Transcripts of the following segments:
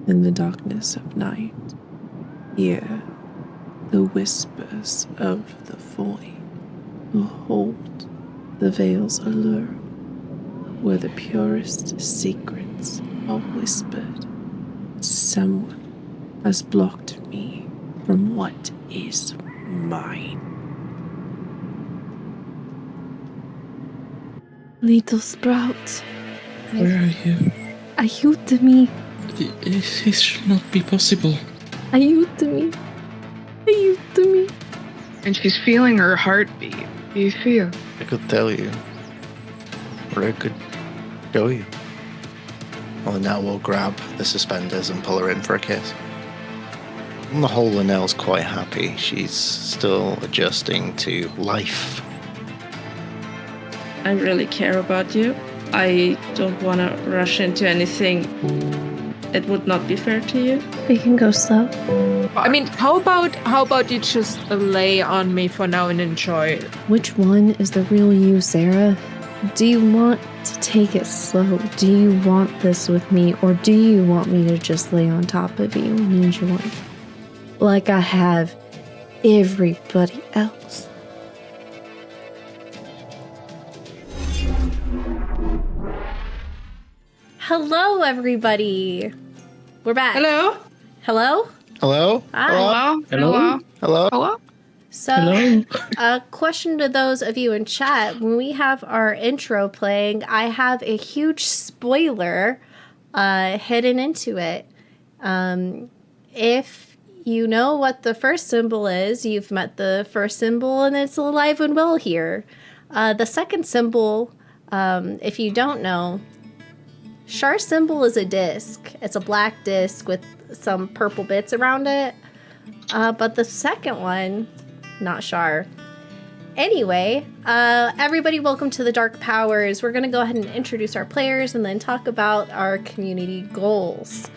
in the darkness of night. Hear the whispers of the void. Behold the veil's allure, where the purest secrets are whispered. Someone has blocked me from what is mine. Little Sprout, Where are you? aiutami, This should not be possible. aiutami, aiutami. And she's feeling her heartbeat. Do you feel? I could tell you, or I could show you. Well, now we'll grab the suspenders and pull her in for a kiss. On the whole, Linnell's quite happy. She's still adjusting to life. I really care about you. I don't want to rush into anything. It would not be fair to you. We can go slow. I mean, how about you just lay on me for now and enjoy? Which one is the real you, Sarah? Do you want to take it slow? Do you want this with me? Or do you want me to just lay on top of you and enjoy? Like I have everybody else. Hello, everybody. We're back. Hello? Hello? Hello? Hi. Hello? Hello? Hello? Hello? So, Hello? a question to those of you in chat. When we have our intro playing, I have a huge spoiler hidden into it. If you know what the first symbol is, you've met the first symbol and it's alive and well here. The second symbol, if you don't know, Char's symbol is a disc. It's a black disc with some purple bits around it. But the second one, not Char. Anyway, everybody, welcome to the Dark Powers. We're going to go ahead and introduce our players and then talk about our community goals.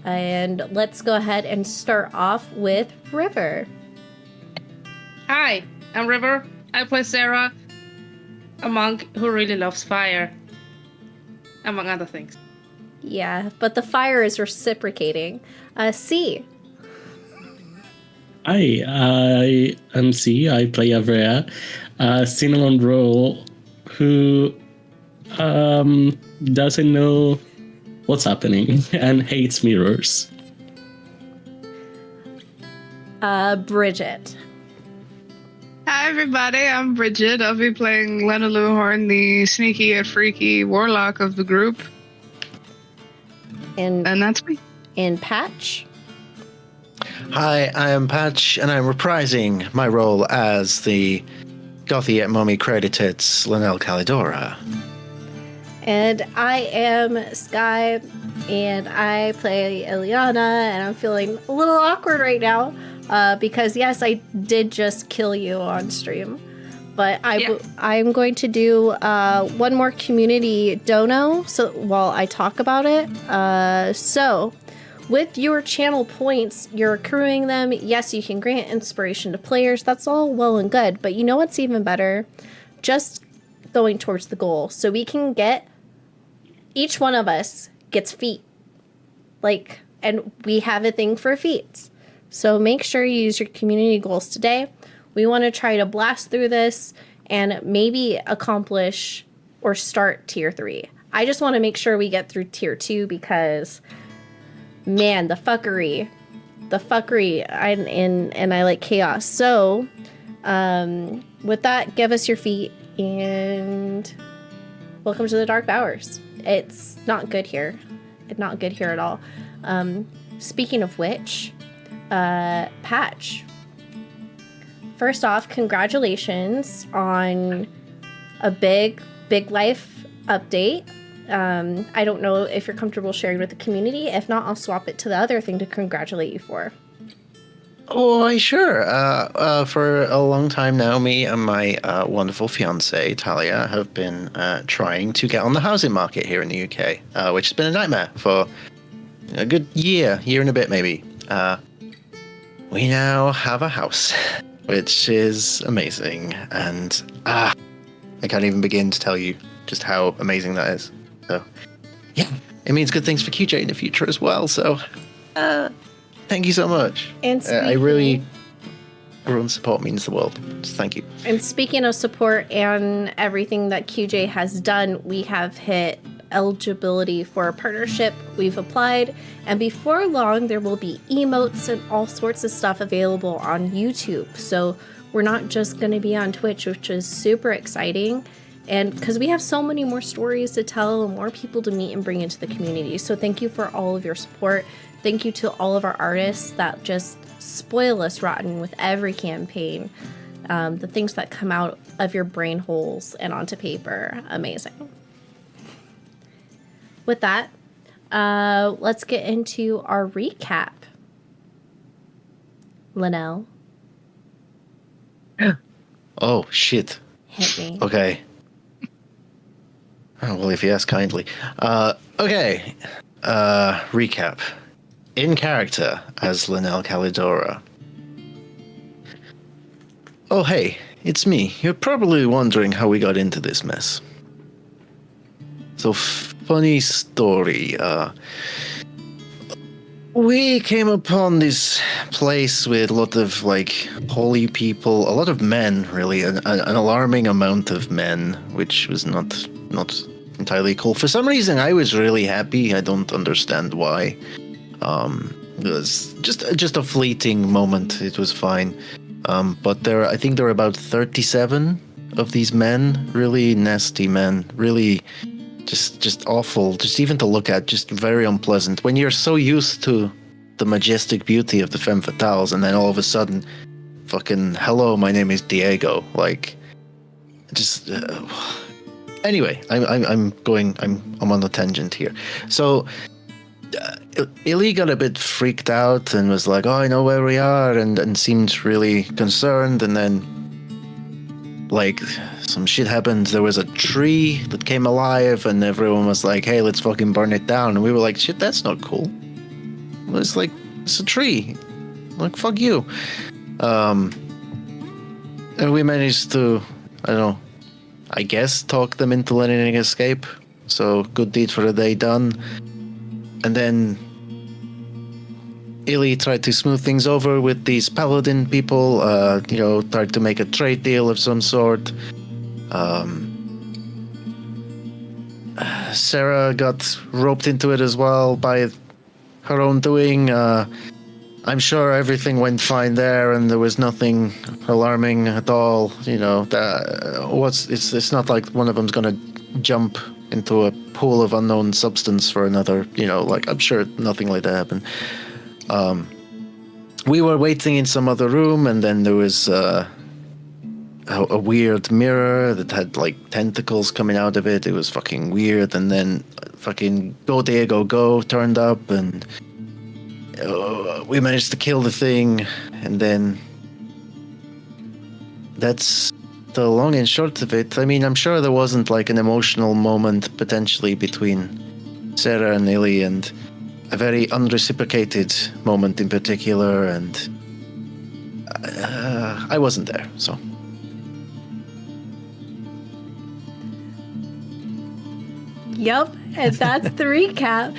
And let's go ahead and start off with River. Hi, I'm River. I play Sarah, a monk who really loves fire, among other things. Yeah, but the fire is reciprocating. C. Hi, I am C. I play Avrea, a cinnamon roll who doesn't know what's happening and hates mirrors. Bridget. Hi, everybody. I'm Bridget. I'll be playing Lena Luhorn, the sneaky yet freaky warlock of the group. And that's me. Patch. Hi, I am Patch, and I'm reprising my role as the gothy yet mummy credited Linnell Calidora. And I am Sky, and I play Eliana, and I'm feeling a little awkward right now because, yes, I did just kill you on stream. But I'm going to do one more community dono so while I talk about it. So, with your channel points, you're accruing them. Yes, you can grant inspiration to players. That's all well and good. But you know what's even better? Just going towards the goal. So we can get... Each one of us gets feet. And we have a thing for feats. So make sure you use your community goals today. We want to try to blast through this and maybe accomplish or start tier 3. I just want to make sure we get through tier 2 because, man, the fuckery, and I like chaos. So, with that, give us your feet and welcome to the Dark Powers. It's not good here. It's not good here at all. Speaking of which, Patch. First off, congratulations on a big life update. I don't know if you're comfortable sharing with the community. If not, I'll swap it to the other thing to congratulate you for. Oh, sure. For a long time now, me and my wonderful fiancée, Talia, have been trying to get on the housing market here in the UK, which has been a nightmare for a good year and a bit, maybe. We now have a house, which is amazing, and I can't even begin to tell you just how amazing that is. So, yeah, it means good things for QJ in the future as well, so Thank you so much. And I really, everyone's support means the world. So thank you. And speaking of support and everything that QJ has done, we have hit eligibility for a partnership. We've applied, and before long, there will be emotes and all sorts of stuff available on YouTube. So we're not just going to be on Twitch, which is super exciting. And because we have so many more stories to tell and more people to meet and bring into the community. So thank you for all of your support. Thank you to all of our artists that just spoil us rotten with every campaign. The things that come out of your brain holes and onto paper. Amazing. With that, let's get into our recap. Linnell. Oh, shit. Hit me. Okay. Oh, well, if you ask kindly. Okay. Recap. In character as Linnell Calidora. Oh, hey, it's me. You're probably wondering how we got into this mess. So, funny story. We came upon this place with a lot of, holy people, a lot of men, really, an alarming amount of men, which was not entirely cool. For some reason, I was really happy. I don't understand why. It was just a fleeting moment. It was fine. But I think there were about 37 of these men, really nasty men, really just awful, just even to look at, just very unpleasant. When you're so used to the majestic beauty of the femme fatales, and then all of a sudden, fucking, hello, my name is Diego. Anyway, I'm on a tangent here. So, Illy got a bit freaked out and was like, oh, I know where we are, and seemed really concerned, and then some shit happened. There was a tree that came alive, and everyone was like, hey, let's fucking burn it down. And we were like, shit, that's not cool. It's a tree. Fuck you. And we managed to, I guess, talk them into letting it escape. So, good deed for the day done. And then Illy tried to smooth things over with these paladin people, tried to make a trade deal of some sort. Sarah got roped into it as well by her own doing. I'm sure everything went fine there, and there was nothing alarming at all. It's not like one of them's gonna jump into a pool of unknown substance for another. I'm sure nothing like that happened. We were waiting in some other room, and then there was a weird mirror that had tentacles coming out of it. It was fucking weird. And then fucking Go Diego Go turned up, and we managed to kill the thing. And then that's the long and short of it. I mean, I'm sure there wasn't an emotional moment potentially between Sarah and Illy, and a very unreciprocated moment in particular, and I wasn't there, so. Yep, and that's the recap.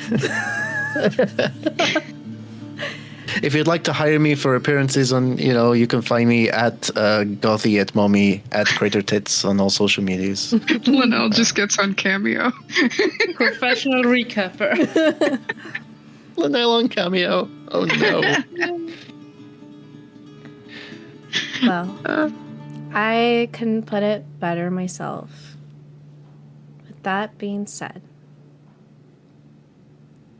If you'd like to hire me for appearances on, you can find me at Gothy at Mommy at Crater Tits on all social medias. Linnell just gets on Cameo. Professional recapper. Linnell on Cameo. Oh no. Well, I couldn't put it better myself. With that being said,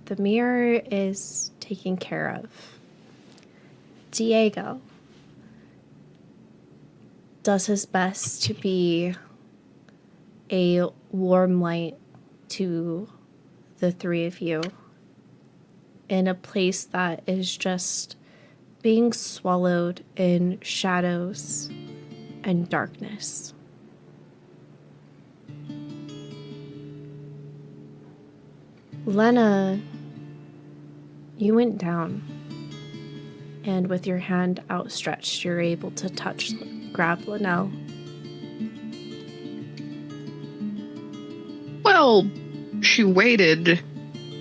the mirror is taken care of. Diego does his best to be a warm light to the three of you in a place that is just being swallowed in shadows and darkness. Lena, you went down, and with your hand outstretched, you're able to grab Linnell. Well, she waited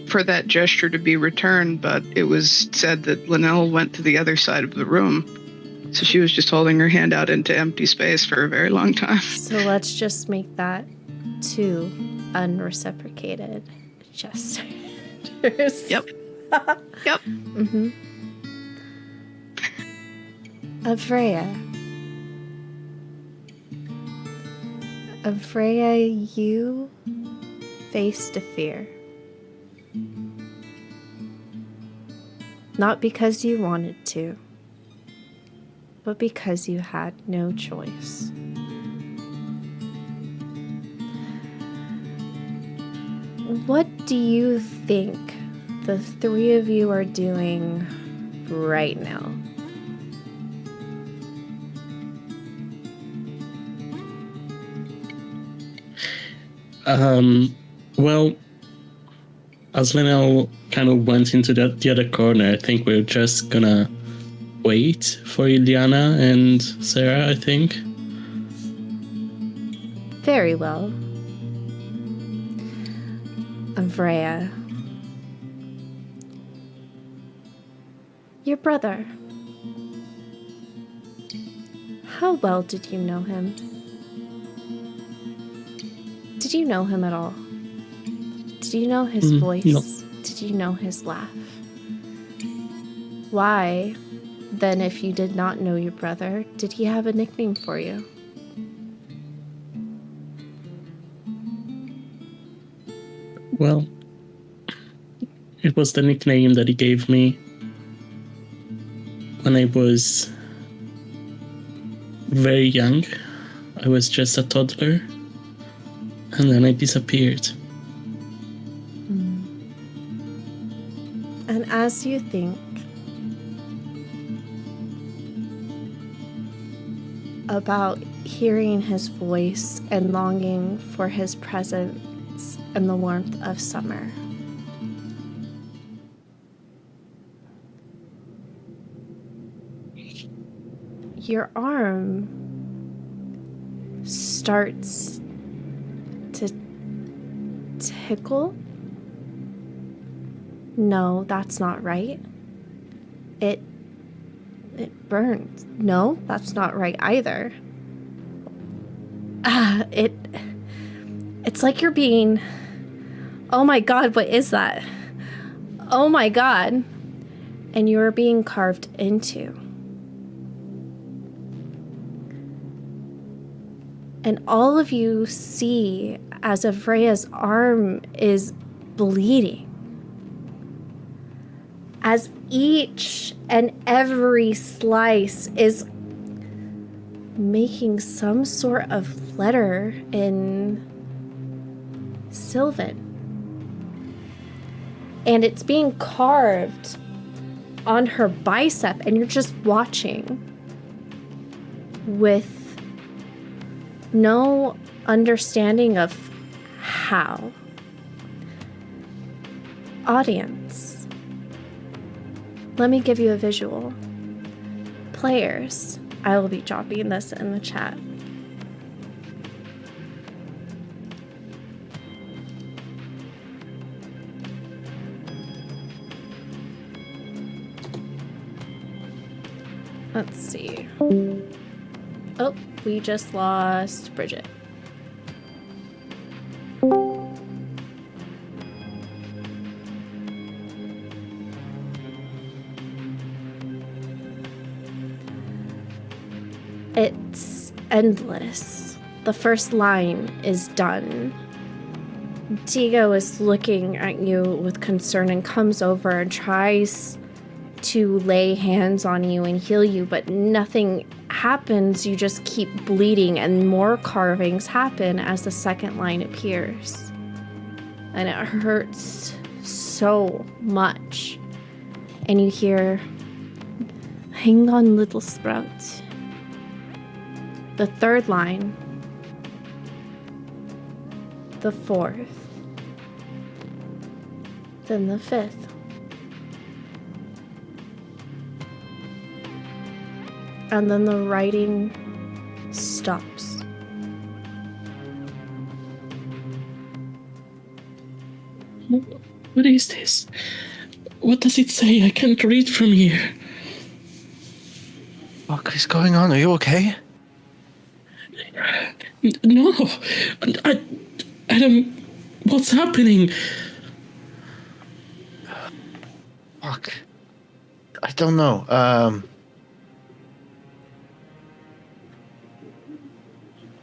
for that gesture to be returned, but it was said that Linnell went to the other side of the room. So she was just holding her hand out into empty space for a very long time. So let's just make that 2 unreciprocated gestures. Yep. Yep. Mm-hmm. Avreya, you faced a fear. Not because you wanted to, but because you had no choice. What do you think the 3 of you are doing right now? Well, as Linnell kind of went into the other corner, I think we're just gonna wait for Ileana and Sarah, I think. Very well. Avreya. Your brother. How well did you know him? Did you know him at all? Did you know his voice? No. Did you know his laugh? Why, then, if you did not know your brother, did he have a nickname for you? Well, it was the nickname that he gave me when I was very young. I was just a toddler, and then I disappeared. And as you think about hearing his voice and longing for his presence and the warmth of summer, your arm starts to tickle. No, that's not right. It burns. No, that's not right either. It's like you're being... Oh my God, what is that? Oh my God. And you're being carved into. And all of you see as Avreya's arm is bleeding. As each and every slice is making some sort of letter in Sylvan. And it's being carved on her bicep, and you're just watching with no understanding of how. Audience, let me give you a visual. Players, I will be dropping this in the chat. Let's see. Oh, we just lost Bridget. It's endless. The first line is done. Tigo is looking at you with concern and comes over and tries to lay hands on you and heal you, but nothing happens. You just keep bleeding, and more carvings happen as the second line appears. And it hurts so much. And you hear, "Hang on, little sprout." The third line, the fourth, then the fifth. And then the writing stops. What is this? What does it say? I can't read from here. What is going on? Are you okay? No, I don't. What's happening? Fuck. I don't know.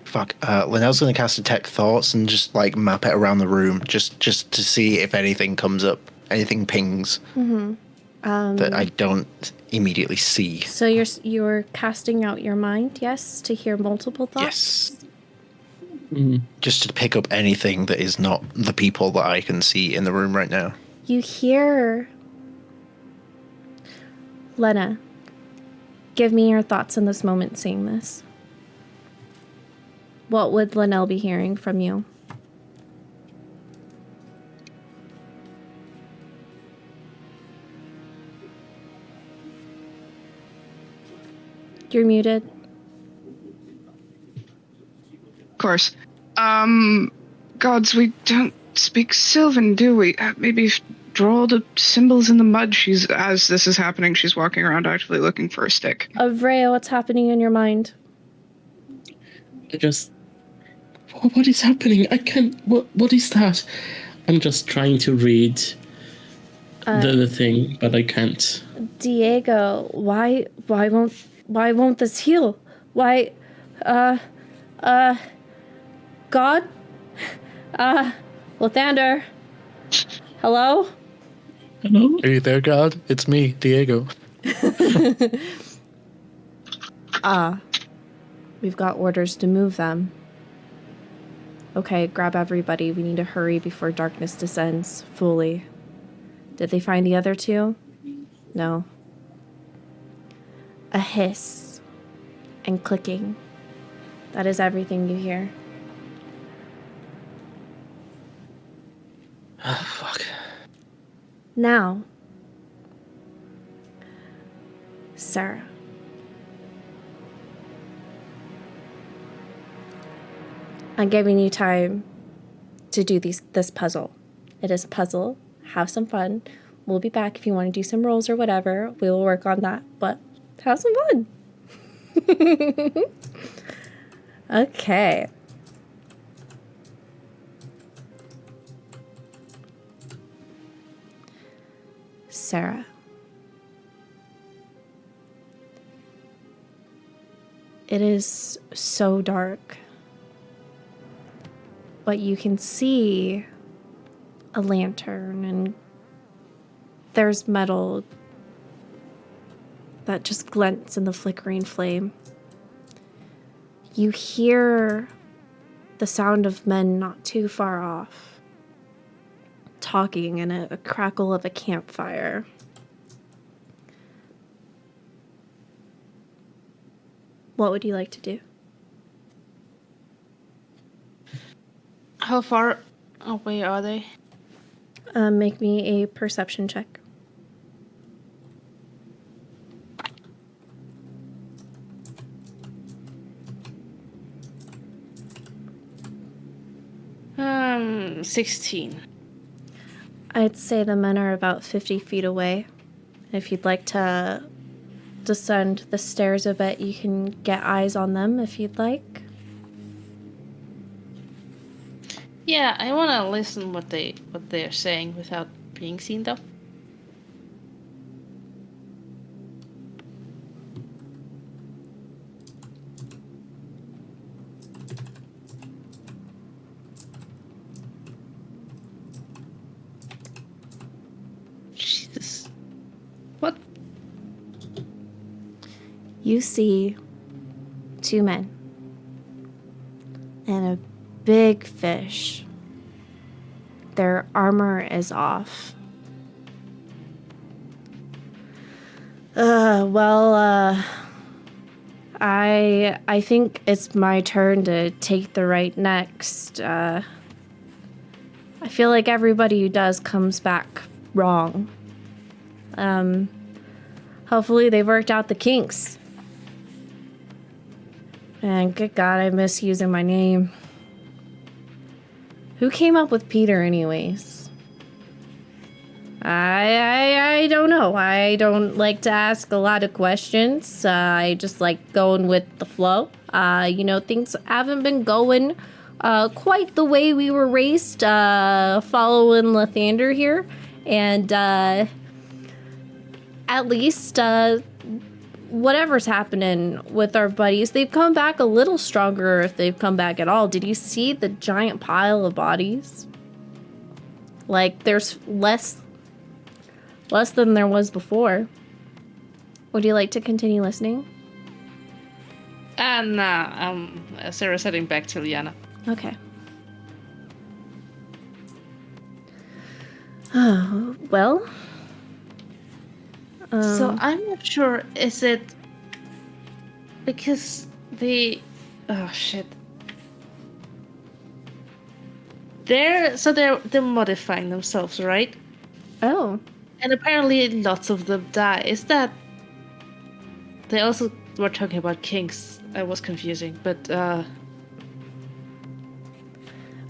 Fuck. Linnell's gonna cast Detect Thoughts and just like map it around the room, just to see if anything comes up, anything pings that I don't immediately see. So you're casting out your mind, yes, to hear multiple thoughts? Yes. Just to pick up anything that is not the people that I can see in the room right now. You hear... Lena, give me your thoughts in this moment seeing this. What would Linnell be hearing from you? You're muted. Of course. Gods, we don't speak Sylvan, do we? Maybe draw the symbols in the mud. As this is happening, she's walking around actually looking for a stick. Avrea, what's happening in your mind? What is happening? I can't. What is that? I'm just trying to read the thing, but I can't. Diego, why won't this heal? Why, God? Lathander? Hello? Hello? Are you there, God? It's me, Diego. We've got orders to move them. Okay, grab everybody. We need to hurry before darkness descends fully. Did they find the other two? No. A hiss and clicking. That is everything you hear. Oh, fuck. Now, Sarah. I'm giving you time to do this puzzle. It is a puzzle. Have some fun. We'll be back if you want to do some rolls or whatever. We will work on that, but have some fun. Okay. Sarah. It is so dark, but you can see a lantern and there's metal that just glints in the flickering flame. You hear the sound of men not too far off, talking in a crackle of a campfire. What would you like to do? How far away are they? Make me a perception check. Um, 16. I'd say the men are about 50 feet away. If you'd like to descend the stairs a bit, you can get eyes on them if you'd like. Yeah, I want to listen what they're saying without being seen though. Jesus. What? You see two men and a big fish. Their armor is off. I think it's my turn to take the right next. I feel like everybody who does comes back wrong. Hopefully they've worked out the kinks. And good God, I miss using my name. Who came up with Peter anyways? I don't know. I don't like to ask a lot of questions. I just like going with the flow. Things haven't been going quite the way we were raised, following Lathander here. And at least whatever's happening with our buddies, they've come back a little stronger if they've come back at all. Did you see the giant pile of bodies? Like, there's less than there was before. Would you like to continue listening? Nah, Sarah's heading back to Liana. Okay. Oh, well. So I'm not sure, is it because oh shit. They're modifying themselves, right? Oh. And apparently lots of them die. Is that they also were talking about kinks? I was confusing, but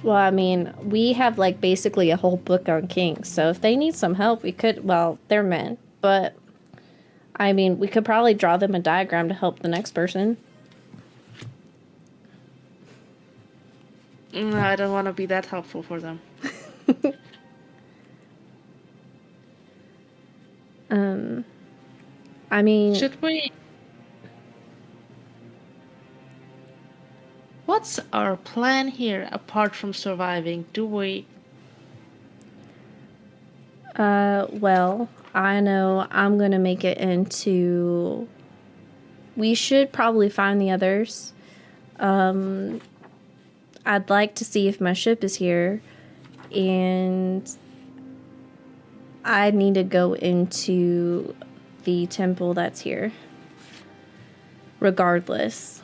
Well, I mean, we have like basically a whole book on kings, so if they need some help, we could. Well, they're men, but I mean, we could probably draw them a diagram to help the next person. no, I don't want to be that helpful for them. I mean, Should we? What's our plan here apart from surviving? Do we? well, I know I'm gonna make it into. We should probably find the others. I'd like to see if my ship is here, and I need to go into the temple that's here. Regardless.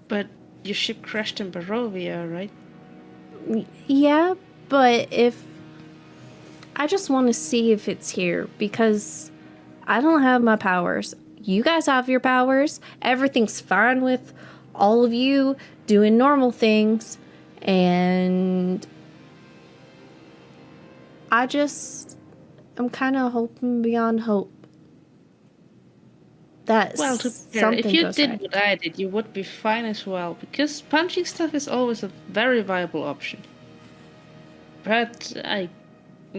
But your ship crashed in Barovia, right? Yeah, but if I just want to see if it's here because I don't have my powers. You guys have your powers. Everything's fine with all of you doing normal things, and I'm kind of hoping beyond hope that Well, to be fair, something if you goes did right. what I did, you would be fine as well, because punching stuff is always a very viable option. But I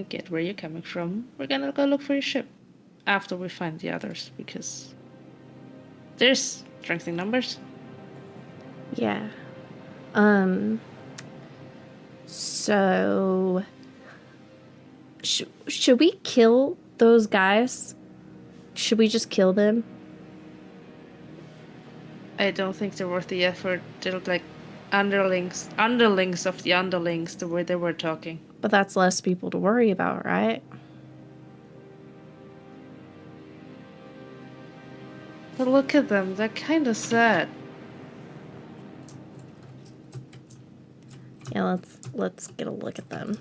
get where you're coming from. We're gonna go look for your ship after we find the others, because there's strength in numbers. Yeah. So should we kill those guys? Should we just kill them? I don't think they're worth the effort. They look like underlings of the underlings, the way they were talking. But that's less people to worry about, right? But look at them, they're kind of sad. Yeah, let's get a look at them.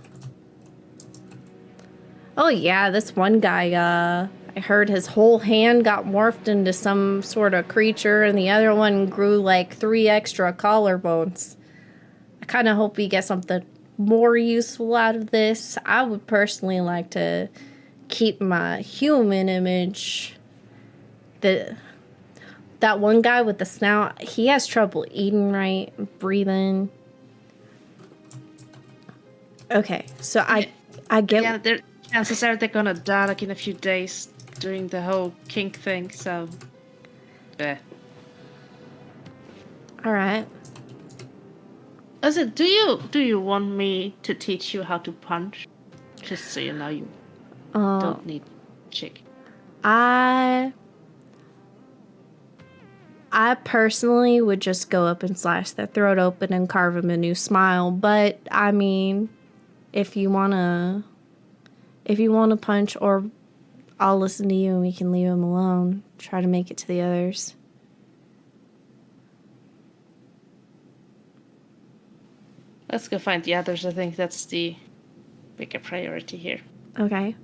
Oh yeah, this one guy, I heard his whole hand got morphed into some sort of creature, and the other one grew like 3 extra collarbones. I kind of hope we get something more useful out of this. I would personally like to keep my human image. That one guy with the snout, he has trouble eating right, breathing. Okay, so I get. Yeah, chances are they're gonna die like in a few days during the whole kink thing, so. All right. Do you want me to teach you how to punch? Just so you know, you don't need chick. I personally would just go up and slash their throat open and carve them a new smile. But I mean, if you wanna punch, or I'll listen to you and we can leave them alone. Try to make it to the others. Let's go find the others. I think that's the bigger priority here. Okay.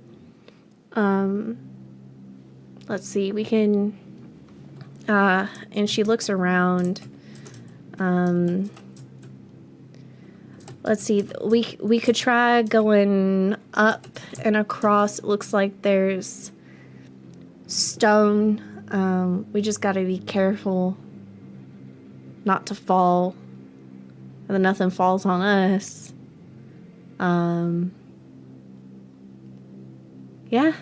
Let's see. We can. And she looks around. Let's see. We could try going up and across. It looks like there's stone. We just got to be careful not to fall, and then nothing falls on us. Yeah.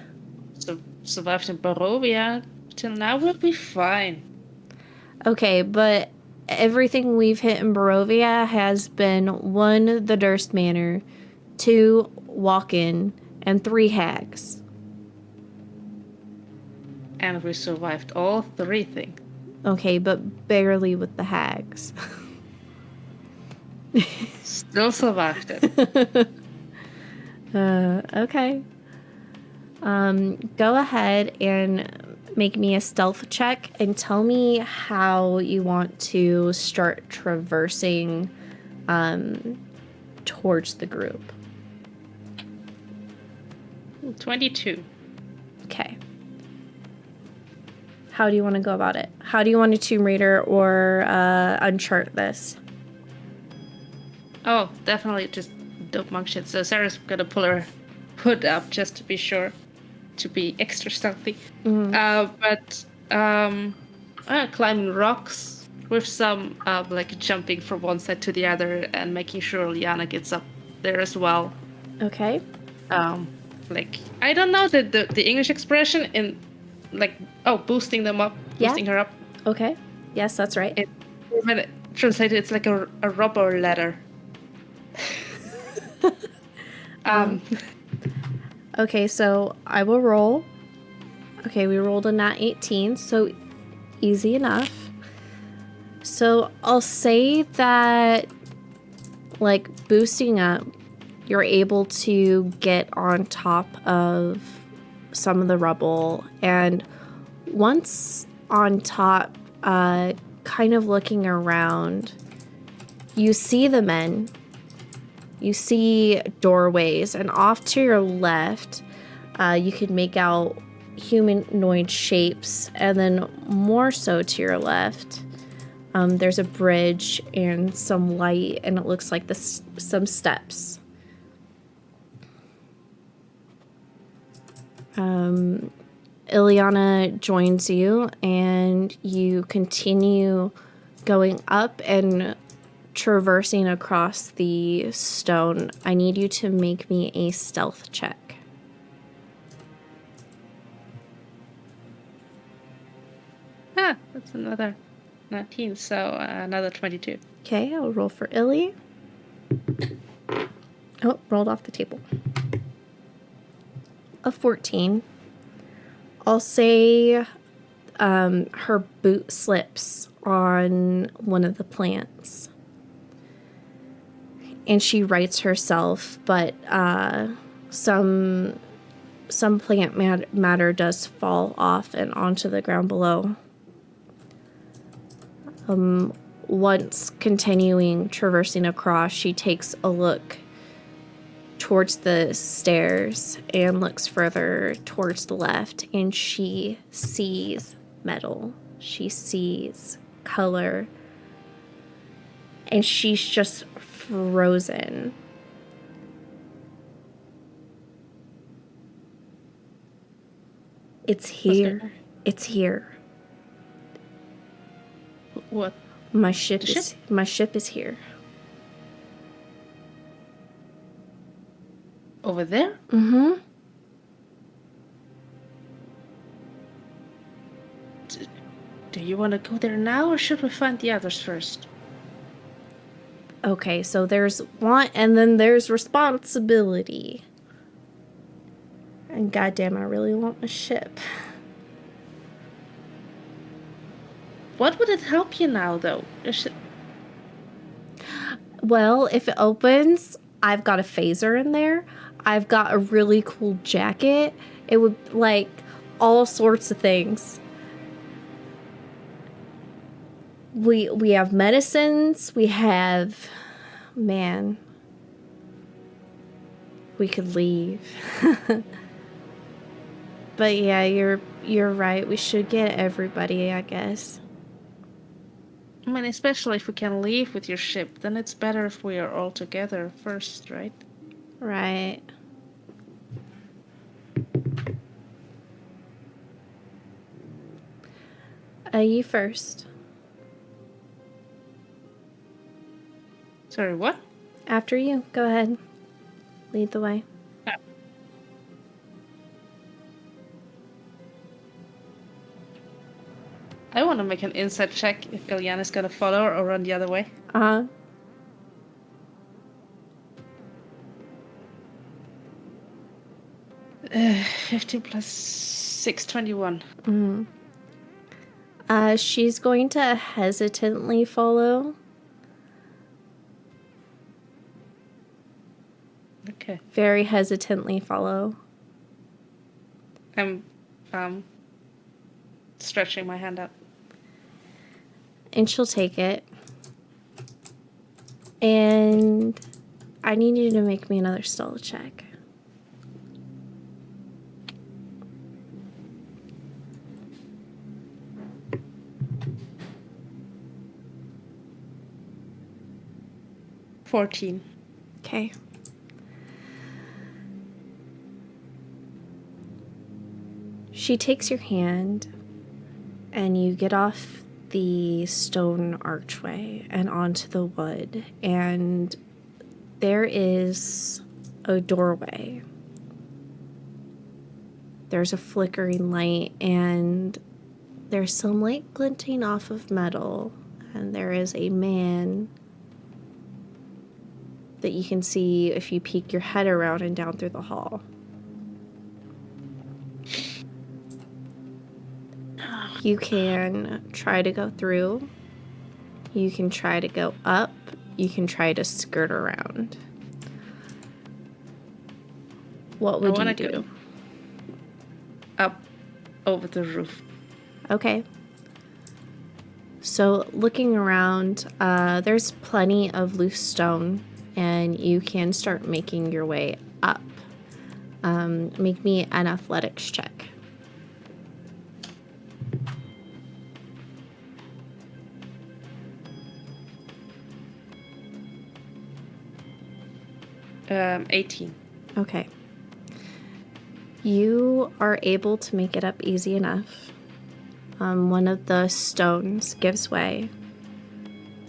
So survived in Barovia till now, we'll be fine. Okay, but everything we've hit in Barovia has been 1, the Durst Manor, 2, Walk-In, and 3 hags. And we survived all 3 things. Okay, but barely with the hags. Still survived it. Okay. Go ahead and make me a stealth check and tell me how you want to start traversing towards the group. 22. Okay. How do you want to go about it? How do you want to Tomb Raider or unchart this? Oh, definitely just dope monk shit. So Sarah's gonna pull her hood up just to be sure, to be extra stealthy. Climbing rocks with some like jumping from one side to the other and making sure Liana gets up there as well. Okay. Like I don't know the English expression in like boosting them up, Yeah. boosting her up. Okay. Yes, that's right. When it translated, it's like a rubber ladder. Okay, so I will roll. Okay, we rolled a nat 18, so easy enough. So I'll say that, like, boosting up, you're able to get on top of some of the rubble. And once on top, kind of looking around, you see the men. You see doorways, and off to your left, you can make out humanoid shapes, and then more so to your left, there's a bridge and some light, and it looks like some steps. Ileana joins you, and you continue going up and traversing across the stone. I need you to make me a stealth check. That's another 19, so another 22. Okay, I'll roll for Illy. Oh, rolled off the table. A 14. I'll say her boot slips on one of the plants. And she rights herself, but some plant matter does fall off and onto the ground below. Once continuing traversing across, she takes a look towards the stairs and looks further towards the left, and she sees metal. She sees color. And she's just frozen. It's here. It's here. What? My ship is here. Over there? Mm-hmm. Do you want to go there now, or should we find the others first? Okay, so there's want and then there's responsibility. And goddamn, I really want a ship. What would it help you now, though? Well, if it opens, I've got a phaser in there. I've got a really cool jacket. It would, like, all sorts of things. We have medicines. We have... Man. We could leave. But yeah, you're right. We should get everybody, I guess. I mean, especially if we can leave with your ship, then it's better if we are all together first, right? Right. You first. Sorry, what? After you. Go ahead. Lead the way. I want to make an insight check if Ilyana's gonna follow or run the other way. Uh-huh. Uh, 15 plus 6, 21. Mm. She's going to hesitantly follow. Okay. Very hesitantly follow. I'm stretching my hand out. And she'll take it. And I need you to make me another stealth check. $14. Okay. She takes your hand and you get off the stone archway and onto the wood, and there is a doorway. There's a flickering light and there's some light glinting off of metal, and there is a man that you can see if you peek your head around and down through the hall. You can try to go through. You can try to go up. You can try to skirt around. What would you wanna do? go up over the roof. Okay. So looking around, there's plenty of loose stone, and you can start making your way up. Make me an athletics check. 18. Okay. You are able to make it up easy enough. One of the stones gives way,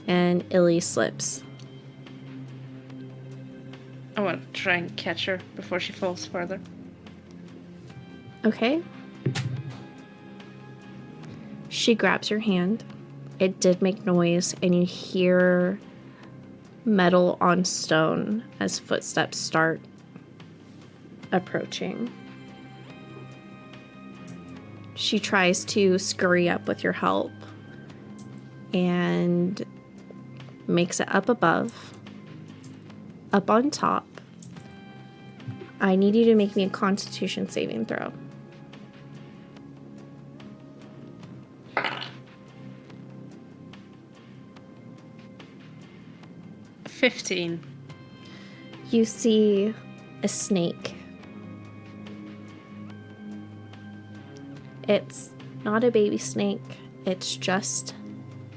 and Illy slips. I want to try and catch her before she falls further. Okay. She grabs your hand. It did make noise, and you hear metal on stone as footsteps start approaching. She tries to scurry up with your help and makes it up above, up on top. I need you to make me a Constitution saving throw. $15. You see a snake. It's not a baby snake, it's just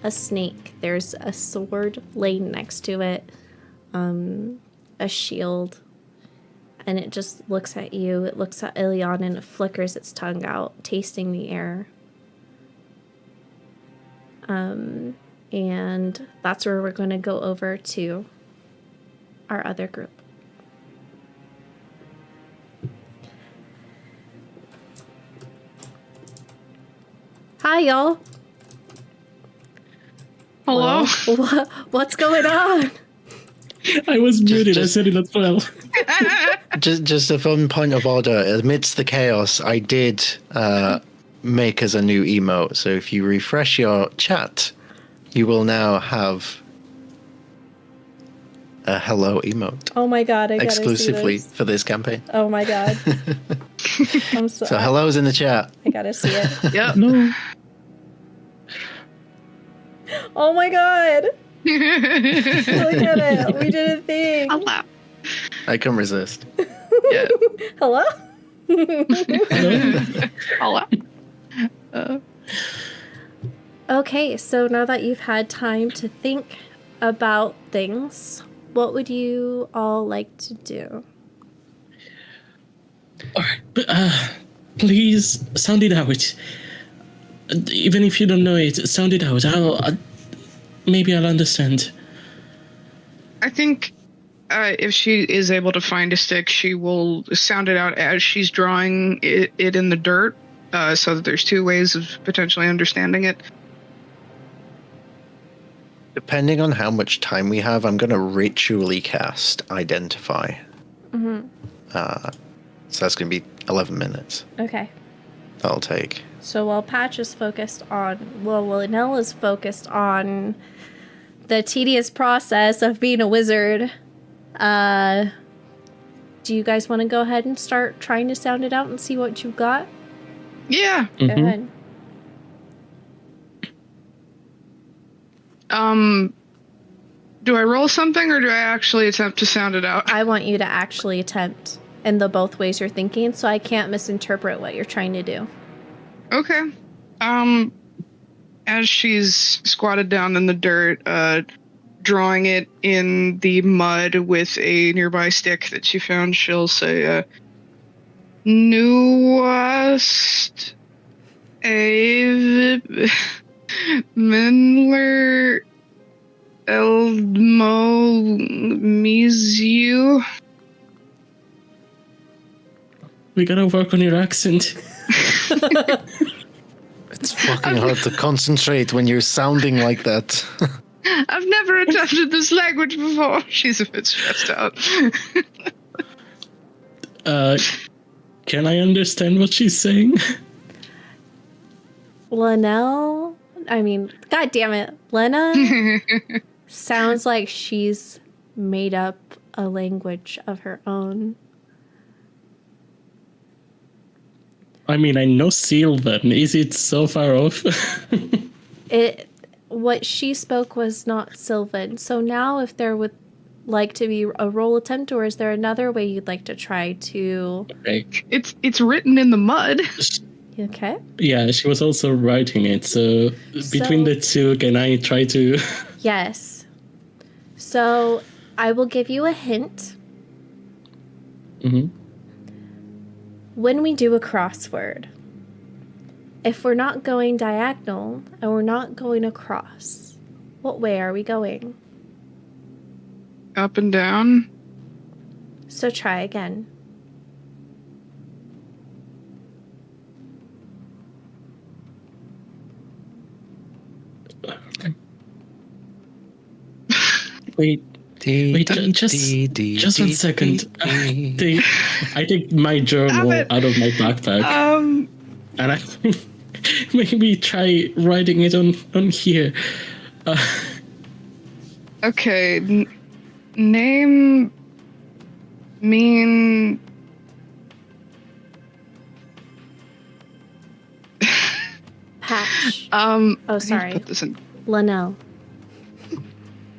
a snake. There's a sword laying next to it, a shield, and it just looks at you. It looks at Ilyana and it flickers its tongue out, tasting the air. And that's where we're going to go over to our other group. Hi, y'all. Hello? What's going on? I was muted. I just- said it as well. Just a fun point of order. Amidst the chaos, I did make us a new emote. So if you refresh your chat, you will now have a hello emote Oh my god, I gotta exclusively see this. for this campaign. Oh my god. I'm so, So hello's in the chat. I gotta see it. Yep. No. Oh my god. Look Hello. at it. We did a thing. I can resist. Yeah. Hello? Hello. Okay, so now that you've had time to think about things, what would you all like to do? Please sound it out. Even if you don't know it, sound it out. Maybe I'll understand. I think if she is able to find a stick, she will sound it out as she's drawing it in the dirt, so that there's two ways of potentially understanding it. Depending on how much time we have, I'm going to ritually cast Identify. Mm-hmm. So that's going to be 11 minutes. Okay. That'll take. So while Patch is focused on, Linnell is focused on the tedious process of being a wizard, do you guys want to go ahead and start trying to sound it out and see what you've got? Yeah. Go ahead. Do I roll something or do I actually attempt to sound it out? I want you to actually attempt in the both ways you're thinking, so I can't misinterpret what you're trying to do. Okay. As she's squatted down in the dirt, drawing it in the mud with a nearby stick that she found, she'll say, Nuast Ave Mindler Eldmo Mizu. We gotta work on your accent. It's fucking hard to concentrate when you're sounding like that. I've never attempted this language before. She's a bit stressed out. Can I understand what she's saying? God damn it. Lena sounds like she's made up a language of her own. I mean, I know Sylvan. Is it so far off? What she spoke was not Sylvan. So now if there would like to be a roll attempt, or is there another way you'd like to try to... Okay. It's written in the mud. Okay. Yeah, she was also writing it, so between the two, can I try to... Yes. So I will give you a hint. Mm-hmm. When we do a crossword, if we're not going diagonal and we're not going across, what way are we going? Up and down. So try again. Wait, just 1 second. I take my journal out of my backpack. And I maybe try writing it on here. Okay. Name mean Patch. Oh, sorry. Put this in. Linnell.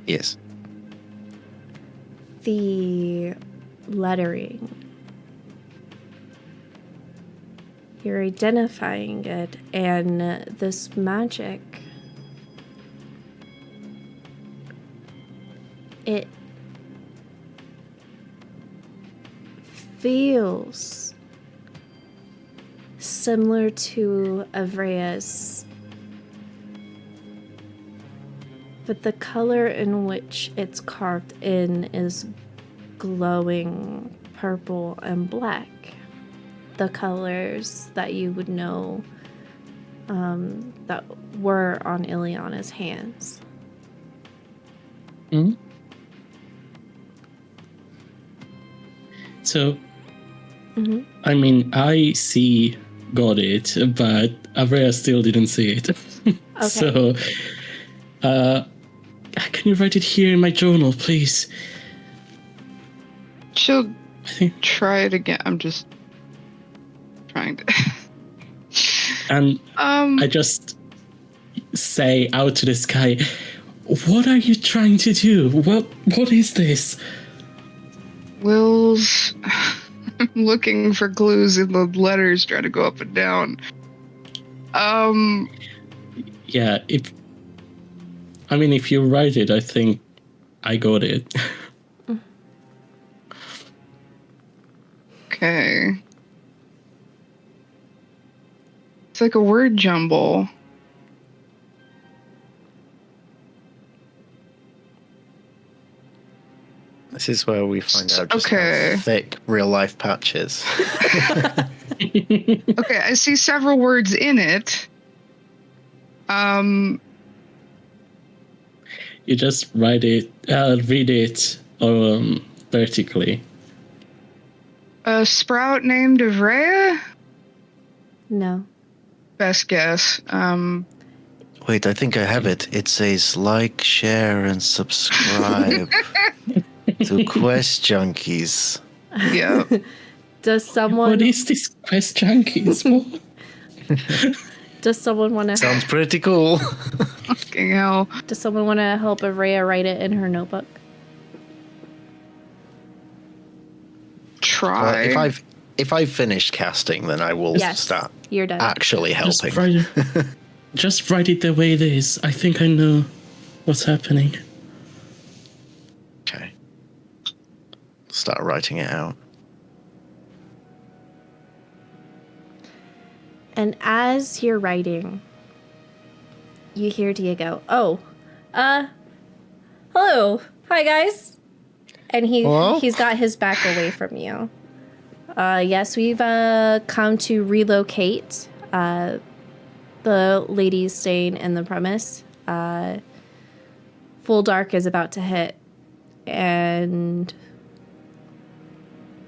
Yes. The lettering. You're identifying it, and this magic, it feels similar to Avrea's, but the color in which it's carved in is glowing purple and black. The colors that you would know that were on Ileana's hands. Mm-hmm. So, I mean, I got it, but Avrea still didn't see it. Okay. So, can you write it here in my journal, please? She'll try it again. I'm just trying to. And I just say out to the sky, "What are you trying to do? What is this?" Will's looking for clues in the letters, trying to go up and down. Yeah, if you write it, I think I got it. Okay. It's like a word jumble. This is where we find out just Okay. how thick real life Patch is. Okay, I see several words in it. You just read it vertically. A sprout named Evrea? No. Best guess. Wait, I think I have it. It says like, share, and subscribe to Quest Junkies. Yeah. Does someone What is this Quest Junkies? does someone want to Sounds pretty cool. Fucking hell. does someone want to help Araya write it in her notebook? Try. If I've finished casting, then I will Yes. start You're done. actually Just helping. just write it the way it is. I think I know what's happening. Okay. Start writing it out. And as you're writing, you hear Diego. Oh, hello, hi guys. And Hello? he's got his back away from you. Yes, we've come to relocate the ladies staying in the premise. Full dark is about to hit, and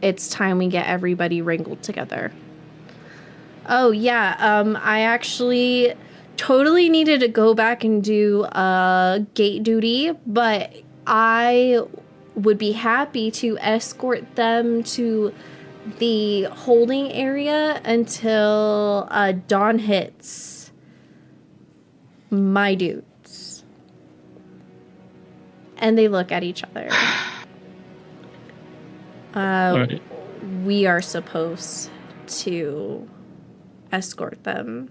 it's time we get everybody wrangled together. Oh, yeah. I actually totally needed to go back and do gate duty, but I would be happy to escort them to the holding area until dawn hits. My dudes. And they look at each other. Alright. We are supposed to escort them.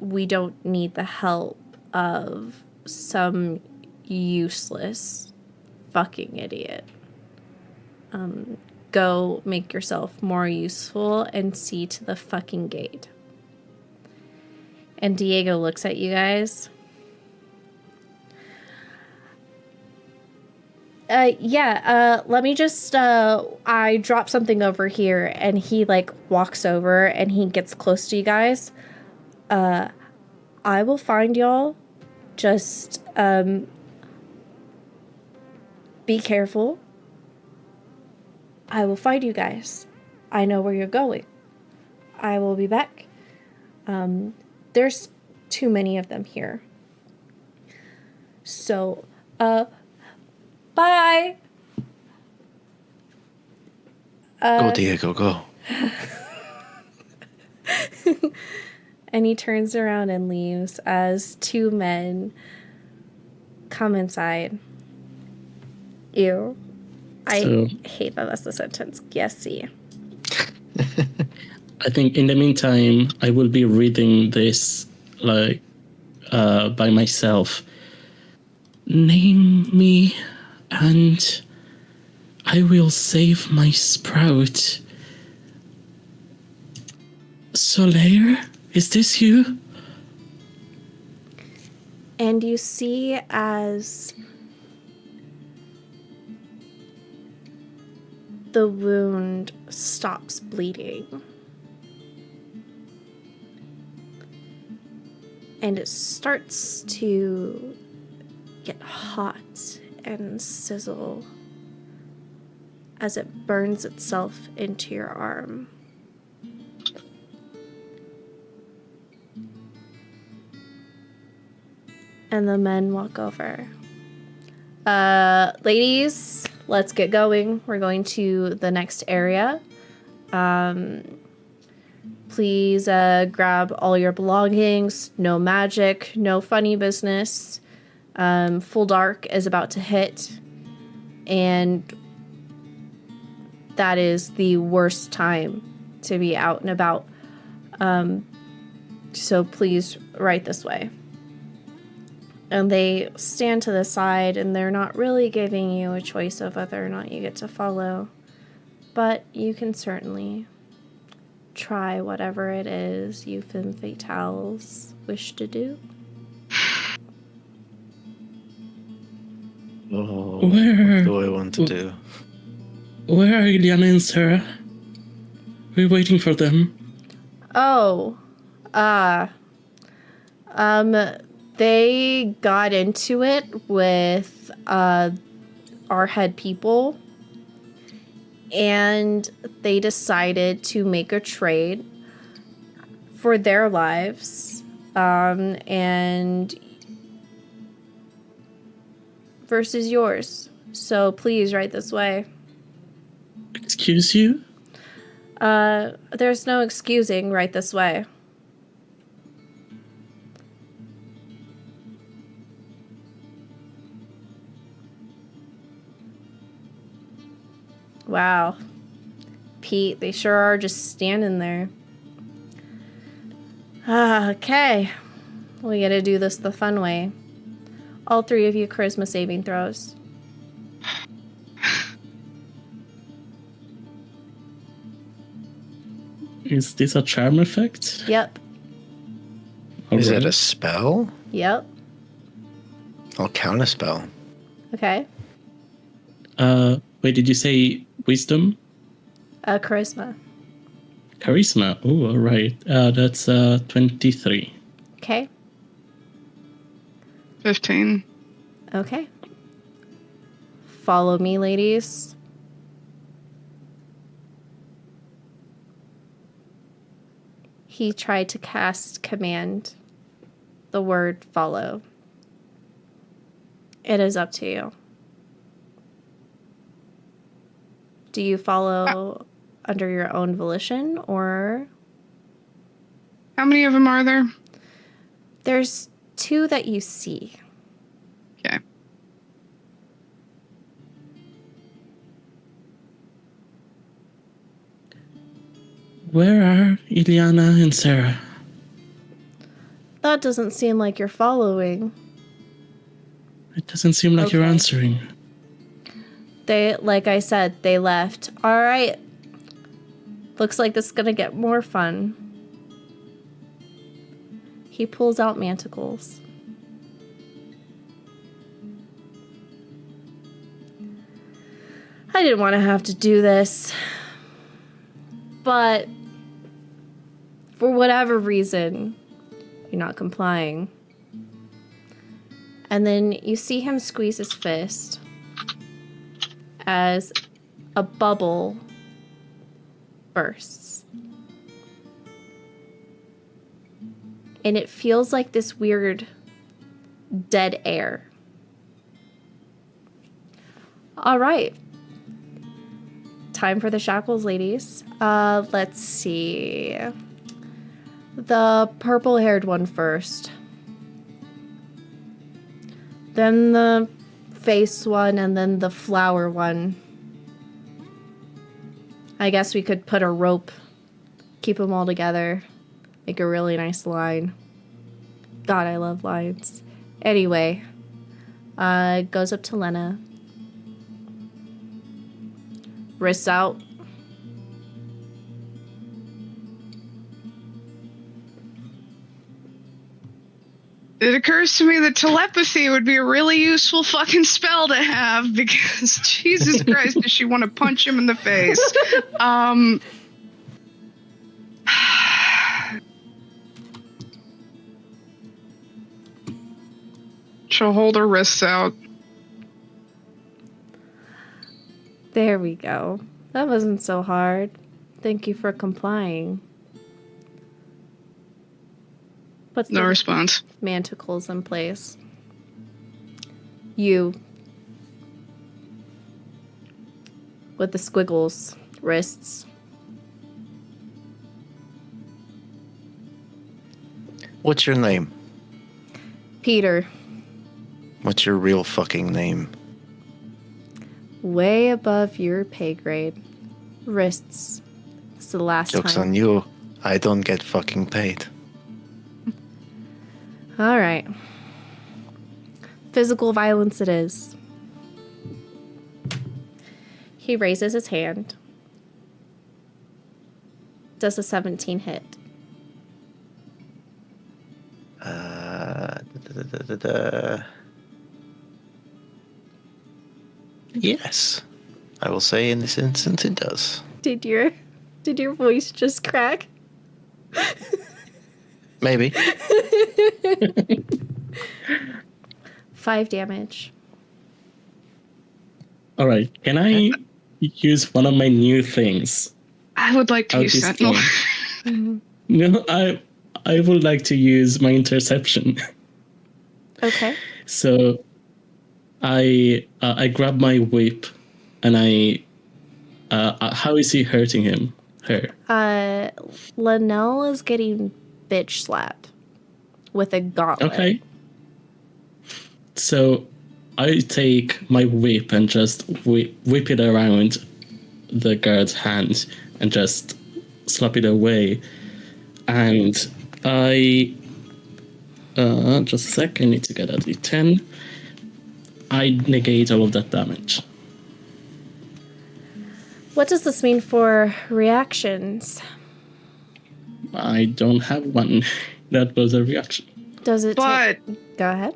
We don't need the help of some useless fucking idiot. Go make yourself more useful and see to the fucking gate. And Diego looks at you guys. Let me just, I drop something over here, and he, walks over, and he gets close to you guys. I will find y'all. Just, be careful. I will find you guys. I know where you're going. I will be back. There's too many of them here. So, bye. Go, Diego, go. And he turns around and leaves as two men come inside. Ew. I hate that that's the sentence. Yes, see. I think in the meantime, I will be reading this by myself. Name me, and I will save my sprout. Solaire, is this you? And you see as the wound stops bleeding. And it starts to get hot and sizzle as it burns itself into your arm. And the men walk over. Ladies, let's get going. We're going to the next area. Please grab all your belongings. No magic, no funny business. Full dark is about to hit. And that is the worst time to be out and about. So please, right this way. And they stand to the side, and they're not really giving you a choice of whether or not you get to follow. But you can certainly try whatever it is you femme fatales wish to do. Oh, Where- what do I want to do? Where are Iliana and Sarah? We're waiting for them. Oh, they got into it with our head people, and they decided to make a trade for their lives, and versus yours. So please, right this way. Excuse you? There's no excusing, right this way. Wow. Pete, they sure are just standing there. Okay. We gotta do this the fun way. All three of you charisma saving throws. Is this a charm effect? Yep. Is it a Alright. spell? Yep. I'll counter spell. Okay. Wait, did you say wisdom? Charisma. Charisma. Oh, alright. That's 23. Okay. 15. Okay. Follow me, ladies. He tried to cast command, the word follow. It is up to you. Do you follow under your own volition, or How many of them are there? there's two that you see? Okay. Where are Iliana and Sarah? That doesn't seem like you're following. It doesn't seem like you're Okay. answering. They, like I said, they left. All right. Looks like this is gonna get more fun. He pulls out manticles. I didn't want to have to do this, but for whatever reason, you're not complying. And then you see him squeeze his fist as a bubble bursts. And it feels like this weird dead air. All right. Time for the shackles, ladies. Let's see. The purple-haired one first. Then the face one, and then the flower one. I guess we could put a rope, keep them all together, make a really nice line. God, I love lines. Anyway, goes up to Lena. Wrists out. It occurs to me that telepathy would be a really useful fucking spell to have because Jesus Christ, does she want to punch him in the face? She'll hold her wrists out. There we go. That wasn't so hard. Thank you for complying. Puts No the response. manticles in place. You. With the squiggles, wrists. What's your name? Peter. What's your real fucking name? Way above your pay grade. Wrists. It's the last Joke's time. on you. I don't get fucking paid. All right. Physical violence it is. He raises his hand. Does a 17 hit? Yes. I will say in this instance it does. Did your voice just crack? Maybe. 5 damage. All right. Can I use one of my new things? I would like to Out use this Sentinel. game. No, I would like to use my interception. Okay. So I grab my whip and how is he hurting him? Her. Linnell is getting bitch slapped with a gauntlet. Okay. So I take my whip and just whip it around the guard's hand and just slap it away. And I just a sec, I need to get a D10. I negate all of that damage. What does this mean for reactions? I don't have one. That was a reaction. Does it But go ahead?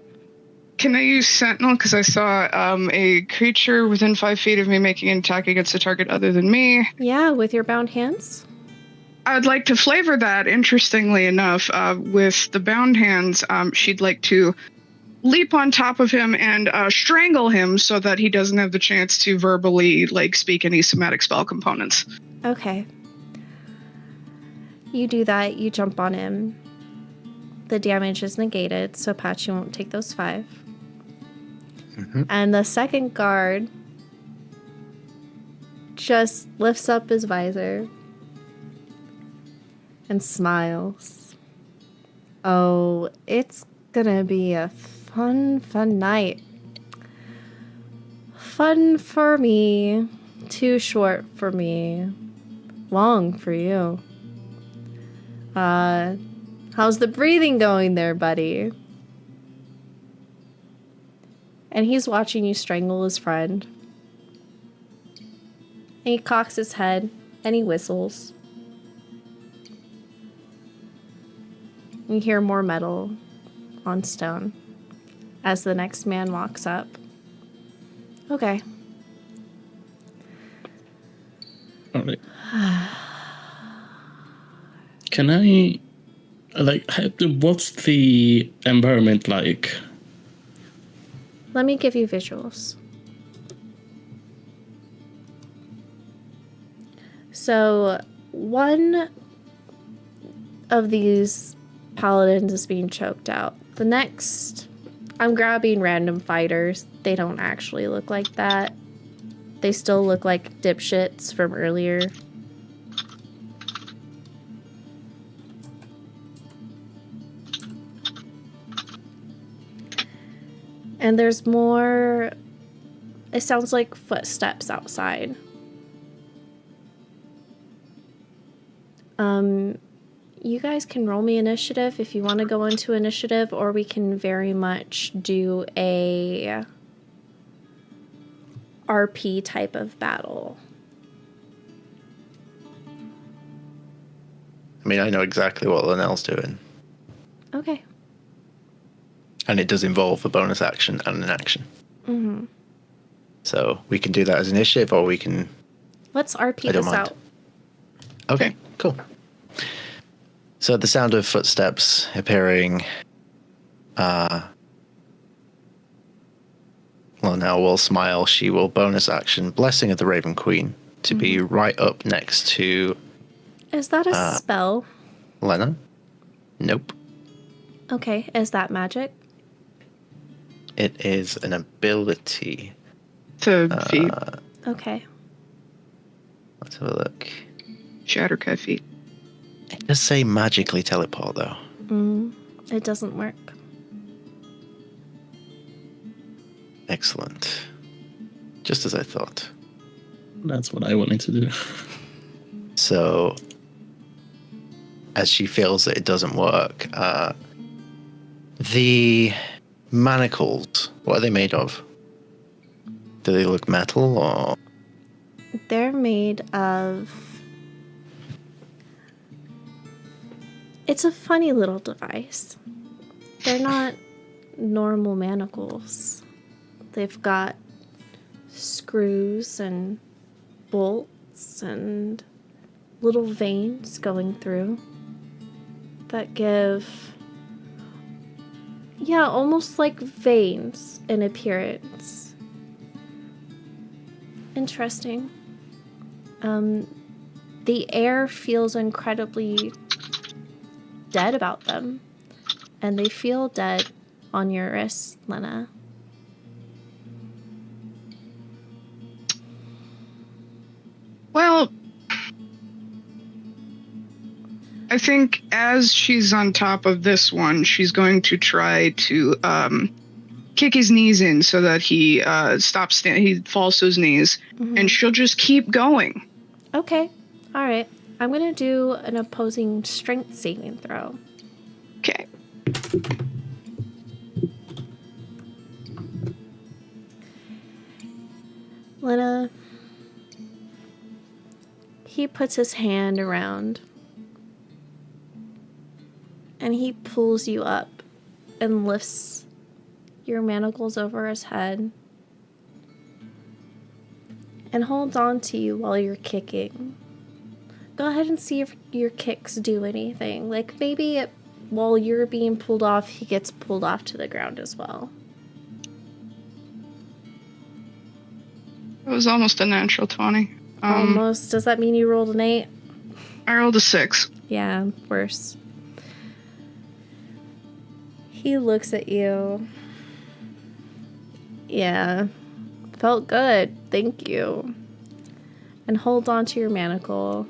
can I use Sentinel? Because I saw a creature within 5 feet of me making an attack against a target other than me. Yeah, with your bound hands? I'd like to flavor that, interestingly enough, with the bound hands. She'd like to leap on top of him and strangle him so that he doesn't have the chance to verbally speak any somatic spell components. Okay. You do that, you jump on him. The damage is negated, so Patchy won't take those 5. And the second guard just lifts up his visor and smiles. Oh, it's gonna be a fun night. Fun for me, too short for me, long for you. How's the breathing going there, buddy? And he's watching you strangle his friend. And he cocks his head and he whistles. You hear more metal on stone as the next man walks up. Okay. All right. Can I, what's the environment like? Let me give you visuals. So, one of these paladins is being choked out. The next, I'm grabbing random fighters. They don't actually look like that. They still look like dipshits from earlier. And there's more, it sounds like footsteps outside. You guys can roll me initiative if you want to go into initiative, or we can very much do a RP type of battle. I mean, I know exactly what Linnell's doing. Okay. And it does involve a bonus action and an action. Mm-hmm. So we can do that as initiative, or we can... Let's RP I don't this mind. out. Okay, cool. So at the sound of footsteps appearing, Linnell will smile. She will bonus action Blessing of the Raven Queen to be right up next to Is that a spell? Lena. Nope. Okay, is that magic? It is an ability. To feet. Okay. Let's have a look. Shattercut feet. It does say magically teleport, though. It doesn't work. Excellent. Just as I thought. That's what I wanted to do. So, as she feels that it doesn't work, The manacles, what are they made of? Do they look metal or? They're made of. It's a funny little device. They're not normal manacles. They've got screws and bolts and little veins going through that give, yeah, almost like veins in appearance. Interesting. The air feels incredibly dead about them, and they feel dead on your wrist, Lena. Well, I think as she's on top of this one, she's going to try to kick his knees in so that he stops. He falls to his knees, and she'll just keep going. Okay, all right. I'm gonna do an opposing strength saving throw. Okay. Lena, he puts his hand around and he pulls you up and lifts your manacles over his head and holds on to you while you're kicking. Go ahead and see if your kicks do anything. Like maybe while you're being pulled off, he gets pulled off to the ground as well. It was almost a natural 20. Almost. Does that mean you rolled an 8? I rolled a 6. Yeah, worse. He looks at you. Yeah. Felt good. Thank you. And hold on to your manacle.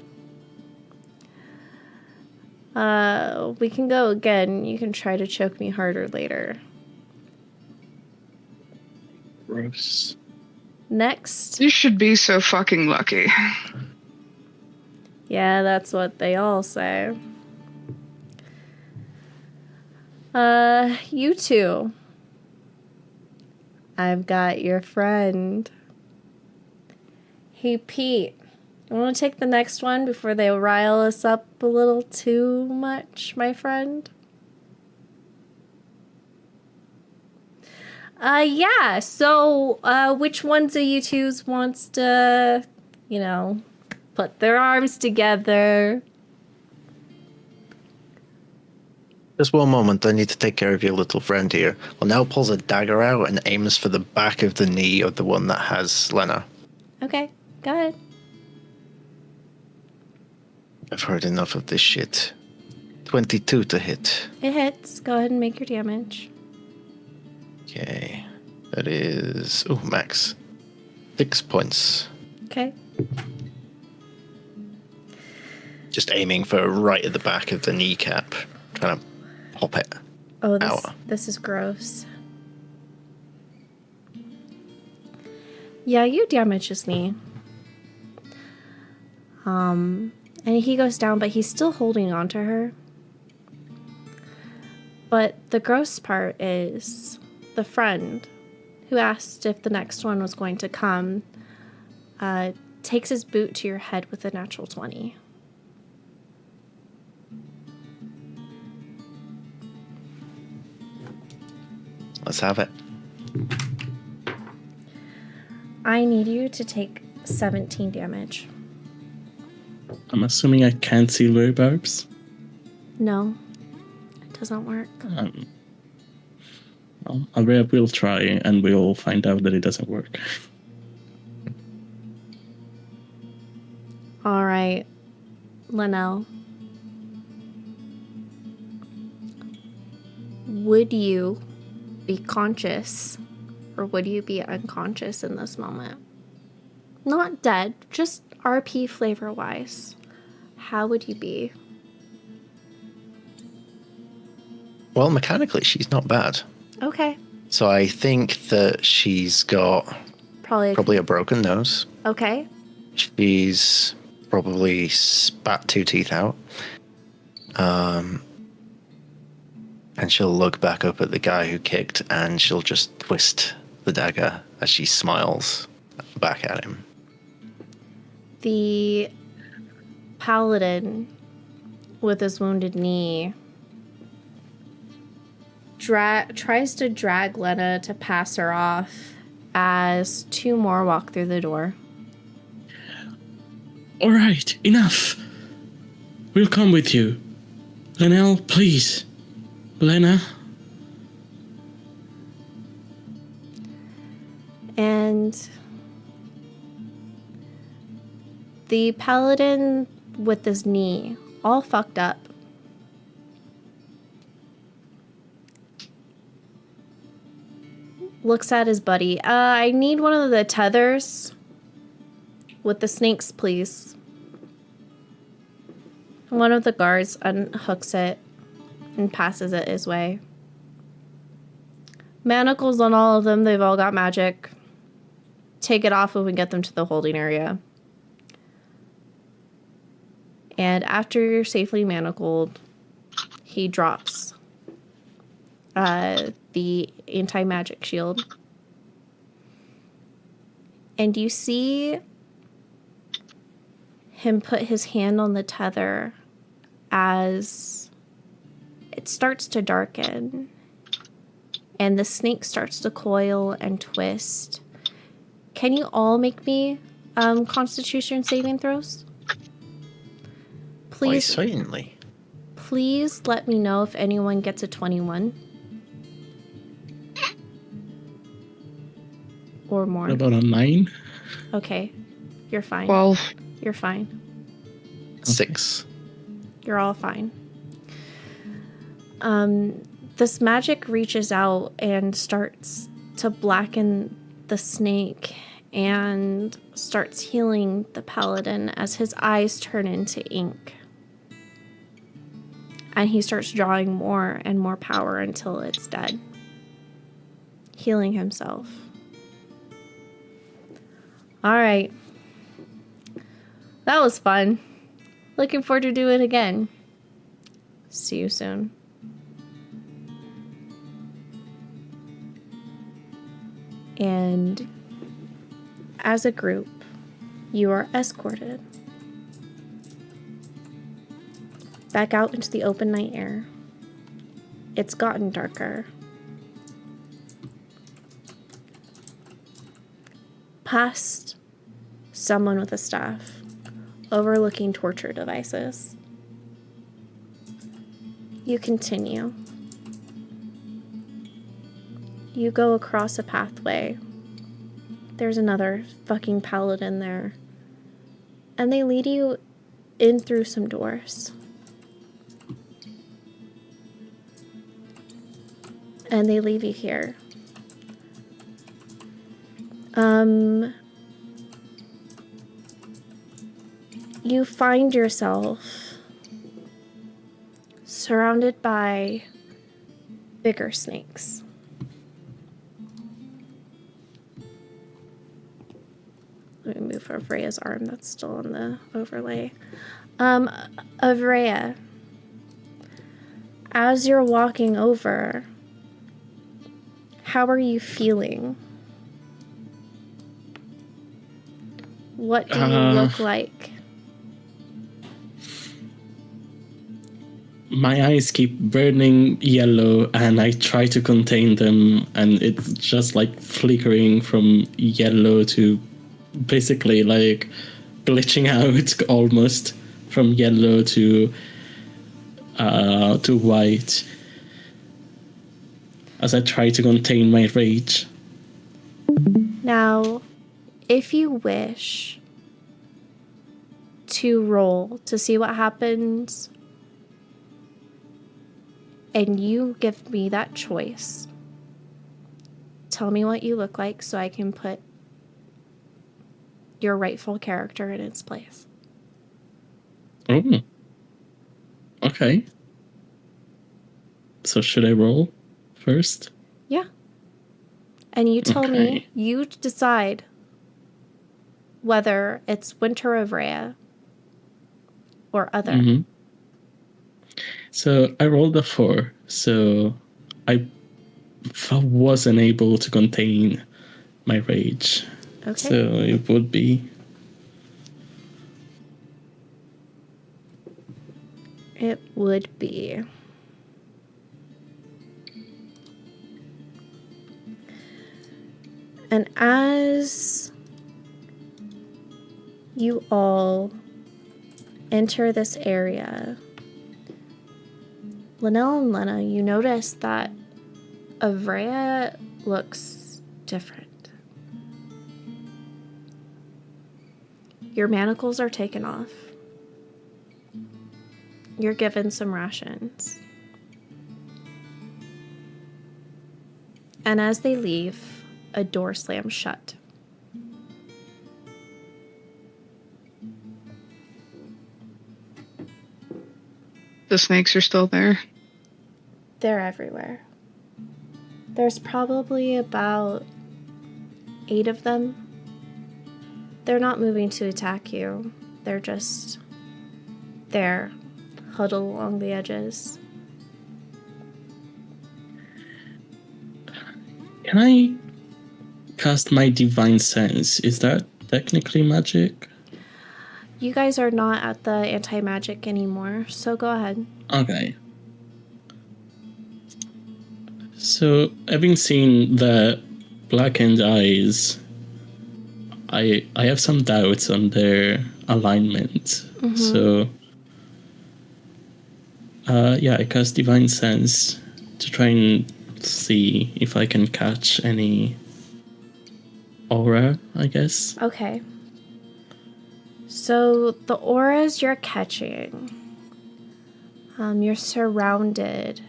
We can go again. You can try to choke me harder later. Gross. Next. You should be so fucking lucky. Yeah, that's what they all say. You two. I've got your friend. Hey, Pete. You want to take the next one before they rile us up a little too much, my friend? Yeah. So, which ones of you twos wants to, put their arms together? Just one moment, I need to take care of your little friend here. Well, now pulls a dagger out and aims for the back of the knee of the one that has Lena. Okay, go ahead. I've heard enough of this shit. 22 to hit. It hits. Go ahead and make your damage. Okay. That is... Oh, max. 6 points. Okay. Just aiming for right at the back of the kneecap. Trying to pop it. Oh, Ow. this is gross. Yeah, you damage his knee. And he goes down, but he's still holding on to her. But the gross part is the friend who asked if the next one was going to come takes his boot to your head with a natural 20. Let's have it. I need you to take 17 damage. I'm assuming I can't see verbs. No, it doesn't work. Well, we'll try and we'll find out that it doesn't work. All right, Linnell. Would you be conscious or would you be unconscious in this moment? Not dead, just RP flavor wise. How would you be? Well, mechanically, she's not bad. Okay. So I think that she's got probably a broken nose. Okay. She's probably spat 2 teeth out. And she'll look back up at the guy who kicked, and she'll just twist the dagger as she smiles back at him. The paladin with his wounded knee tries to drag Lena to pass her off as two more walk through the door. All right, enough. We'll come with you. Linnell, please. Lena. And the paladin with his knee all fucked up looks at his buddy. I need one of the tethers with the snakes, please. One of the guards unhooks it and passes it his way. Manacles on all of them. They've all got magic. Take it off when we get them to the holding area. And after you're safely manacled, he drops the anti-magic shield. And you see him put his hand on the tether as it starts to darken. And the snake starts to coil and twist. Can you all make me Constitution saving throws? Why, Please, certainly. please let me know if anyone gets a 21. Or more. What about a 9? Okay. You're fine. 12. You're fine. 6. You're all fine. This magic reaches out and starts to blacken the snake and starts healing the paladin as his eyes turn into ink. And he starts drawing more and more power until it's dead. Healing himself. All right. That was fun. Looking forward to do it again. See you soon. And as a group, you are escorted back out into the open night air. It's gotten darker. Past someone with a staff, overlooking torture devices. You continue. You go across a pathway. There's another fucking paladin there. And they lead you in through some doors. And they leave you here. You find yourself surrounded by bigger snakes. Let me move Avrea's arm. That's still on the overlay. Avrea, as you're walking over, how are you feeling? What do you look like? My eyes keep burning yellow, and I try to contain them, and it's just like flickering from yellow to basically like glitching out almost from yellow to white as I try to contain my rage. Now, if you wish to roll to see what happens, and you give me that choice, tell me what you look like so I can put your rightful character in its place. Oh. Okay. So should I roll first? Yeah. And you tell me, Okay. you decide whether it's Winter Avrea or other. Mm-hmm. So I rolled a 4, so I wasn't able to contain my rage. Okay. So it would be It would be. And as you all enter this area, Linnell and Lena, you notice that Avrea looks different. Your manacles are taken off. You're given some rations. And as they leave, a door slams shut. The snakes are still there. They're everywhere. There's probably about 8 of them. They're not moving to attack you. They're just there, huddled along the edges. Can I cast my divine sense? Is that technically magic? You guys are not at the anti-magic anymore, so go ahead. Okay. So, having seen the blackened eyes, I have some doubts on their alignment. So, I cast divine sense to try and see if I can catch any aura, I guess. Okay. So the auras you're catching, you're surrounded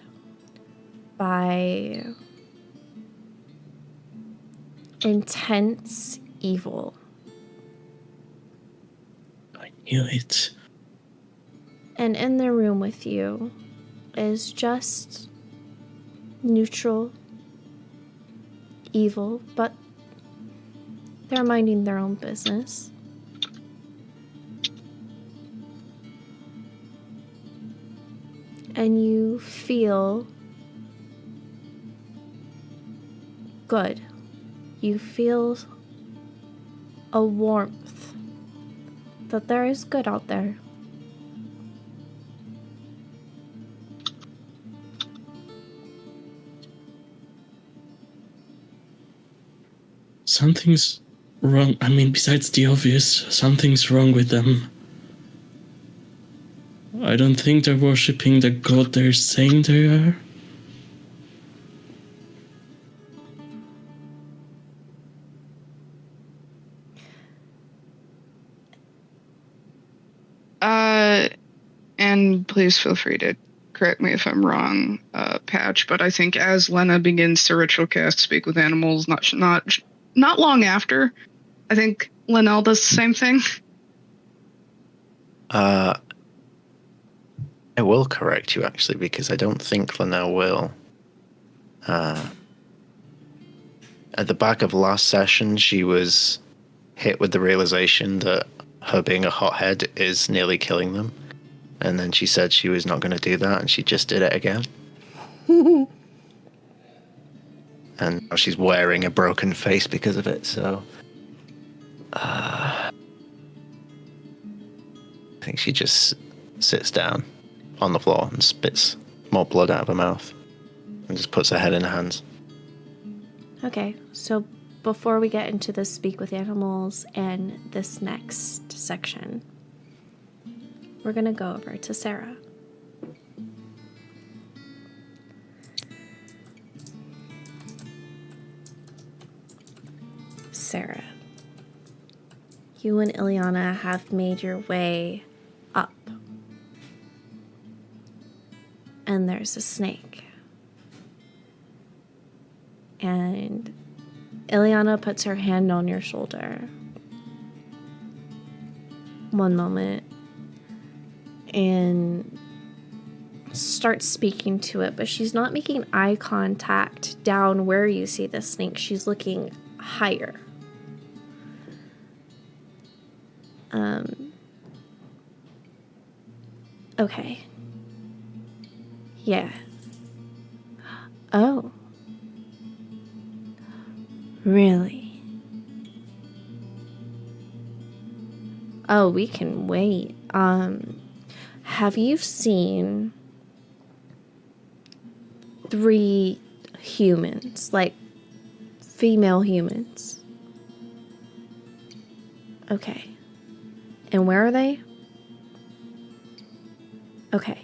by intense evil. I knew it. And in the room with you is just neutral evil, but they're minding their own business. And you feel good. You feel a warmth that there is good out there. Something's wrong. I mean, besides the obvious, something's wrong with them. I don't think they're worshipping the god they're saying they are. And please feel free to correct me if I'm wrong, Patch, but I think as Lena begins to ritual cast Speak with Animals, not long after, I think Linnell does the same thing. I will correct you, actually, because I don't think Linnell will. At the back of last session, she was hit with the realization that her being a hothead is nearly killing them. And then she said she was not going to do that, and she just did it again. And now she's wearing a broken face because of it, so... I think she just sits down on the floor and spits more blood out of her mouth and just puts her head in her hands. Okay, so before we get into the Speak with Animals and this next section, we're going to go over to Sarah. Sarah, you and Ileana have made your way up. And there's a snake. And Ileana puts her hand on your shoulder. One moment. And starts speaking to it, but she's not making eye contact down where you see the snake. She's looking higher. Okay. Yeah. Oh. Really? Oh, we can wait. Have you seen 3 humans, like female humans? Okay. And where are they? Okay.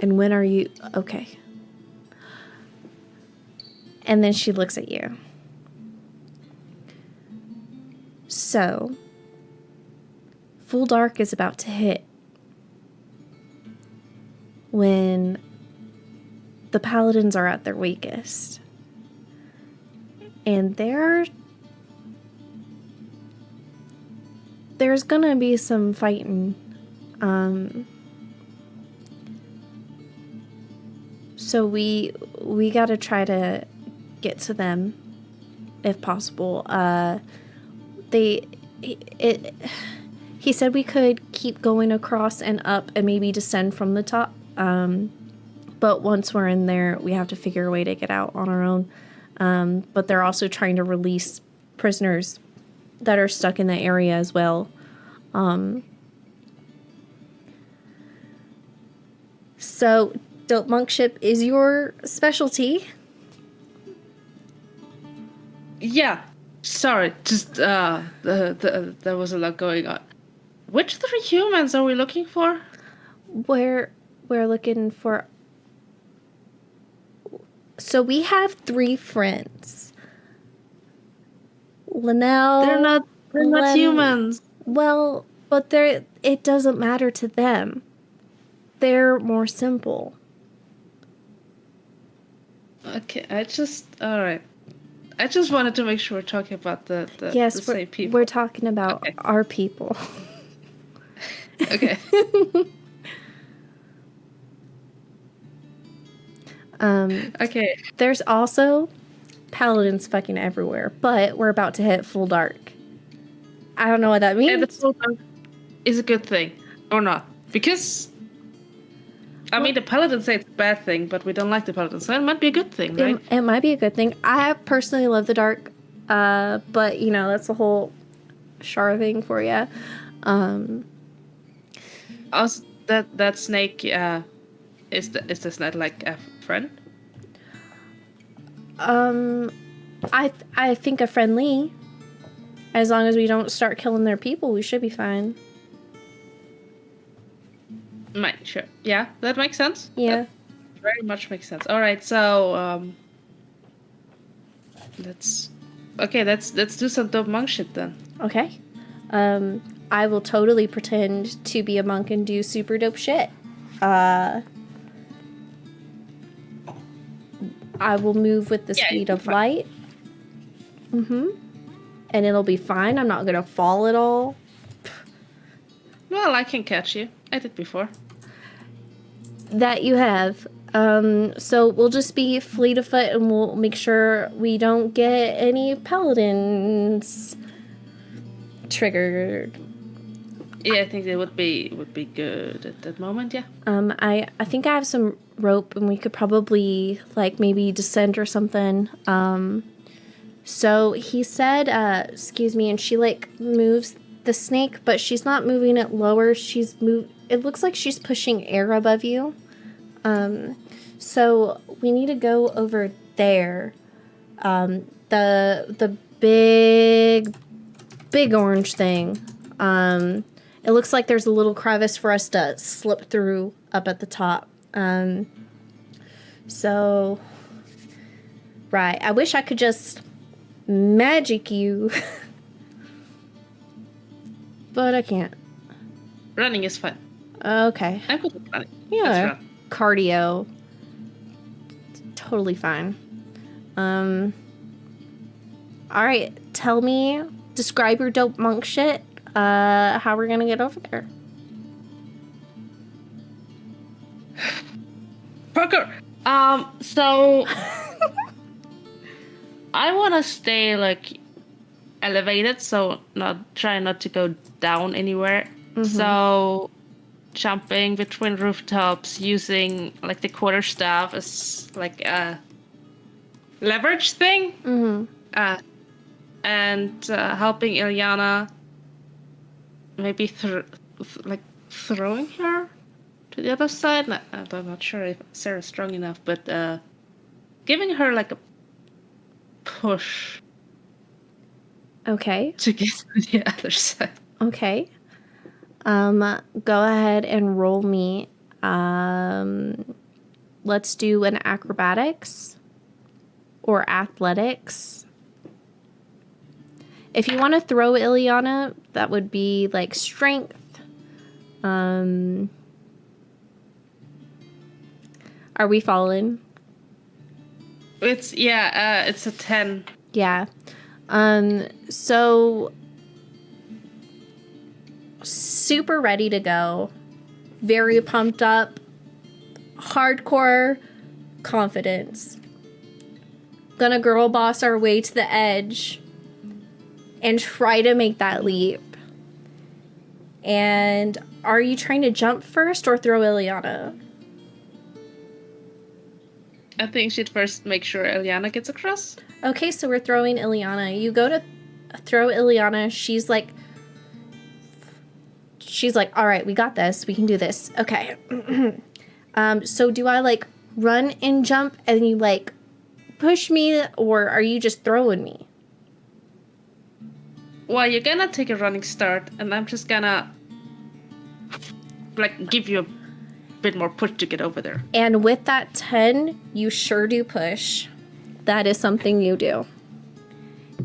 And when are you? Okay. And then she looks at you. So, full dark is about to hit when the paladins are at their weakest. And there's gonna be some fighting. So we gotta try to get to them if possible. He said we could keep going across and up and maybe descend from the top. But once we're in there, we have to figure a way to get out on our own. But they're also trying to release prisoners that are stuck in the area as well. So, Dope Monkship is your specialty. Yeah. Sorry, just there was a lot going on. Which 3 humans are we looking for? We're looking for. So we have 3 friends. Linnell. They're not humans. Well, but it doesn't matter to them. They're more simple. Okay, all right. I just wanted to make sure we're talking about the Yes, same people. we're talking about Okay. our people. Okay. Okay. There's also paladins fucking everywhere, but we're about to hit full dark. I don't know what that means. And the full dark is a good thing or not? Because I mean, the paladins say it's a bad thing, but we don't like the paladins, so it might be a good thing, right? It might be a good thing. I personally love the dark, but you know that's a whole Shar thing for you. Also, that snake is the snake like a friend? I think a friendly. As long as we don't start killing their people, we should be fine. Might sure. Yeah, that makes sense. Yeah. That very much makes sense. All right, so let's do some dope monk shit then. Okay. I will totally pretend to be a monk and do super dope shit. I will move with the speed of light. And it'll be fine. I'm not gonna fall at all. Well, I can catch you. I did before. That you have. So we'll just be fleet of foot and we'll make sure we don't get any paladins triggered. Yeah, I think it would be good at that moment, yeah. I think I have some rope and we could probably like maybe descend or something. So he said, excuse me, and she like moves the snake, but she's not moving it lower. It looks like she's pushing air above you. So we need to go over there. The big orange thing. It looks like there's a little crevice for us to slip through up at the top. So right, I wish I could just magic you. But I can't. Running is fun. Okay. I'm good at running. Yeah. Let's run. Cardio. Totally fine. Alright, describe your dope monk shit. How we're gonna get over there. Parker! So I wanna stay like elevated, so try not to go down anywhere. So jumping between rooftops, using like the quarterstaff as like a leverage thing, and helping Ilyana. Maybe throwing her to the other side. I'm not sure if Sarah's strong enough, but giving her like a push Okay. to get to the other side. Okay. Go ahead and roll me. Let's do an acrobatics or athletics. If you want to throw Ilyana, that would be like strength. Are we following? It's a 10. Yeah. So super ready to go. Very pumped up. Hardcore confidence. Gonna girl boss our way to the edge and try to make that leap. And are you trying to jump first or throw Ilyana? I think she'd first make sure Ilyana gets across. Okay, so we're throwing Ilyana. You go to throw Ilyana. She's like, all right, we got this. We can do this. Okay. So do I like run and jump and you like push me, or are you just throwing me? Well, you're gonna take a running start, and I'm just gonna like give you a bit more push to get over there. And with that 10, you sure do push. That is something you do.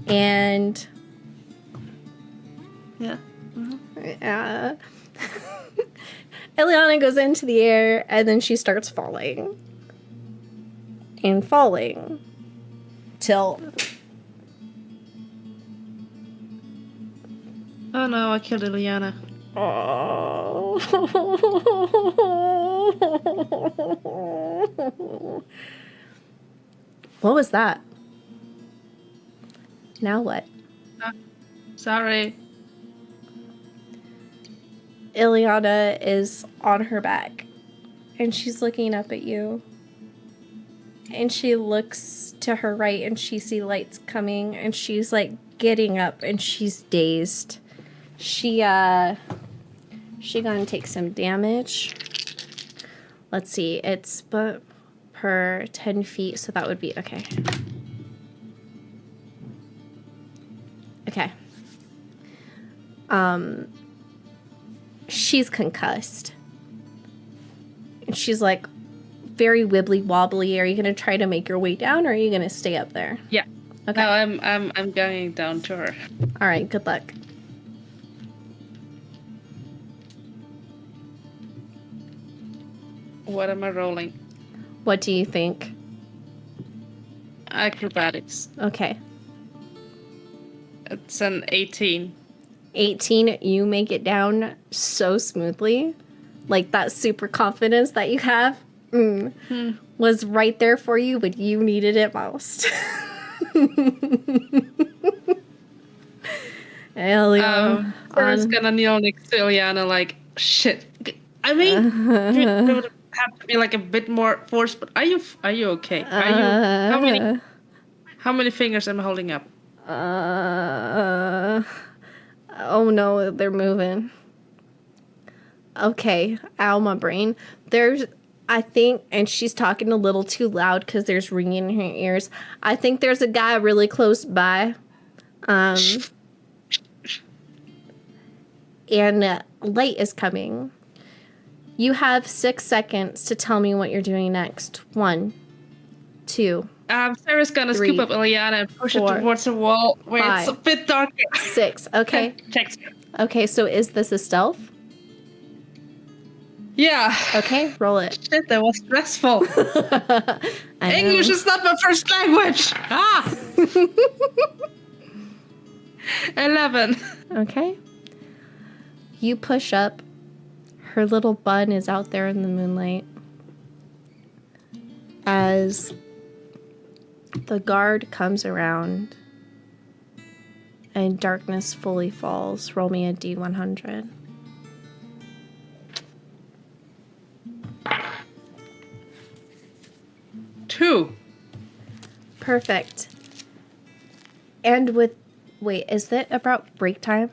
And Yeah. Ilyana goes into the air and then she starts falling. And falling. Till Oh no, I killed Ilyana. What was that? Now what? Sorry. Ilyana is on her back and she's looking up at you. And she looks to her right and she sees lights coming and she's like getting up and she's dazed. She gonna take some damage. Let's see, it's but per 10 feet, so that would be okay. Okay. She's concussed. And she's like very wibbly wobbly. Are you gonna try to make your way down or are you gonna stay up there? Yeah. Okay. No, I'm going down to her. All right, good luck. What am I rolling? What do you think? Acrobatics. Okay. It's an 18. 18, you make it down so smoothly. Like that super confidence that you have was right there for you, but you needed it most. Sarah's gonna kneel next to Ilyana like, shit. I mean, it would have to be like a bit more force, but are you okay? How many fingers am I holding up? Oh no, they're moving. Okay, ow, my brain. I think, and she's talking a little too loud because there's ringing in her ears. I think there's a guy really close by. And light is coming. You have 6 seconds to tell me what you're doing next. 1, 2. Sarah's gonna 3, scoop up Ilyana and push 4, it towards a wall where 5, it's a bit darker. 6. Okay. Checks. Okay, so is this a stealth? Yeah. Okay, roll it. Shit, that was stressful. English is not my first language. 11. Okay. You push up. Her little bun is out there in the moonlight. As the guard comes around and darkness fully falls, roll me a D100. 2. Perfect. And wait, is that about break time?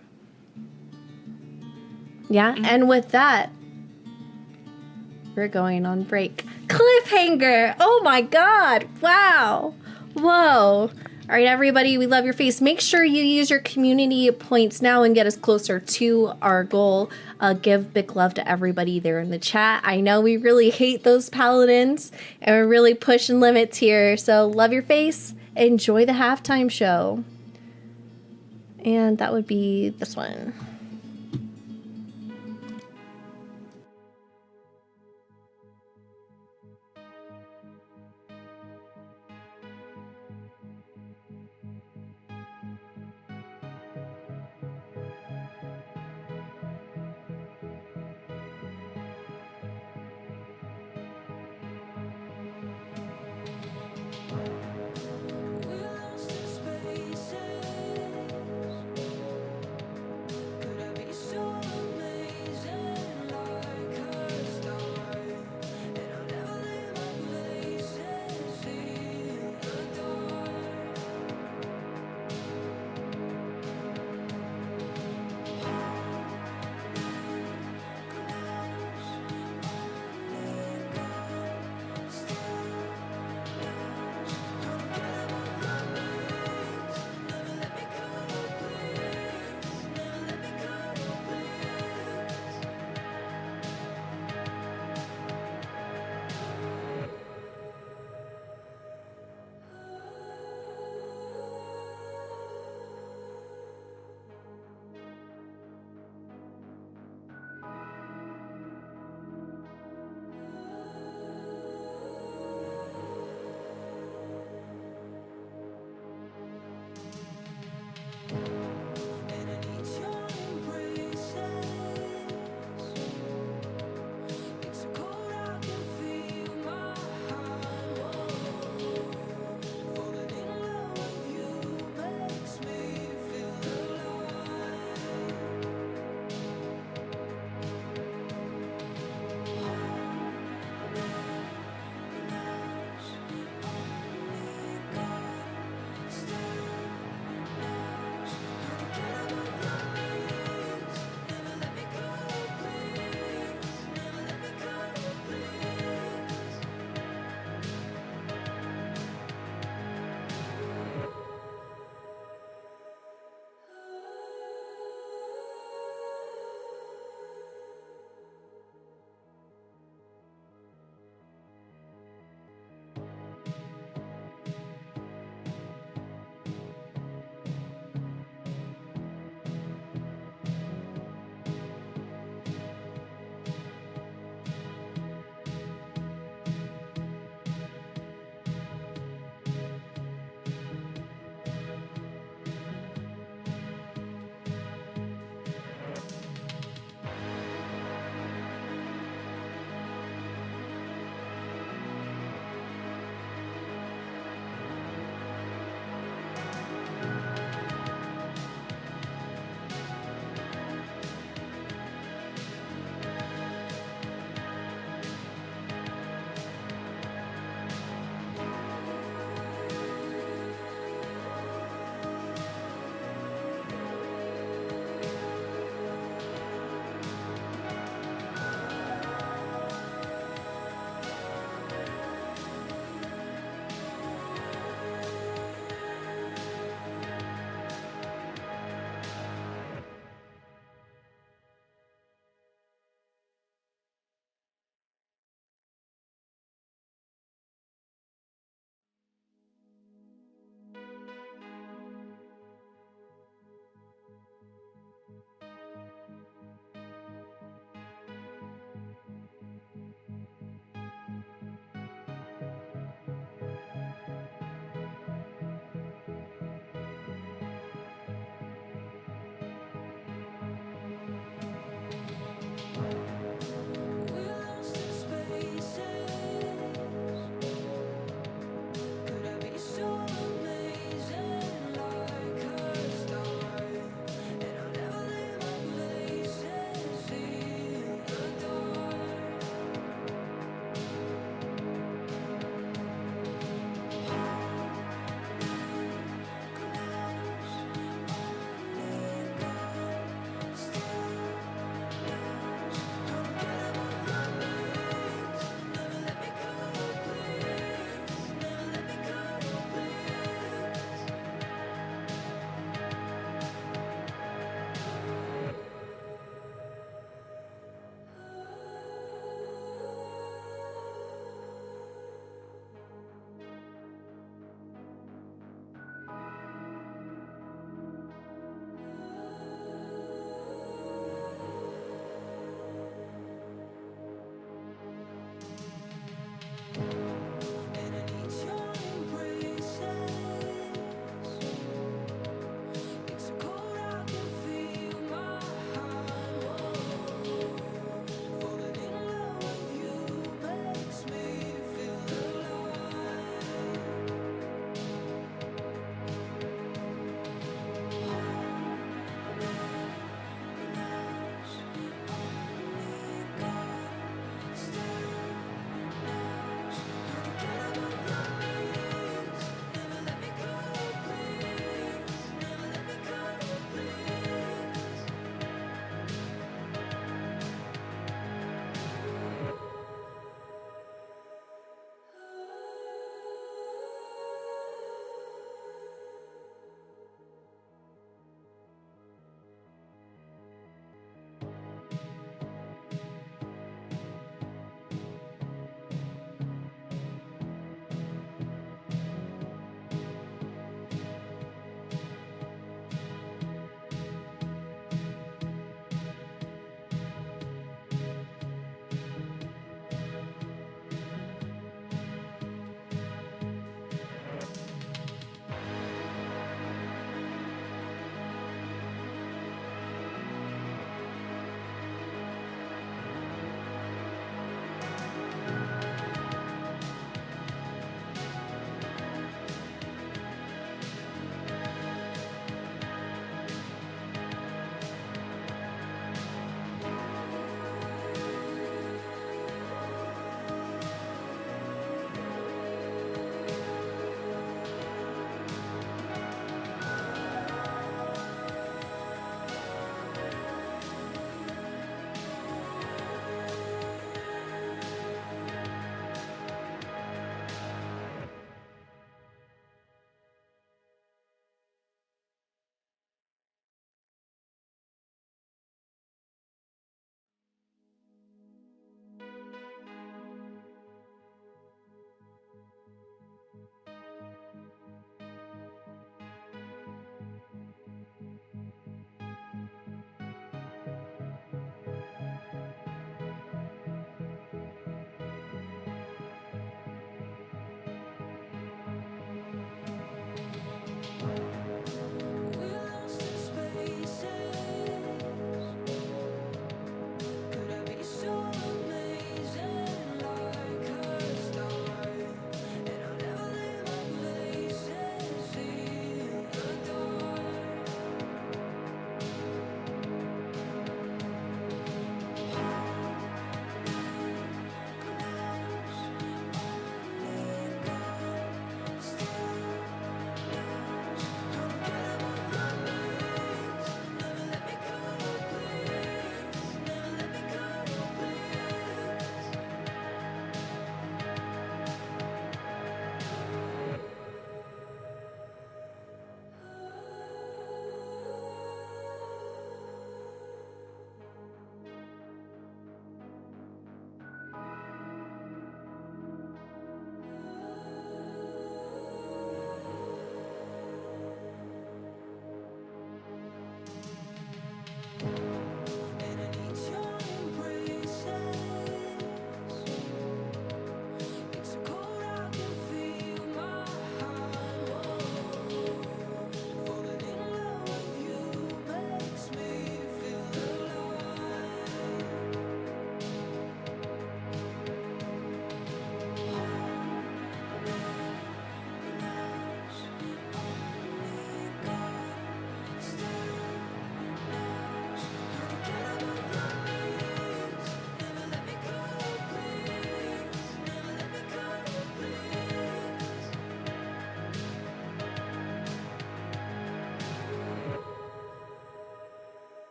Yeah, and with that, we're going on break. Cliffhanger! Oh my god! Wow! Whoa! All right, everybody, we love your face. Make sure you use your community points now and get us closer to our goal. Give big love to everybody there in the chat. I know we really hate those paladins, and we're really pushing limits here. So love your face. Enjoy the halftime show. And that would be this one.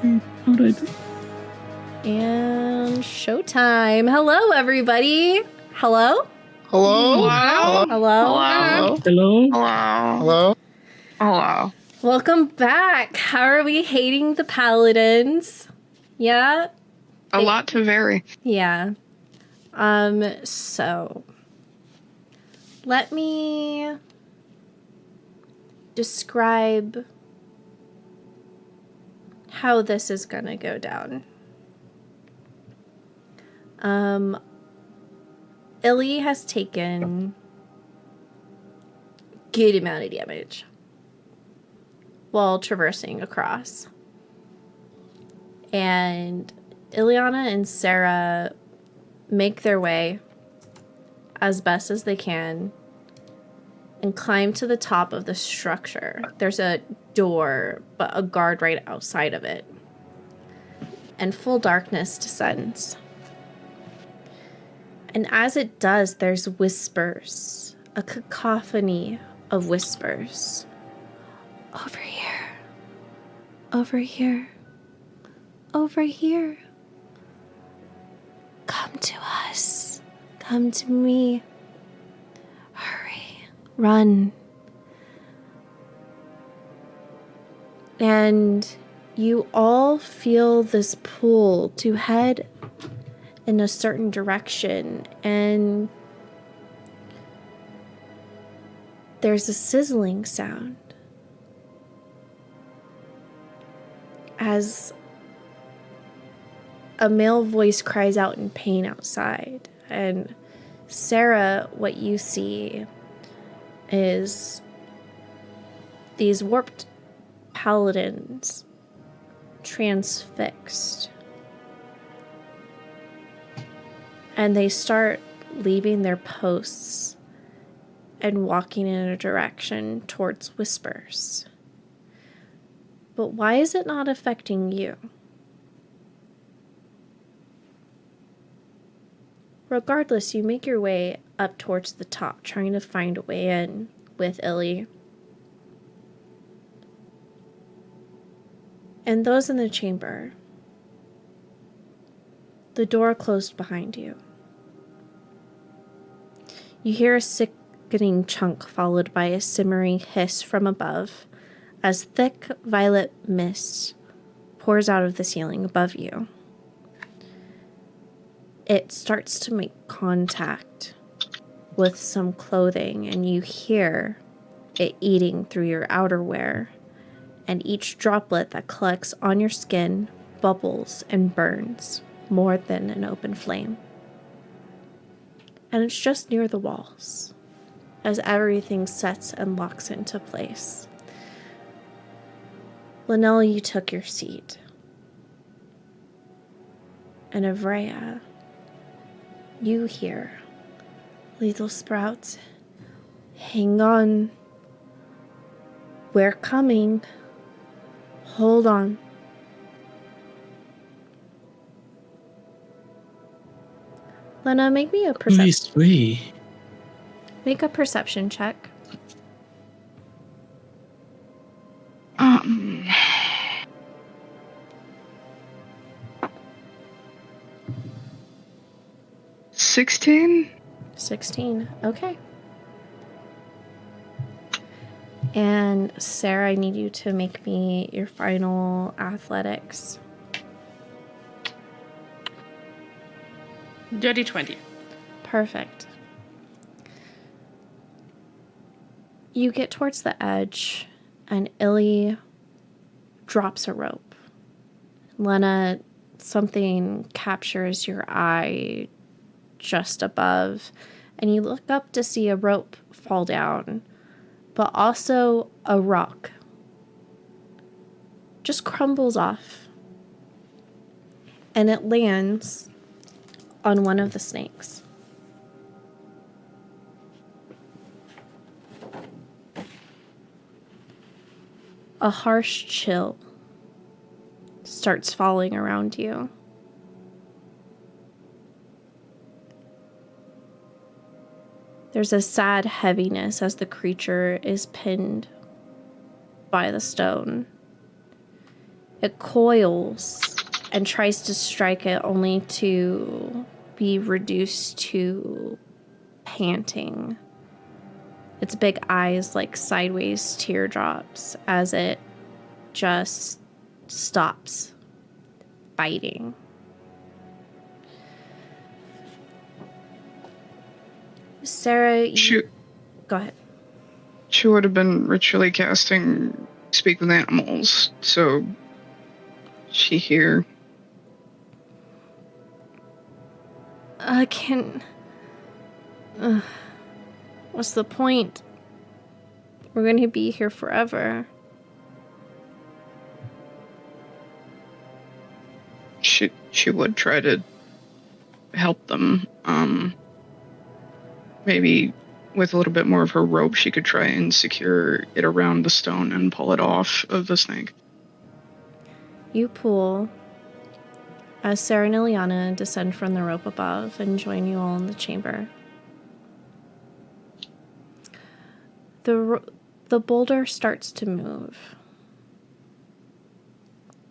All right. And showtime. Hello, everybody. Hello? Hello? Hello? Hello? Hello? Hello. Hello. Hello? Hello. Welcome back. How are we hating the paladins? Yeah? A lot to vary. Yeah. So let me describe how this is gonna go down. Illy has taken good amount of damage while traversing across. And Ileana and Sarah make their way as best as they can and climb to the top of the structure. There's a door, but a guard right outside of it. And full darkness descends. And as it does, there's whispers, a cacophony of whispers. Over here. Over here. Over here. Come to us. Come to me. Hurry. Run. And you all feel this pull to head in a certain direction, and there's a sizzling sound as a male voice cries out in pain outside. And Sarah, what you see is these warped paladins transfixed. And they start leaving their posts and walking in a direction towards whispers. But why is it not affecting you? Regardless, you make your way up towards the top, trying to find a way in with Illy. And those in the chamber, the door closed behind you. You hear a sickening chunk followed by a simmering hiss from above as thick violet mist pours out of the ceiling above you. It starts to make contact with some clothing, and you hear it eating through your outerwear, and each droplet that collects on your skin bubbles and burns more than an open flame. And it's just near the walls, as everything sets and locks into place. Linnell, you took your seat. And Avrea, you hear, Lethal Sprouts, hang on. We're coming. Hold on. Lena, make me a Make a perception check. 16? 16. Okay. And Sarah, I need you to make me your final athletics. Dirty 20. Perfect. You get towards the edge, and Illy drops a rope. Lena, something captures your eye just above, and you look up to see a rope fall down, but also a rock just crumbles off, and it lands on one of the snakes. A harsh chill starts falling around you. There's a sad heaviness as the creature is pinned by the stone. It coils and tries to strike it, only to be reduced to panting. Its big eyes like sideways teardrops as it just stops biting. Sarah, go ahead. She would have been ritually casting Speak with Animals, so she hear. What's the point? We're going to be here forever. She would try to help them. Maybe with a little bit more of her rope, she could try and secure it around the stone and pull it off of the snake. You pull as Sarah and Ileana descend from the rope above and join you all in the chamber. The boulder starts to move,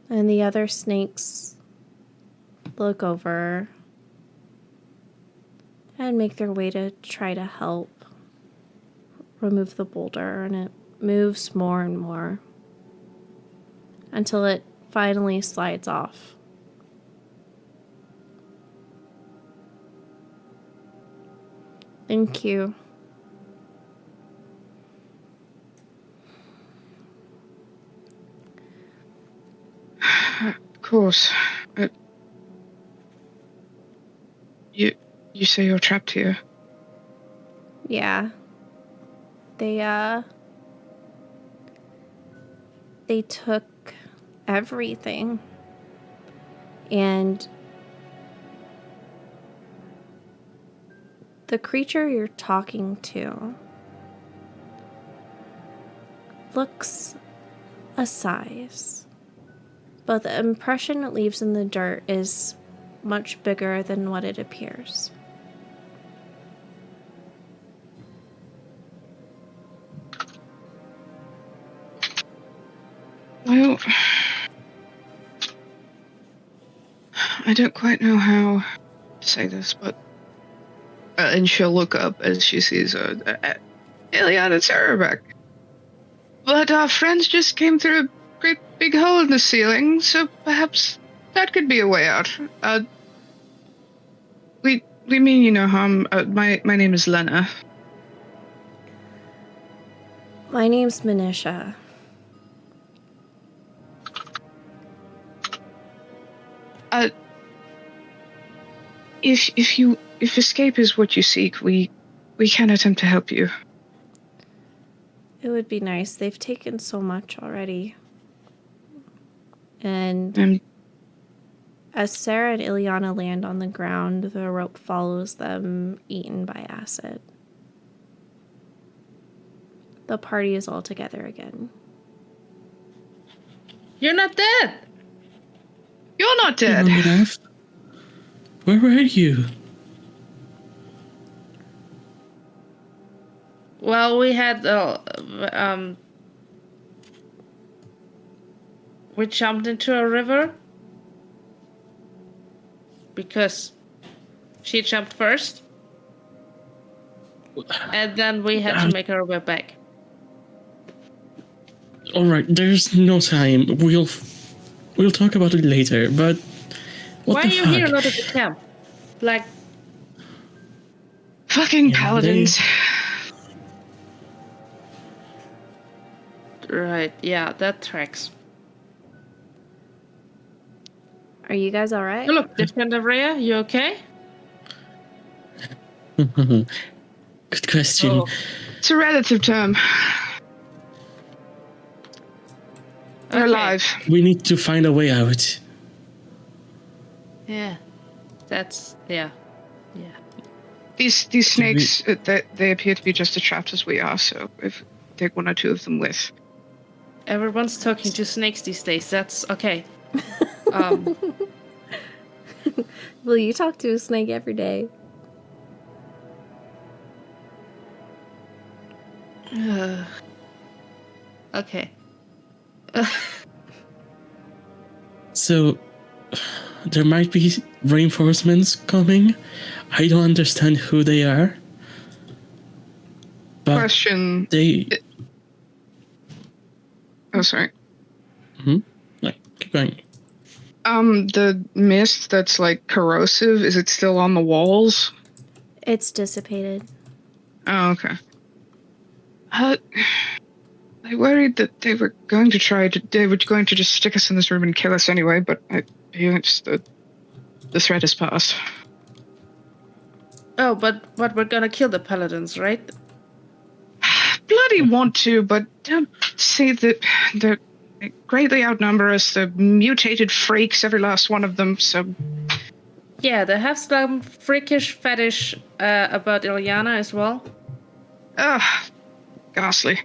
and the other snakes look over and make their way to try to help remove the boulder, and it moves more and more until it finally slides off. Thank you. Of course. You say you're trapped here? Yeah. They took everything. And the creature you're talking to looks a size, but the impression it leaves in the dirt is much bigger than what it appears. Well, I don't quite know how to say this, but... and she'll look up as she sees Ileana and Sarah back. But our friends just came through a great big hole in the ceiling, so perhaps that could be a way out. We mean you no harm. My name is Lena. My name's Manisha. If escape is what you seek, we can attempt to help you. It would be nice. They've taken so much already. And as Sarah and Ileana land on the ground, the rope follows them, eaten by acid. The party is all together again. You're not dead! You're not dead! Enough. Where were you? Well, we had we jumped into a river because she jumped first, and then we had to make our way back. All right, there's no time. We'll talk about it later. But what Why the are you fuck? here, not at the camp? Like, Fucking paladins. right? Yeah, that tracks. Are you guys all right? Oh, look, Defender Rhea, you okay? Good question. Oh. It's a relative term. They're Okay. alive. We need to find a way out. Yeah, that's yeah. These snakes, they appear to be just as trapped as we are. So if take one or two of them with. Everyone's talking to snakes these days. That's okay. Well, you talk to a snake every day. Okay. So, there might be reinforcements coming. I don't understand who they are. But Question. they... Oh, sorry. Like, keep going. The mist that's like corrosive, is it still on the walls? It's dissipated. Oh, okay. I worried that they were going to just stick us in this room and kill us anyway, but the threat is past. Oh, but we're gonna kill the paladins, right? Bloody want to, but don't see that they greatly outnumber us. The mutated freaks, every last one of them, so... Yeah, they have some freakish fetish about Ilyana as well. Ugh, ghastly.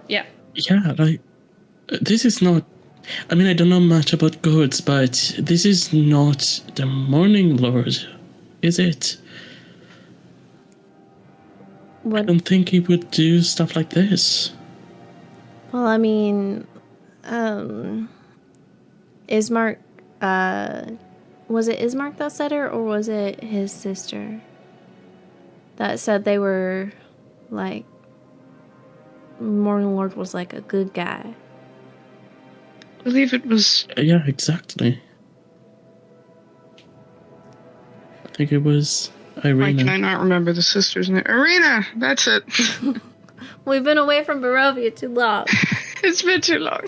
Yeah. Yeah, like, this is not... I mean, I don't know much about gods, but this is not the Morning Lord, is it? I What? don't think he would do stuff like this. Well, I mean, Ismark, was it Ismark that said it, or was it his sister that said they were, like, Morning Lord was, like, a good guy? I believe it was... Yeah, exactly. I think it was Why can I Irina. not remember the sister's name? Irina! That's it. We've been away from Barovia too long. It's been too long.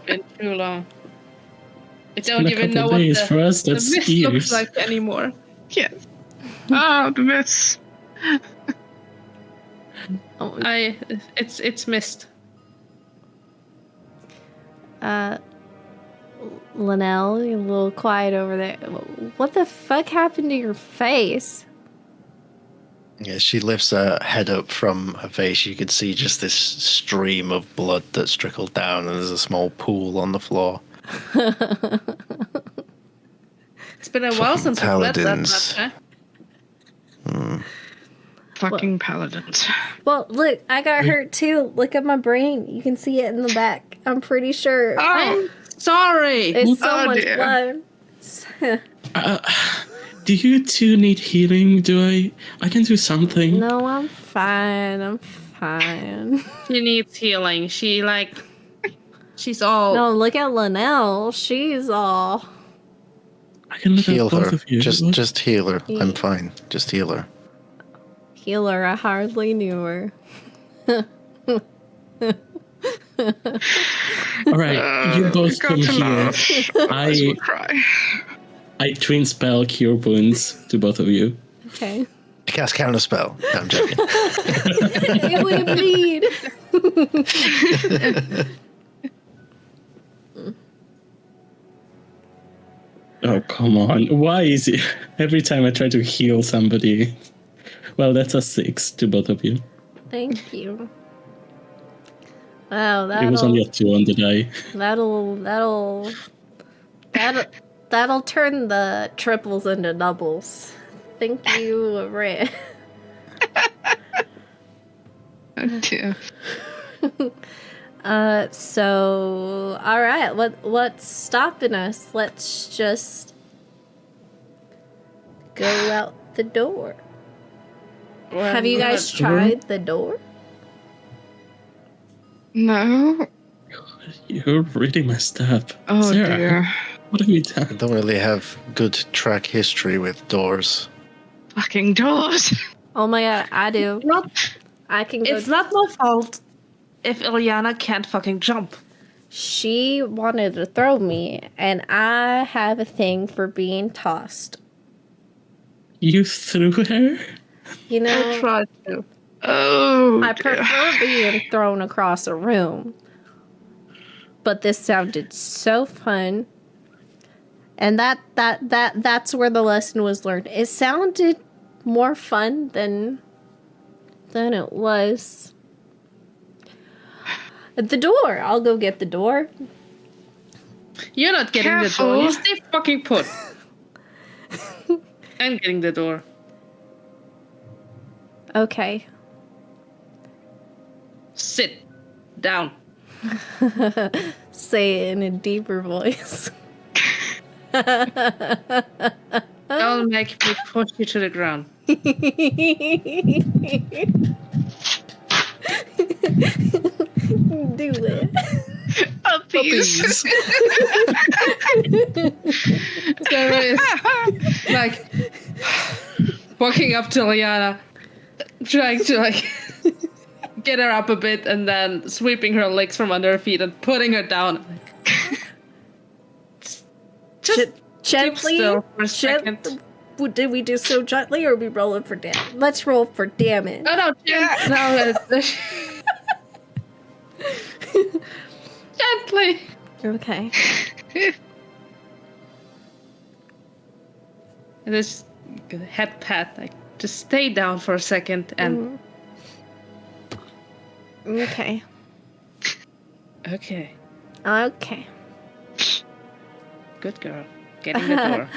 Been too long. I It's don't been a even know couple what days. For us, the that's mist years. looks like anymore. Yes. Oh, the myths. Oh, It's mist. Linnell, you're a little quiet over there. What the fuck happened to your face? Yeah, she lifts her head up from her face. You could see just this stream of blood that's trickled down, and there's a small pool on the floor. It's been a while since we bled that Paladins. much, huh? Fucking paladins. Well, look, I got hurt too. Look at my brain. You can see it in the back. I'm pretty sure. Oh, Sorry. There's so Oh, much dear. blood. Do you two need healing? I can do something. No, I'm fine. I'm fine. She needs healing. She's all. No, look at Linnell. She's all. I can look Heal at both her. of you. Just heal her. Yeah. I'm fine. Just heal her. Healer. I hardly knew her. All right, you both got come to here. laugh. Otherwise I we'll cry. I twin spell cure wounds to both of you. Okay. Cast counter spell. No, I'm joking. It would bleed. Oh, come on. Why is it every time I try to heal somebody? Well, that's a 6 to both of you. Thank you. Wow, It was only that'll a 2 on the die. that'll turn the triples into doubles. Thank you, Ray. Oh, dear. So all right, what's stopping us? Let's just go out the door. Have you guys tried the door? No. You're really messed up. Oh, Sarah, dear. what have you I done? don't really have good track history with doors. Fucking doors. Oh my god, I do. Not, I can go. it's not my fault if Ilyana can't fucking jump. She wanted to throw me, and I have a thing for being tossed. You threw her? You I know, tried to. Oh, I dear. prefer being thrown across a room. But this sounded so fun. And that's where the lesson was learned. It sounded more fun than it was. The door. I'll go get the door. You're not getting Careful. the door. You stay fucking put. I'm getting the door. Okay. Sit down. say it in a deeper voice. Don't make me push you to the ground. Do it. Puppies. Sarah is like walking up to Liana, trying to like get her up a bit, and then sweeping her legs from under her feet and putting her down. Just Gently. still for a second. Did we do so gently, or are we rolling for damage? Let's roll for damage. Oh no, gently. Okay. And this head pat, like just stay down for a second and Okay. okay, Okay. good girl, getting the door.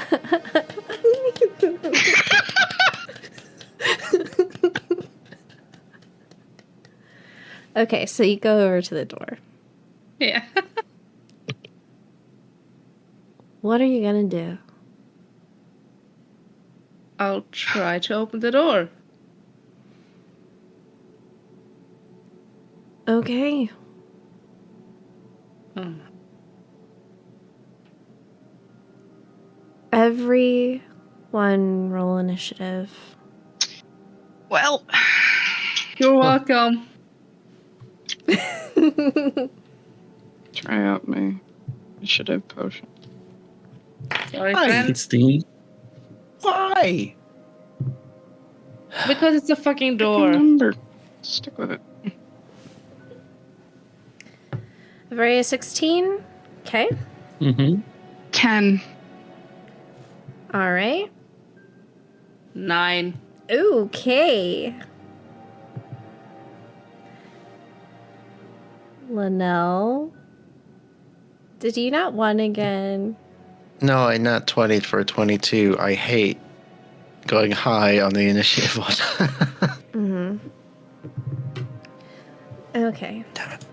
Okay, so you go over to the door. Yeah. What are you gonna do? I'll try to open the door. Okay. Everyone roll initiative. Well, You're welcome. try out my initiative potion. Sorry, Hi. friend. 16. Why? Because it's a fucking door. Number. Stick with it. Very 16. Okay. Mm-hmm. 10. All right. 9. Okay. Linnell. Did you not win again? No, I not 20 for a 22. I hate going high on the initiative one. Mm-hmm. Okay. Damn it.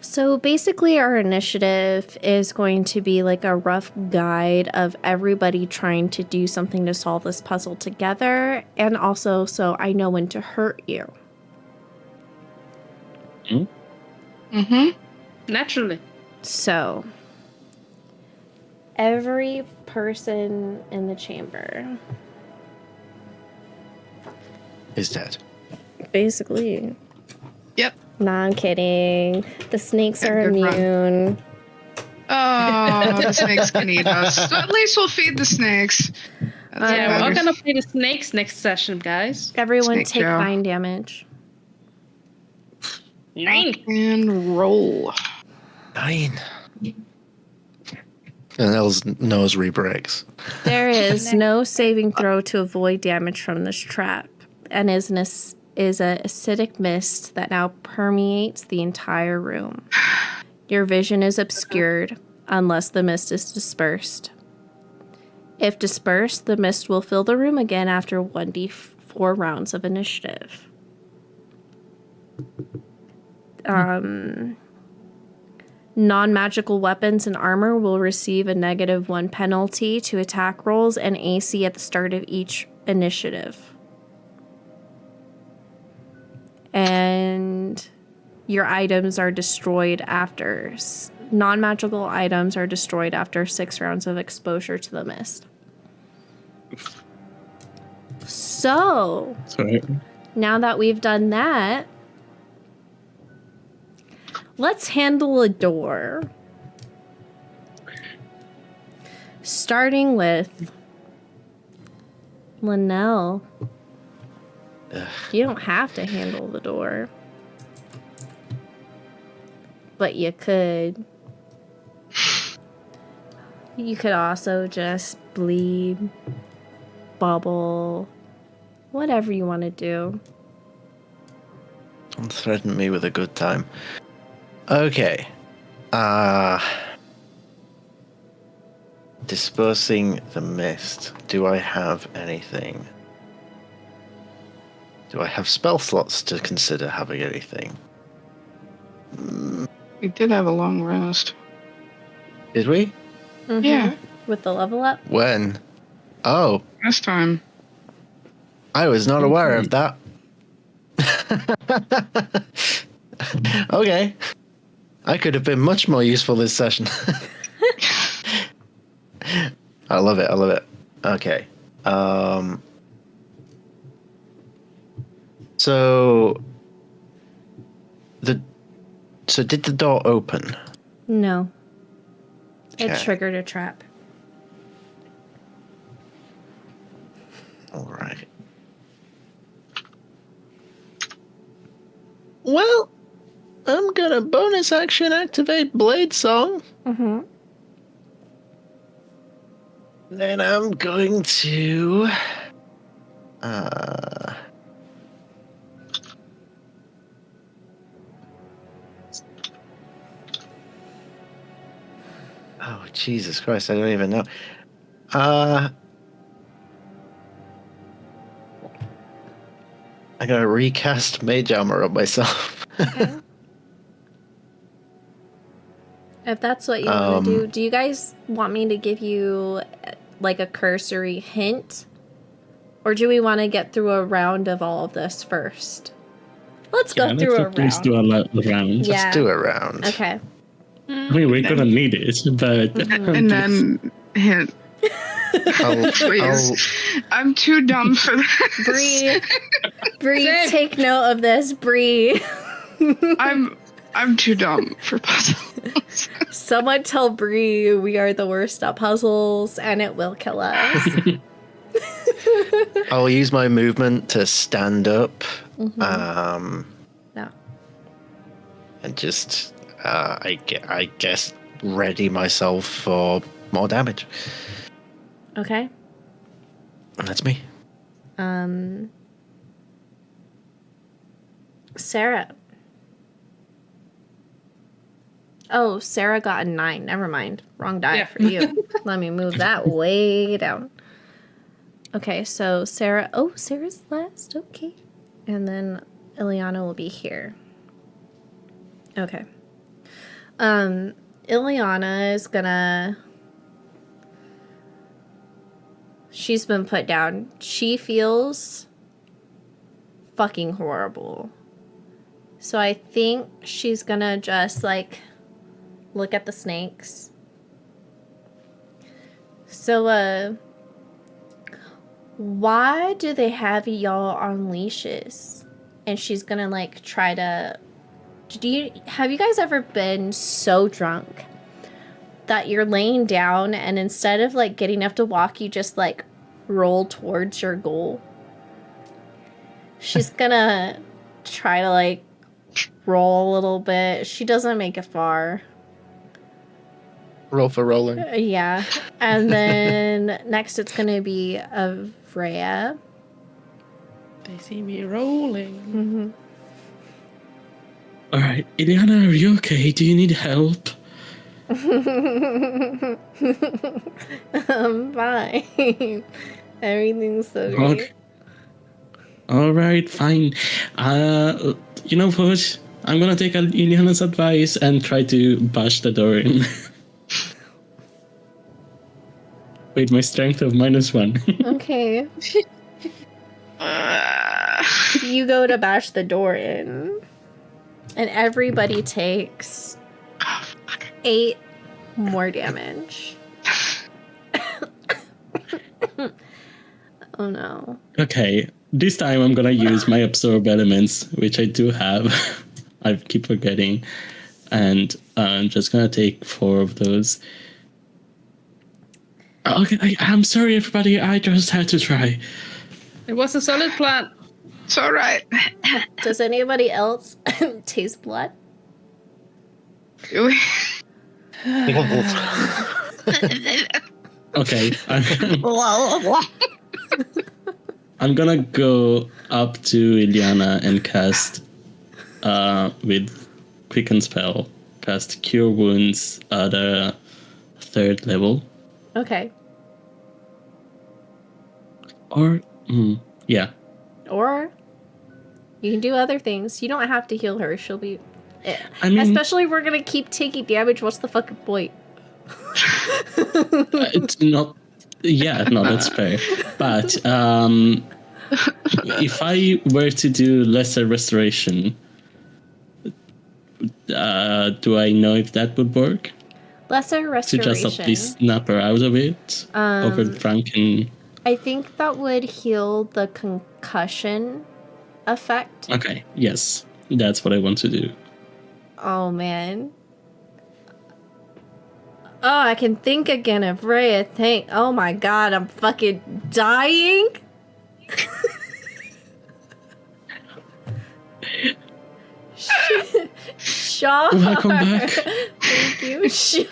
So basically, our initiative is going to be like a rough guide of everybody trying to do something to solve this puzzle together, and also so I know when to hurt you. Mm-hmm. Naturally. So, every person in the chamber, Is dead. basically. Yep. No, I'm kidding. The snakes Yeah, are good run. immune. Oh, the snakes can eat us. At least we'll feed the snakes. That's Yeah, we're all better. gonna play the snakes next session, guys. Everyone Snake take Joe. 9 damage. 9. And roll. 9. And Elle's nose re-breaks. There is no saving throw to avoid damage from this trap, and is an acidic mist that now permeates the entire room. Your vision is obscured unless the mist is dispersed. If dispersed, the mist will fill the room again after 1d4 rounds of initiative. Non-magical weapons and armor will receive a -1 penalty to attack rolls and AC at the start of each initiative. And your items are destroyed after... Non-magical items are destroyed after 6 rounds of exposure to the mist. So, Sorry. now that we've done that, let's handle a door. Starting with Linnell. Ugh. You don't have to handle the door. But you could. You could also just bleed, bubble, whatever you want to do. Don't threaten me with a good time. Okay. Dispersing the mist. Do I have anything? Do I have spell slots to consider having anything? We did have a long rest. Did we? Mhm. Yeah. With the level up. When? Oh, Last time. I was not aware of that. Okay. I could have been much more useful this session. I love it. I love it. Okay. So did the door open? No. It Okay. triggered a trap. All right. Well, I'm gonna bonus action activate Blade Song. Mm-hmm. Then I'm going to oh Jesus Christ, I don't even know. I gotta recast Mage Armor on myself. Okay. If that's what you want to do you guys want me to give you like a cursory hint? Or do we want to get through a round of all of this first? Let's go through a Let's round. do a round. Yeah. Let's do a round. Okay. I mean, we're gonna need it, but And then hint. I'll, Please. I'm too dumb for that. Bree, take note of this, Bree. I'm too dumb for puzzles. Someone tell Bree we are the worst at puzzles and it will kill us. I'll use my movement to stand up. No. And just, I guess, ready myself for more damage. Okay. And that's me. Sarah. Oh, Sarah got a 9. Never mind. Wrong die Yeah. for you. Let me move that way down. Okay, so Sarah. Oh, Sarah's last. Okay. And then Ileana will be here. Okay. Ileana is gonna. She's been put down. She feels fucking horrible. So I think she's gonna just like look at the snakes. So why do they have y'all on leashes? And she's gonna like try to have you guys ever been so drunk that you're laying down and instead of like getting up to walk, you just like roll towards your goal? She's gonna try to like roll a little bit. She doesn't make it far. Roll for rolling. Yeah. And then next it's gonna be Freya. They see me rolling. all right, Ileana, are you okay? Do you need help? I'm fine. Everything's okay. Okay. All right, fine. You know what? I'm gonna take Ileana's advice and try to bash the door in. With my strength of -1. Okay. You go to bash the door in. And everybody takes 8 more damage. Oh no. Okay, this time I'm gonna use my absorb elements, which I do have. I keep forgetting. And I'm just gonna take 4 of those. Okay, I'm sorry, everybody. I just had to try. It was a solid plan. It's all right. Does anybody else taste blood? Do we? Okay, I'm gonna go up to Ileana and cast with Quicken Spell, cast Cure Wounds at a 3rd level. Okay. Or, yeah. Or you can do other things. You don't have to heal her. She'll be I mean, Especially if we're gonna keep taking damage. What's the fucking point? it's not. Yeah, no, that's fair. But if I were to do lesser restoration, do I know if that would work? Lesser To restoration. just at least snap her out of it over drunken. I think that would heal the concussion effect. Okay, yes, that's what I want to do. Oh man. Oh, I can think again of Rhea. Think. Oh my god, I'm fucking dying. Sure. Will I come back? Thank you. Sure.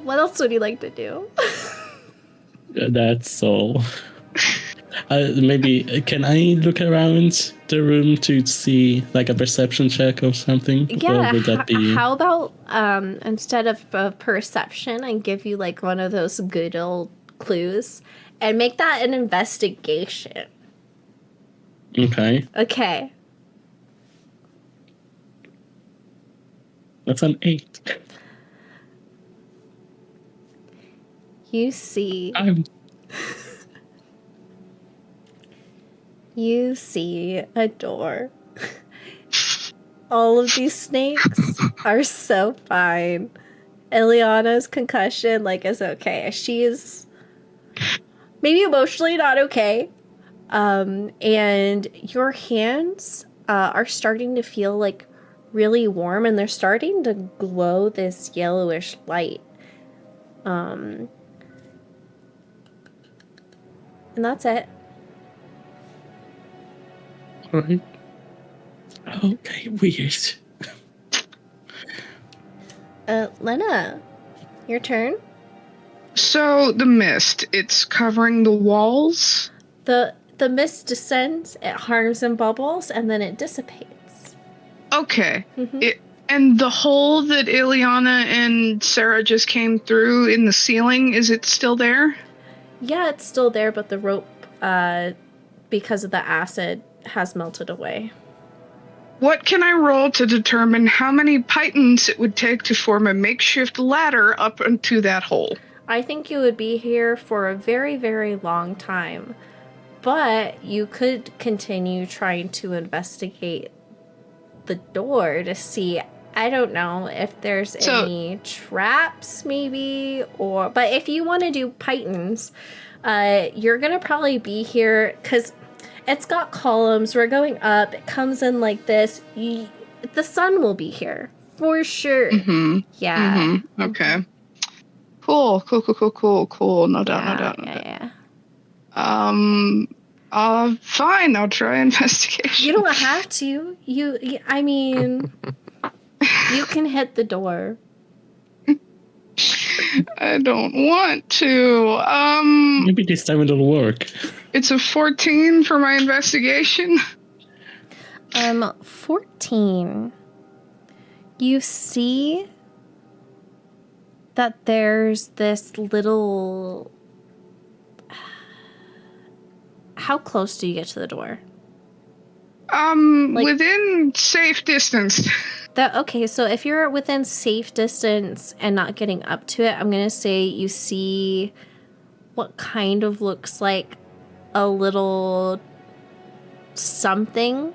What else would you like to do? That's all. Maybe can I look around the room to see like a perception check or something? Yeah. Or would that be? How about instead of perception, I give you like one of those good old clues and make that an investigation. Okay, Okay. that's an 8. You see. You see a door. All of these snakes are so fine. Ileana's concussion, like, is okay. She's maybe emotionally not okay. And your hands are starting to feel like really warm, and they're starting to glow this yellowish light. And that's it. Alright. Okay, weird. Lena, your turn. So the mist, it's covering the walls. The mist descends, it harms and bubbles, and then it dissipates. Okay. Mhm. And the hole that Ileana and Sarah just came through in the ceiling, is it still there? Yeah, it's still there, but the rope, because of the acid, has melted away. What can I roll to determine how many pythons it would take to form a makeshift ladder up into that hole? I think you would be here for a very, very long time, but you could continue trying to investigate the door to see, I don't know, if there's any traps maybe, but if you want to do pythons, you're gonna probably be here because it's got columns. We're going up. It comes in like this. The sun will be here for sure. Mm-hmm. Yeah. Mm-hmm. Okay. Cool. No doubt. Yeah. Fine. I'll try investigation. You don't have to. I mean, you can hit the door. I don't want to. Maybe this time it'll work. It's a 14 for my investigation. 14. You see that there's this little... How close do you get to the door? Within safe distance. Okay, so if you're within safe distance and not getting up to it, I'm gonna say you see what kind of looks like a little something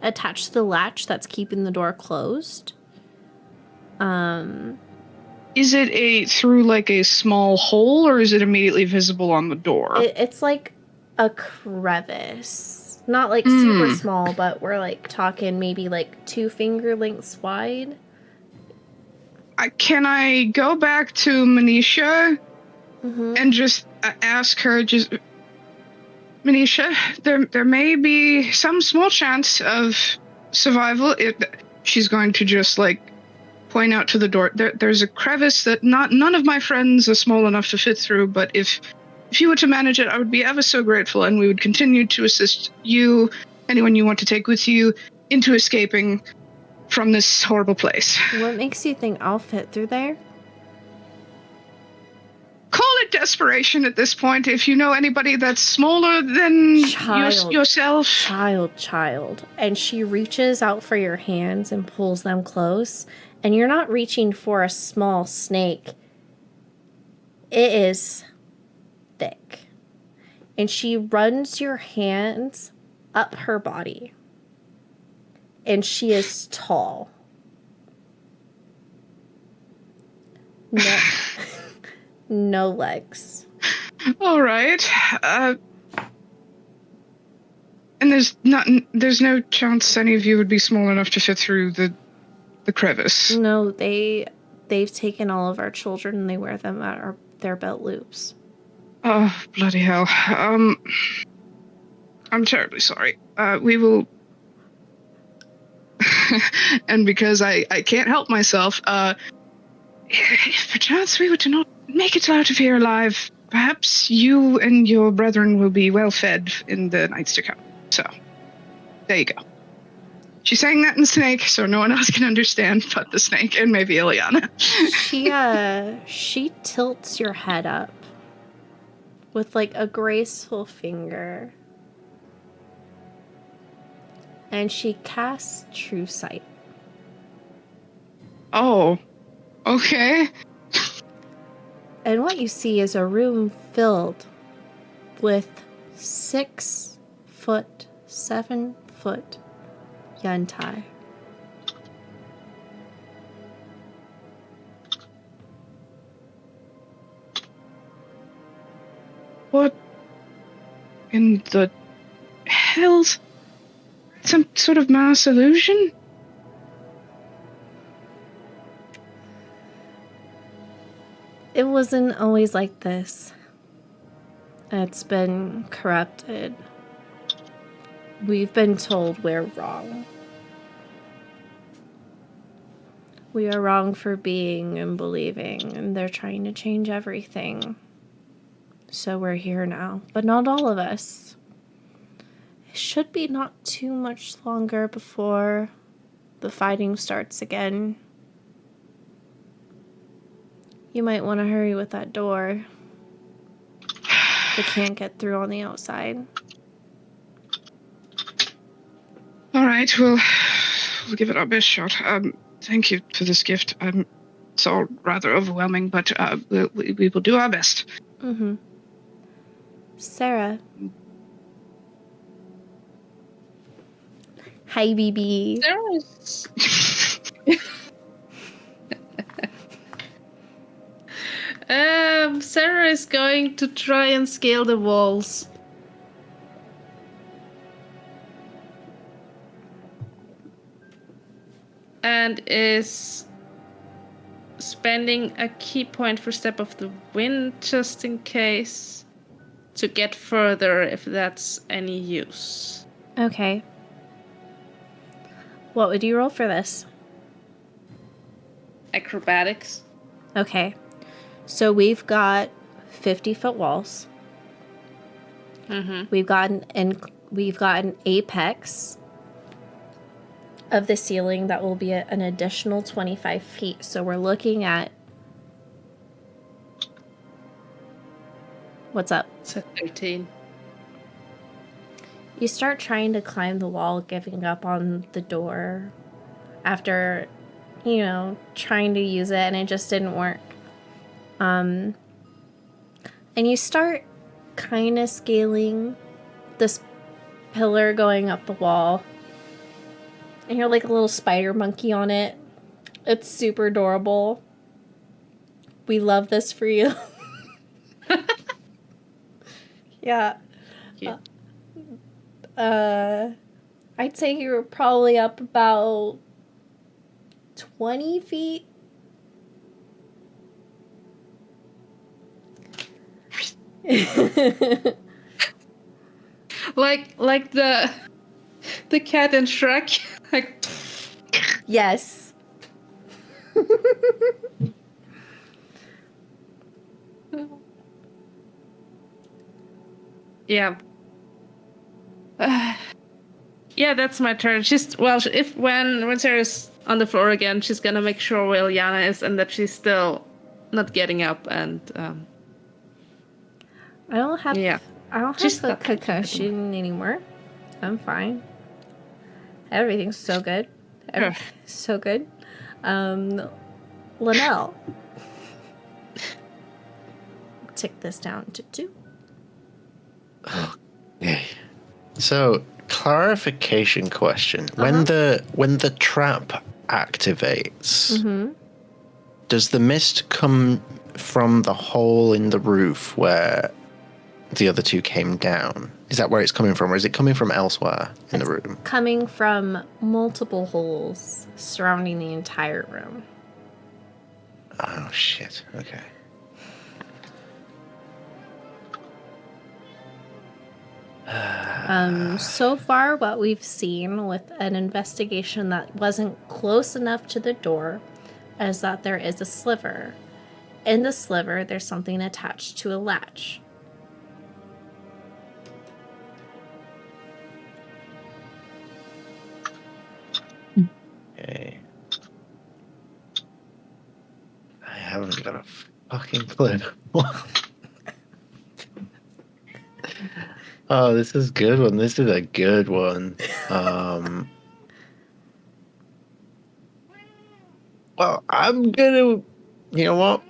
attached to the latch that's keeping the door closed. Is it through like a small hole, or is it immediately visible on the door? It's like a crevice. Not like super small, but we're like talking maybe like 2 finger lengths wide. Can I go back to Manisha and just ask her, Manisha, there may be some small chance of survival. She's going to just like point out to the door. There's a crevice that none of my friends are small enough to fit through, but if you were to manage it, I would be ever so grateful, and we would continue to assist you, anyone you want to take with you, into escaping from this horrible place. What makes you think I'll fit through there? Call it desperation at this point. If you know anybody that's smaller than yourself. Child. And she reaches out for your hands and pulls them close. And you're not reaching for a small snake. It is thick. And she runs your hands up her body. And she is tall. No, no legs. All right. And there's no chance any of you would be small enough to fit through the crevice. No, they've taken all of our children and they wear them at their belt loops. Oh, bloody hell. I'm terribly sorry. We will... and because I can't help myself, if perchance we were to not make it out of here alive, perhaps you and your brethren will be well fed in the nights to come. So, there you go. She's saying that in Snake, so no one else can understand but the Snake and maybe Ileana. She tilts your head up with like a graceful finger. And she casts True Sight. Oh, okay. And what you see is a room filled with 6 foot, 7 foot Yantai. What in the hells? Some sort of mass illusion? It wasn't always like this. It's been corrupted. We've been told we're wrong. We are wrong for being and believing, and they're trying to change everything. So we're here now, but not all of us. It should be not too much longer before the fighting starts again. You might want to hurry with that door. They can't get through on the outside. All right, we'll give it our best shot. Thank you for this gift. It's all rather overwhelming, but we will do our best. Mm-hmm. Sarah. Hi, BB. Sarah is going to try and scale the walls. And is spending a key point for Step of the Wind just in case to get further if that's any use. Okay. What would you roll for this? Acrobatics. Okay. So we've got 50-foot walls. Mm-hmm. We've got an apex of the ceiling that will be an additional 25 feet. So we're looking at... What's up? It's a 13. You start trying to climb the wall, giving up on the door after, trying to use it, and it just didn't work. And you start kind of scaling this pillar going up the wall. And you're like a little spider monkey on it. It's super adorable. We love this for you. Yeah. Cute. I'd say you were probably up about 20 feet. like the cat in Shrek. Like, yes. yeah. Yeah, that's my turn. When Sarah's on the floor again, she's gonna make sure where Ileana is and that she's still not getting up and I don't have. Yeah. I don't Just have a that kind of concussion anymore. I'm fine. Everything's so good. Everything's so good. Linnell. Tick this down to 2. Okay. So, clarification question: when the trap activates, does the mist come from the hole in the roof where the other two came down? Is that where it's coming from, or is it coming from elsewhere in the room? Coming from multiple holes surrounding the entire room. Oh shit. Okay. So far, what we've seen with an investigation that wasn't close enough to the door is that there is a sliver. In the sliver, there's something attached to a latch. Okay. I haven't got a fucking clue. Oh, this is a good one. This is a good one. Well, I'm gonna. You know what?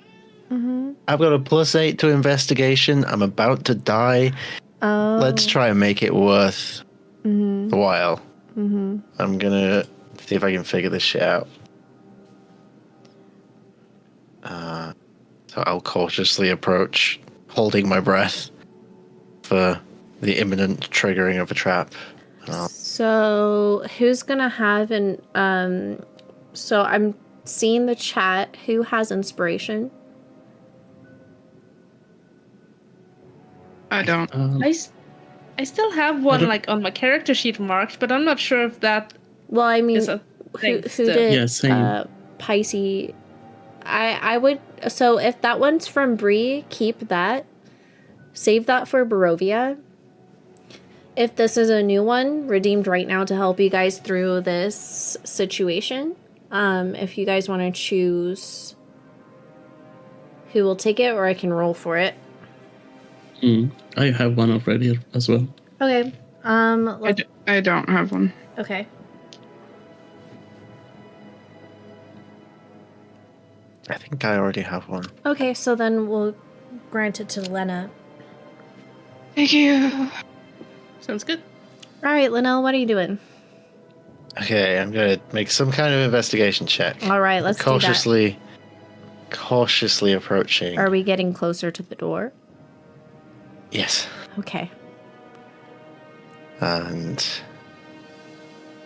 I've got a +8 to investigation. I'm about to die. Oh. Let's try and make it worth the while. I'm gonna see if I can figure this shit out. So I'll cautiously approach, holding my breath for the imminent triggering of a trap. So who's gonna have so I'm seeing the chat. Who has inspiration? I don't. I still have one don't- like on my character sheet marked, but I'm not sure if that Well, I mean, is a who thing. still. did Yeah, same. Pisces? I would. So if that one's from Bree, keep that. Save that for Barovia. If this is a new one, redeemed right now to help you guys through this situation. If you guys want to choose who will take it, or I can roll for it. I have one already as well. Okay. I don't have one. Okay. I think I already have one. Okay, so then we'll grant it to Lena. Thank you. Sounds good. All right, Linnell, what are you doing? Okay, I'm gonna make some kind of investigation check. All right, let's cautiously approaching. do that. Are we getting closer to the door? Yes, Okay. and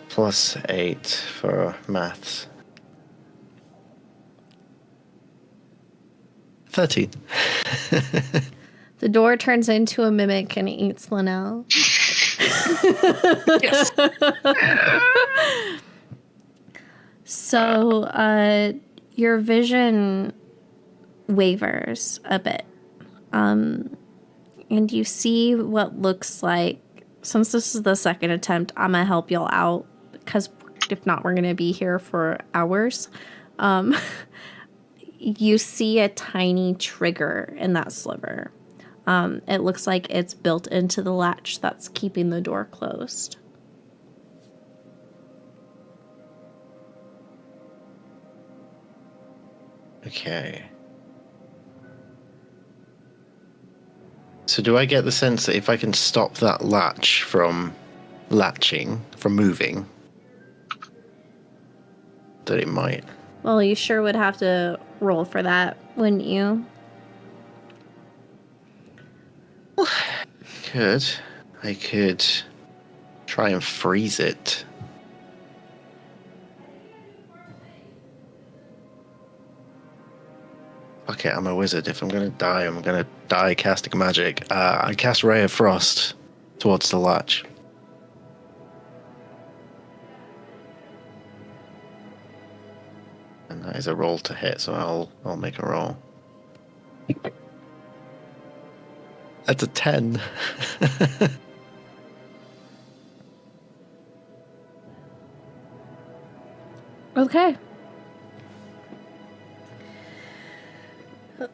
+8 for maths. 13. The door turns into a mimic and eats Linnell. Yes. So, your vision wavers a bit. And you see what looks like, since this is the second attempt, I'm going to help y'all out, because if not, we're going to be here for hours. You see a tiny trigger in that sliver. It looks like it's built into the latch that's keeping the door closed. Okay. So do I get the sense that if I can stop that latch from moving, that it might? Well, you sure would have to roll for that, wouldn't you? I could try and freeze it. Okay, I'm a wizard. If I'm gonna die, I'm gonna die casting magic. I cast Ray of Frost towards the latch. And that is a roll to hit, so I'll make a roll. That's a 10. Okay.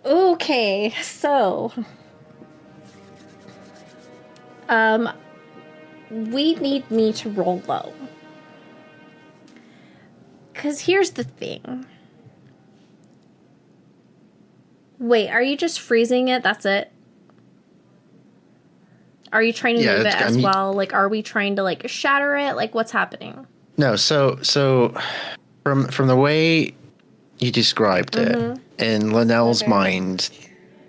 Okay, so We need me to roll low. Because here's the thing. Wait, are you just freezing it? That's it? Are you trying to move it as well? Like, are we trying to, like, shatter it? Like, what's happening? No, so from the way you described it, in Linnell's mind,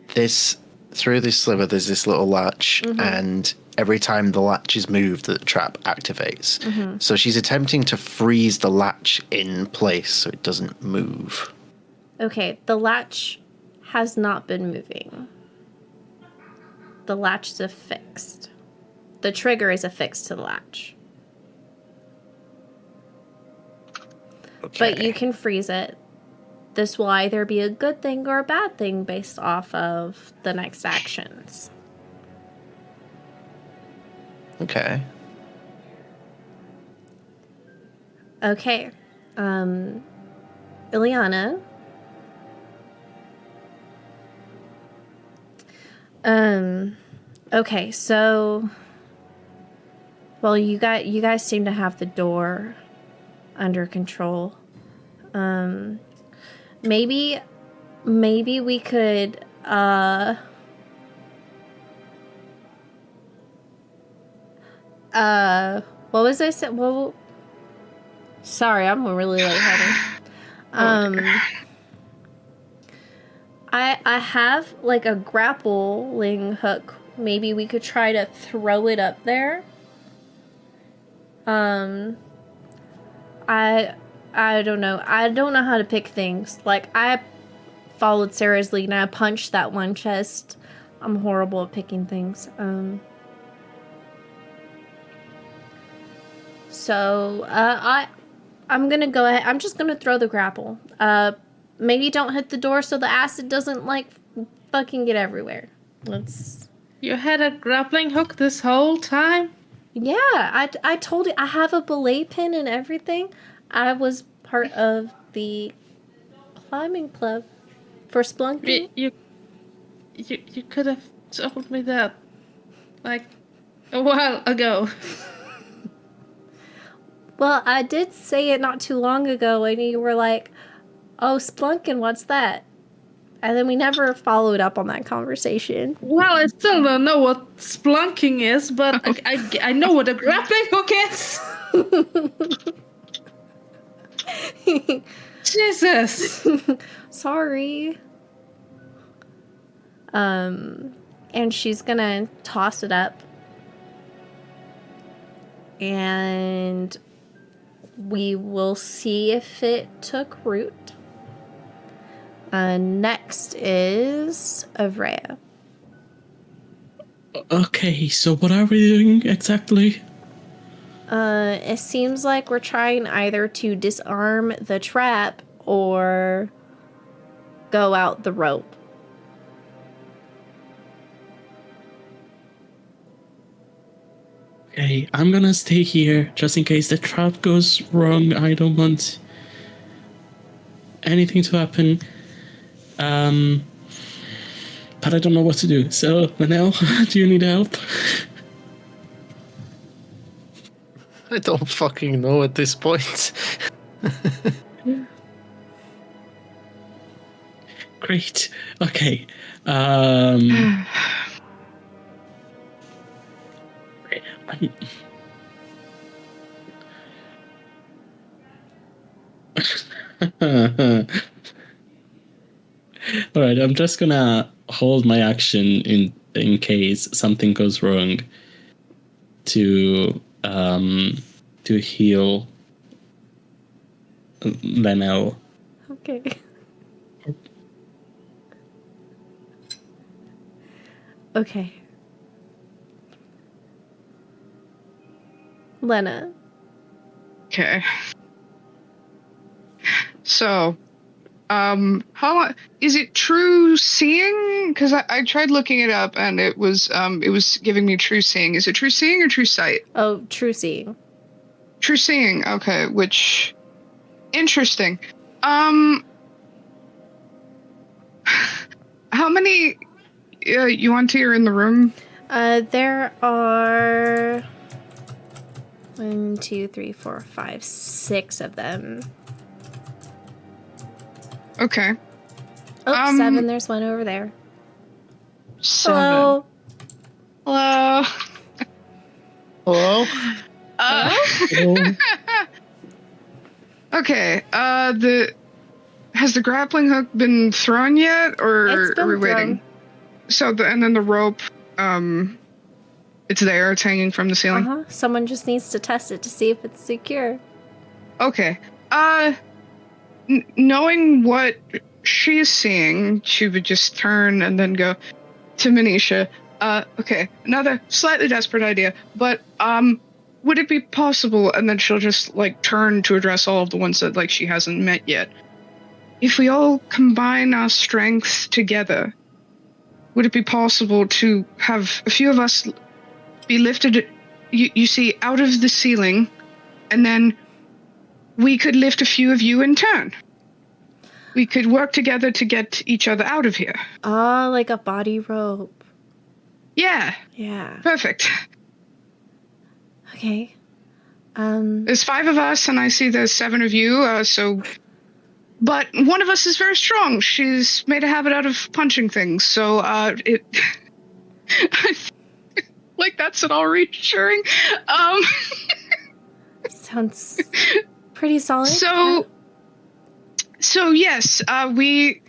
through this sliver, there's this little latch, and every time the latch is moved, the trap activates. So she's attempting to freeze the latch in place so it doesn't move. Okay, the latch has not been moving. The latch is affixed. The trigger is affixed to the latch. Okay. But you can freeze it. This will either be a good thing or a bad thing based off of the next actions. Okay. Okay. Ileana. Okay, so well, you guys seem to have the door under control. Maybe we could what was I saying? Well, sorry, I'm really lightheaded. I have like a grappling hook. Maybe we could try to throw it up there. I don't know. I don't know how to pick things. Like, I followed Sarah's lead and I punched that one chest. I'm horrible at picking things. So I'm gonna go ahead. I'm just gonna throw the grapple. Maybe don't hit the door so the acid doesn't like fucking get everywhere. Let's. You had a grappling hook this whole time? Yeah, I told you I have a belay pin and everything. I was part of the climbing club for splunking. You could have told me that like a while ago. Well, I did say it not too long ago, and you were like, "Oh, splunking, what's that?" And then we never followed up on that conversation. Well, I still don't know what splunking is, but I know what a grappling hook is. Jesus. Sorry. And she's gonna toss it up. And we will see if it took root. Next is Avrea. Okay, so what are we doing exactly? It seems like we're trying either to disarm the trap or go out the rope. Okay, I'm gonna stay here just in case the trap goes wrong. I don't want anything to happen. But I don't know what to do. So, Linnell, do you need help? I don't fucking know at this point. Great. Okay. All right, I'm just gonna hold my action in case something goes wrong to heal Linnell. Okay. Okay. Lena. Okay. So, how long is it true seeing? Because I tried looking it up and it was giving me true seeing. Is it true seeing or true sight? Oh, true seeing. True seeing. Okay, which interesting. How many Yuan-ti are in the room? There are 1, 2, 3, 4, 5, 6 of them. Okay. Oh, 7. There's one over there. 7. Hello. Hello. Hello? Okay. Has the grappling hook been thrown yet, or It's been are we waiting? thrown. And then the rope, it's there. It's hanging from the ceiling. Uh-huh. Someone just needs to test it to see if it's secure. Okay. Knowing what she's seeing, she would just turn and then go to Manisha. Okay, another slightly desperate idea, but would it be possible? And then she'll just like turn to address all of the ones that like she hasn't met yet. If we all combine our strengths together, would it be possible to have a few of us be lifted? You see, out of the ceiling, and then we could lift a few of you in turn. We could work together to get each other out of here. Ah, like a body rope. Yeah, Yeah. perfect. Okay. There's 5 of us, and I see there's 7 of you, but one of us is very strong. She's made a habit out of punching things, so, it... like, that's at all reassuring. Sounds pretty solid. So yes, we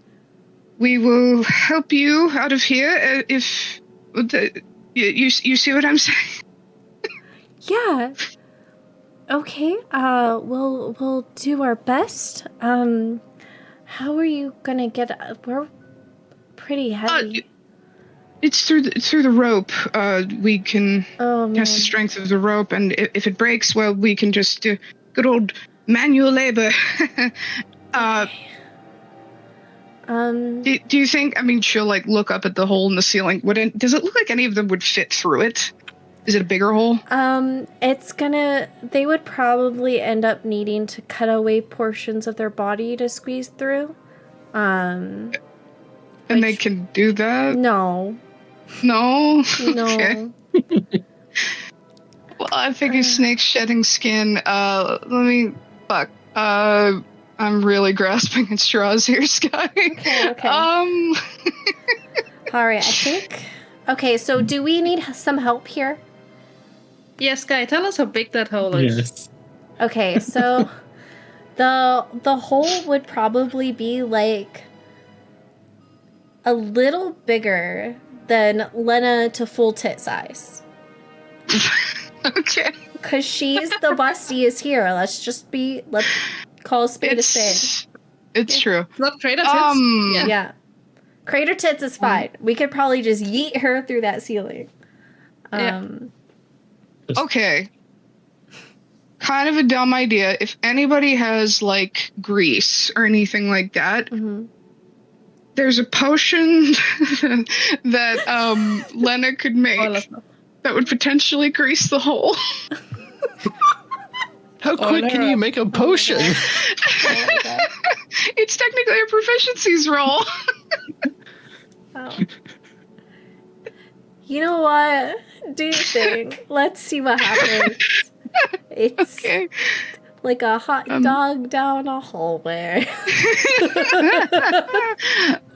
will help you out of here if you see what I'm saying. Yeah. Okay. We'll do our best. How are you gonna get? We're pretty heavy. It's through the rope. We can Oh man. test the strength of the rope, and if it breaks, well, we can just do good old manual labor. Do you think? I mean, she'll like look up at the hole in the ceiling. Does it look like any of them would fit through it? Is it a bigger hole? They would probably end up needing to cut away portions of their body to squeeze through. And they can do that? No. No? No. Okay. Well, I figure snakes shedding skin. I'm really grasping at straws here, Sky. Okay. All right, I think... Okay, so do we need some help here? Yes, Guy, tell us how big that hole is. Yes. Okay, so the hole would probably be like a little bigger than Lena to full tit size. Okay. Because she's the bustiest here. Let's call a spade a spade. It's true. Not Crater Tits? Yeah. Crater Tits is fine. We could probably just yeet her through that ceiling. Okay. Kind of a dumb idea. If anybody has, like, grease or anything like that, there's a potion that Lena could make that would potentially grease the hole. How quick can you make a potion? It's technically a proficiencies roll. Oh. You know what? Do your thing. Let's see what happens. It's Okay. like a hot dog down a hallway.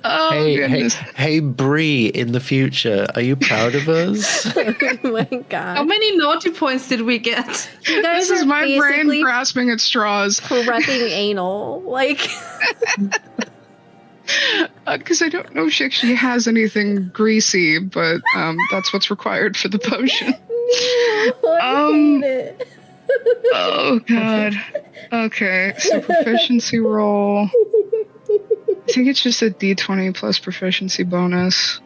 Oh, goodness. Hey, Bree, in the future, are you proud of us? Oh my How god. many naughty points did we get? You guys This is are my brain basically grasping at straws. prepping anal. Like, Because I don't know if she actually has anything greasy, but that's what's required for the potion. I hate it. Oh, God. Okay, so proficiency roll. I think it's just a d20 plus proficiency bonus.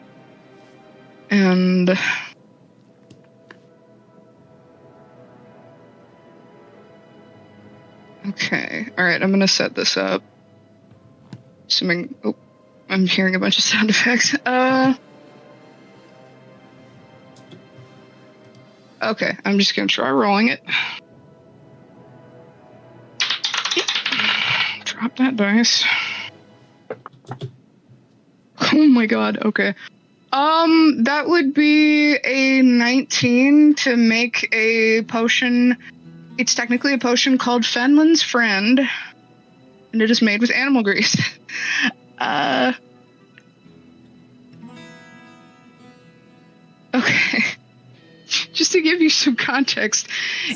And... Okay, alright, I'm gonna set this up. Assuming... Oh, I'm hearing a bunch of sound effects. Okay, I'm just gonna try rolling it. Drop that dice. Oh my god, okay. That would be a 19 to make a potion. It's technically a potion called Fenlin's Friend, and it is made with animal grease. Okay. Just to give you some context,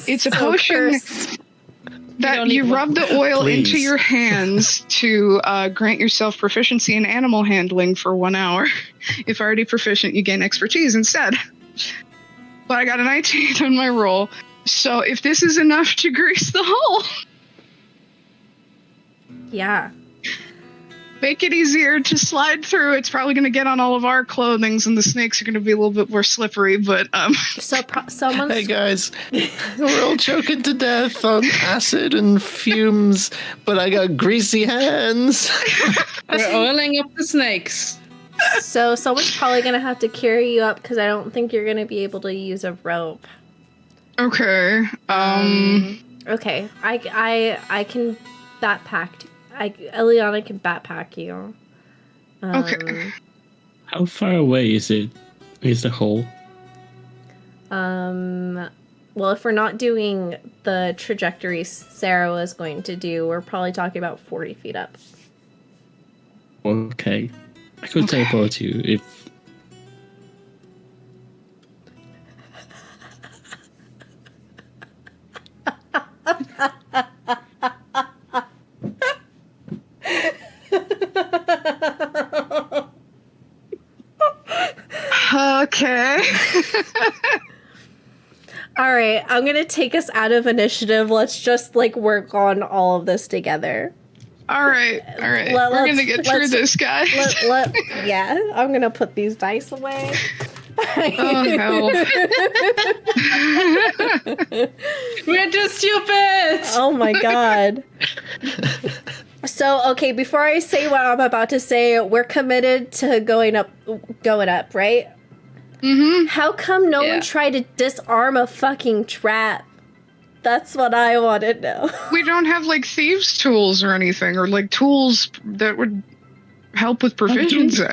it's a potion that you rub the oil Please. into your hands to grant yourself proficiency in animal handling for 1 hour. If already proficient, you gain expertise instead. But I got a 19 on my roll, so if this is enough to grease the hole, Yeah. make it easier to slide through. It's probably going to get on all of our clothings, and the snakes are going to be a little bit more slippery, but So someone's Hey guys, we're all choking to death on acid and fumes, but I got greasy hands. We're oiling up the snakes. so someone's probably gonna have to carry you up because I don't think you're gonna be able to use a rope. okay. Okay, I can backpack. Eliana can backpack you. Okay. How far away is it? Is the hole? Well, if we're not doing the trajectory Sarah was going to do, we're probably talking about 40 feet up. Okay. I could teleport you if. Okay. All right, I'm gonna take us out of initiative. Let's just like work on all of this together. All right. We're going to get through this, guys. Yeah, I'm gonna put these dice away. Oh, hell. We're just stupid! Oh my god. So, okay, before I say what I'm about to say, we're committed to going up, right? Mm-hmm. How come no one tried to disarm a fucking trap? That's what I want to know. We don't have, like, thieves' tools or anything, or, like, tools that would help with proficiency.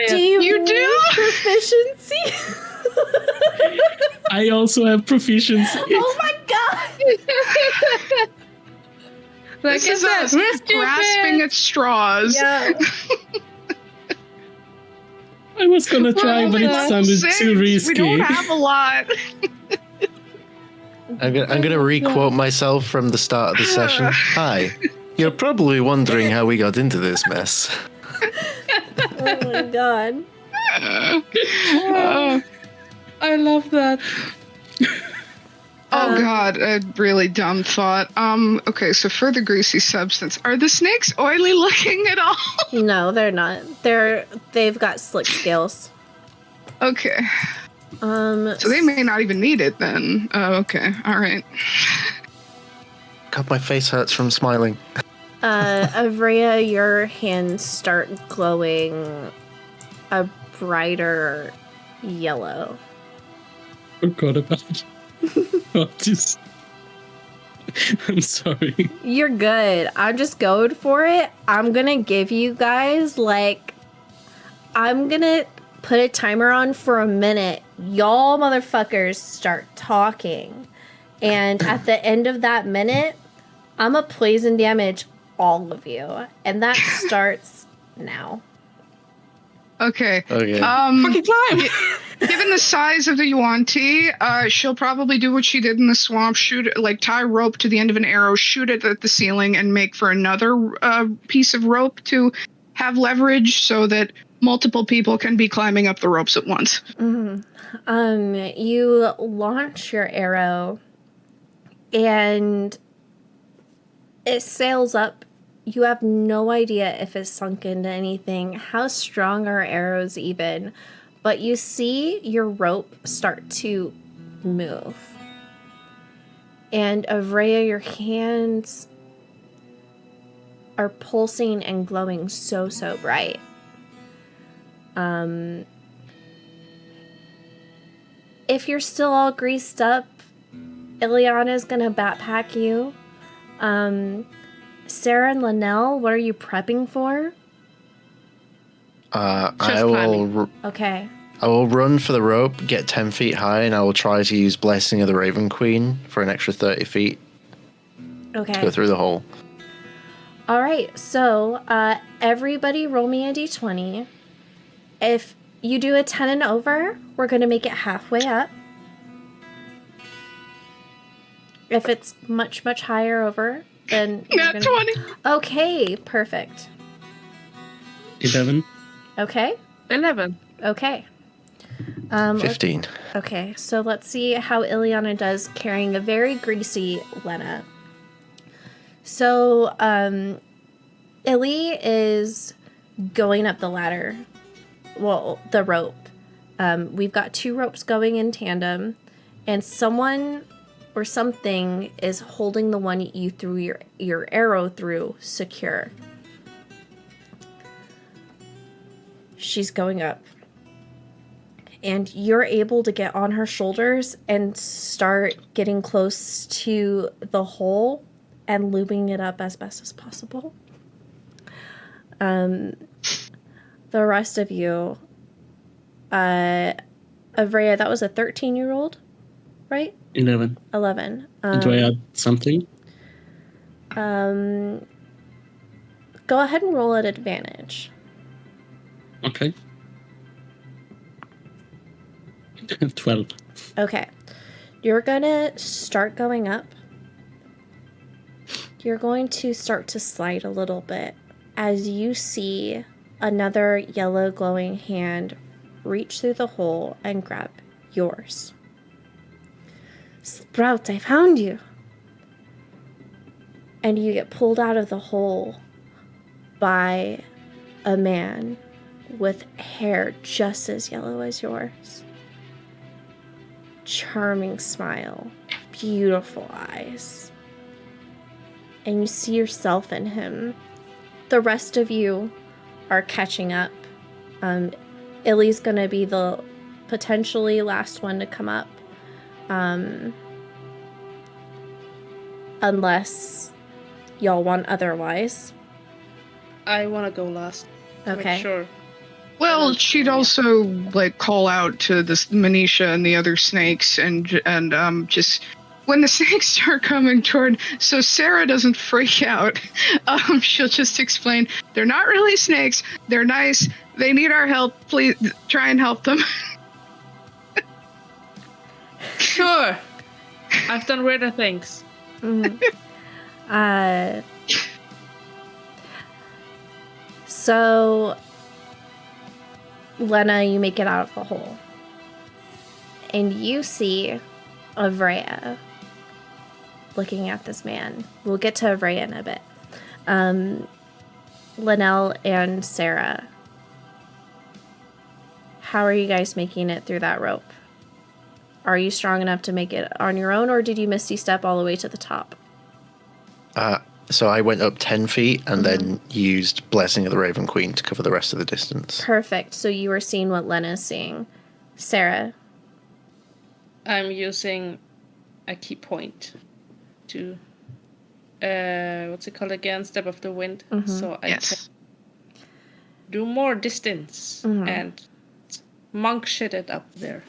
Do you You need do? proficiency? I also have proficiency. Oh my god! Like This I is said, us we're stupid! grasping at straws. Yeah. I was gonna try, but Only it level sounded 6. too risky. We don't have a lot. I'm gonna requote myself from the start of the session. Hi. You're probably wondering how we got into this mess. Oh my god. I love that. Oh god, a really dumb thought. Okay, so for the greasy substance, are the snakes oily looking at all? No, they're not. They've got slick scales. Okay, so they may not even need it then. Oh, okay, all right. God, my face hurts from smiling. Avrea, your hands start glowing a brighter yellow. Forgot about it. I'm sorry. You're good. I'm just going for it. I'm gonna give you guys I'm gonna put a timer on for a minute. Y'all motherfuckers start talking. And at the end of that minute, I'm gonna poison damage all of you. And that starts now. Okay. Okay. Fucking time! Given the size of the Yuan-Ti, she'll probably do what she did in the swamp, tie rope to the end of an arrow, shoot it at the ceiling, and make for another piece of rope to have leverage so that multiple people can be climbing up the ropes at once. Mm-hmm. You launch your arrow, and it sails up. You have no idea if it's sunk into anything, how strong are arrows even, but you see your rope start to move. And Avrea, your hands are pulsing and glowing so bright. If you're still all greased up, Ileana's gonna backpack you. Sarah and Linnell, what are you prepping for? I will. Okay. I will run for the rope, get 10 feet high, and I will try to use Blessing of the Raven Queen for an extra 30 feet to Okay. go through the hole. All right. So everybody roll me a d20. If you do a 10 and over, we're going to make it halfway up. If it's much, much higher over, then... Nat 20. Okay, perfect. 11. Okay, 11. okay. 15. Okay, so let's see how Ileana does carrying a very greasy Lena. So, Illy is going up the ladder. Well, the rope. We've got 2 ropes going in tandem, and someone or something is holding the one you threw your arrow through secure. She's going up. And you're able to get on her shoulders and start getting close to the hole and lubing it up as best as possible. The rest of you, Avrea, that was a 13-year-old, right? 11. 11. Do I add something? Go ahead and roll at advantage. Okay. 12. Okay. You're gonna start going up. You're going to start to slide a little bit as you see another yellow glowing hand reach through the hole and grab yours. Sprout, I found you. And you get pulled out of the hole by a man with hair just as yellow as yours. Charming smile, beautiful eyes. And you see yourself in him. The rest of you are catching up. Illy's gonna be the potentially last one to come up. Unless y'all want otherwise. I want to go last. To Okay. Make sure. Well, she'd also like call out to this Manisha and the other snakes, and just when the snakes start coming toward, so Sarah doesn't freak out. She'll just explain they're not really snakes. They're nice. They need our help. Please try and help them. Sure. I've done weirder things. So, Lena, you make it out of the hole. And you see Avrea looking at this man. We'll get to Avrea in a bit. Linnell and Sarah, how are you guys making it through that rope? Are you strong enough to make it on your own, or did you misty step all the way to the top? So I went up 10 feet and then used Blessing of the Raven Queen to cover the rest of the distance. Perfect. So you were seeing what Lena's seeing. Sarah? I'm using a key point to what's it called again? Step of the wind. So I can do more distance and monk shit it up there.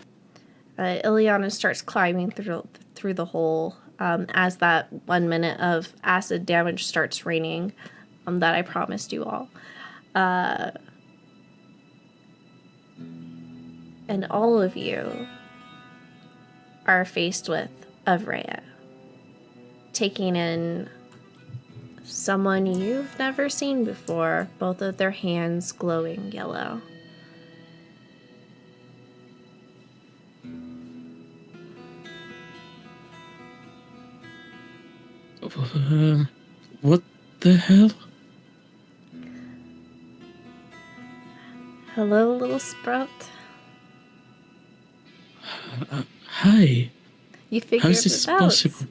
Ileana starts climbing through the hole as that 1 minute of acid damage starts raining that I promised you all. And all of you are faced with Avrea, taking in someone you've never seen before, both of their hands glowing yellow. What the hell? Hello, little sprout. Hi. You figured How's this it out. possible?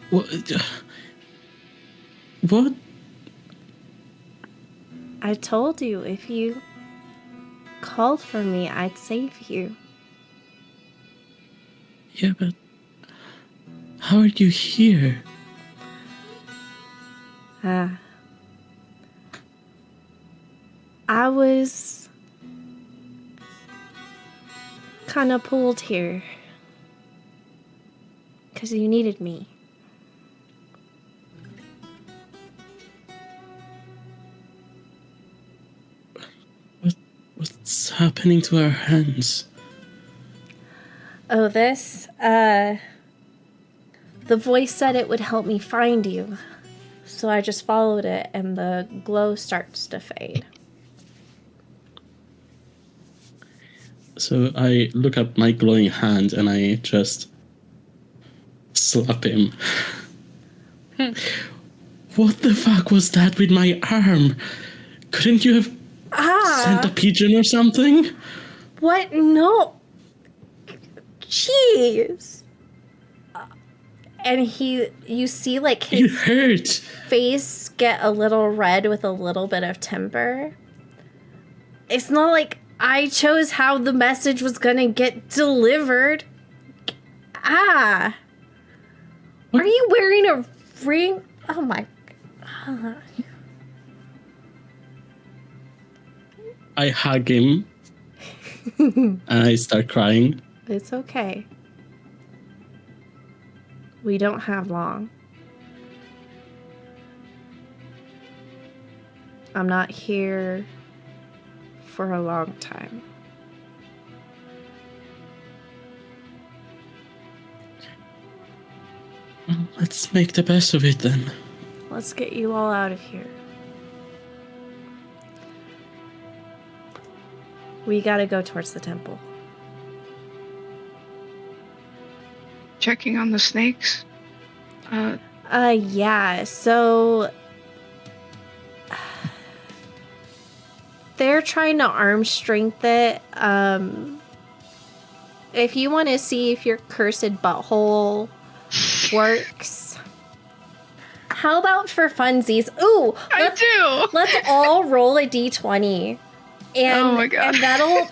What? What? I told you if you called for me, I'd save you. Yeah, but how are you here? I was kind of pulled here. Because you needed me. What's happening to our hands? Oh, this? The voice said it would help me find you. So I just followed it and the glow starts to fade. So I look at my glowing hand and I just slap him. What the fuck was that with my arm? Couldn't you have sent a pigeon or something? What? No. Jeez. And you see like You his hurt. face get a little red with a little bit of temper. It's not like I chose how the message was gonna get delivered. Ah. Are you wearing a ring? Oh my god. I hug him and I start crying. It's okay. We don't have long. I'm not here for a long time. Well, let's make the best of it then. Let's get you all out of here. We gotta go towards the temple. Checking on the snakes. Yeah, so they're trying to arm strength it. If you want to see if your cursed butthole works, how about for funsies? Ooh, I do. let's all roll a d20, and Oh my God. and that'll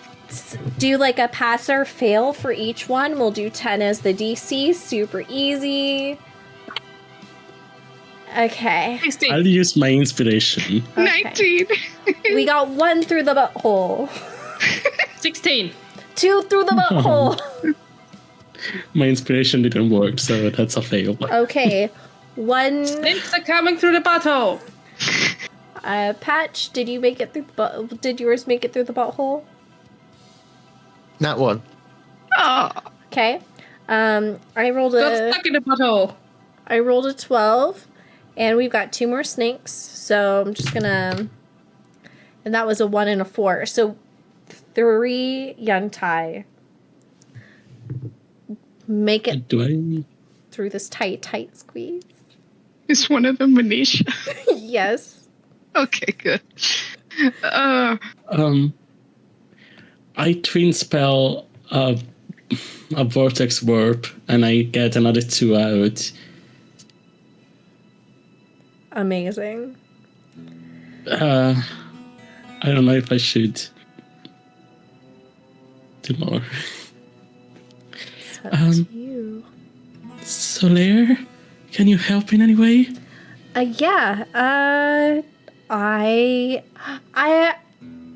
do like a pass or fail for each one. We'll do 10 as the DC, super easy. Okay. I'll use my inspiration. Okay. 19. We got 1 through the butthole. 16. 2 through the butthole. My inspiration didn't work, so that's a fail. Okay. 1. Snakes are coming through the butthole. Patch, did you make it through the did yours make it through the butthole? Nat one. Oh, Okay. I rolled Got a stuck in the butthole. 12, and we've got 2 more snakes. So I'm just gonna, and that was a 1 and a 4. So 3 Yuntai make it Do I? through this tight squeeze. is one of them Manisha? Yes. Okay, good. I twin spell a vortex warp, and I get another 2 out. Amazing. I don't know if I should do more. It's up to you. Solaire, can you help in any way? Yeah. I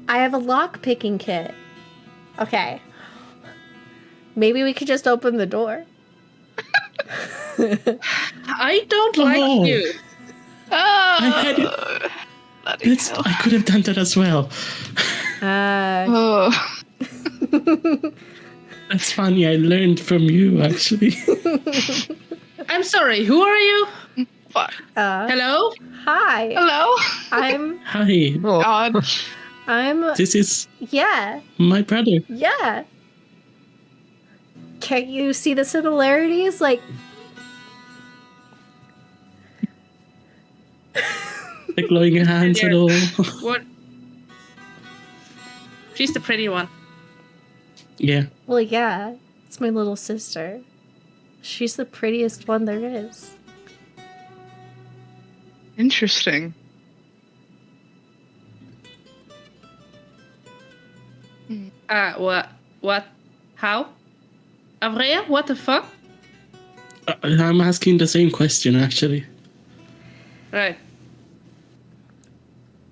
have a lock picking kit. Okay. Maybe we could just open the door. I don't like Oh. you. I had it. I could have done that as well. Oh, That's funny. I learned from you, actually. I'm sorry, who are you? fuck. Hello? Hi. Hello? Hi, God. I'm this is yeah. my brother. Yeah. Can't you see the similarities? Like, The glowing hands and all. What? She's the pretty one. Yeah. well, yeah. It's my little sister. She's the prettiest one there is. Interesting. What? How? Avrea, what the fuck? I'm asking the same question, actually. Right.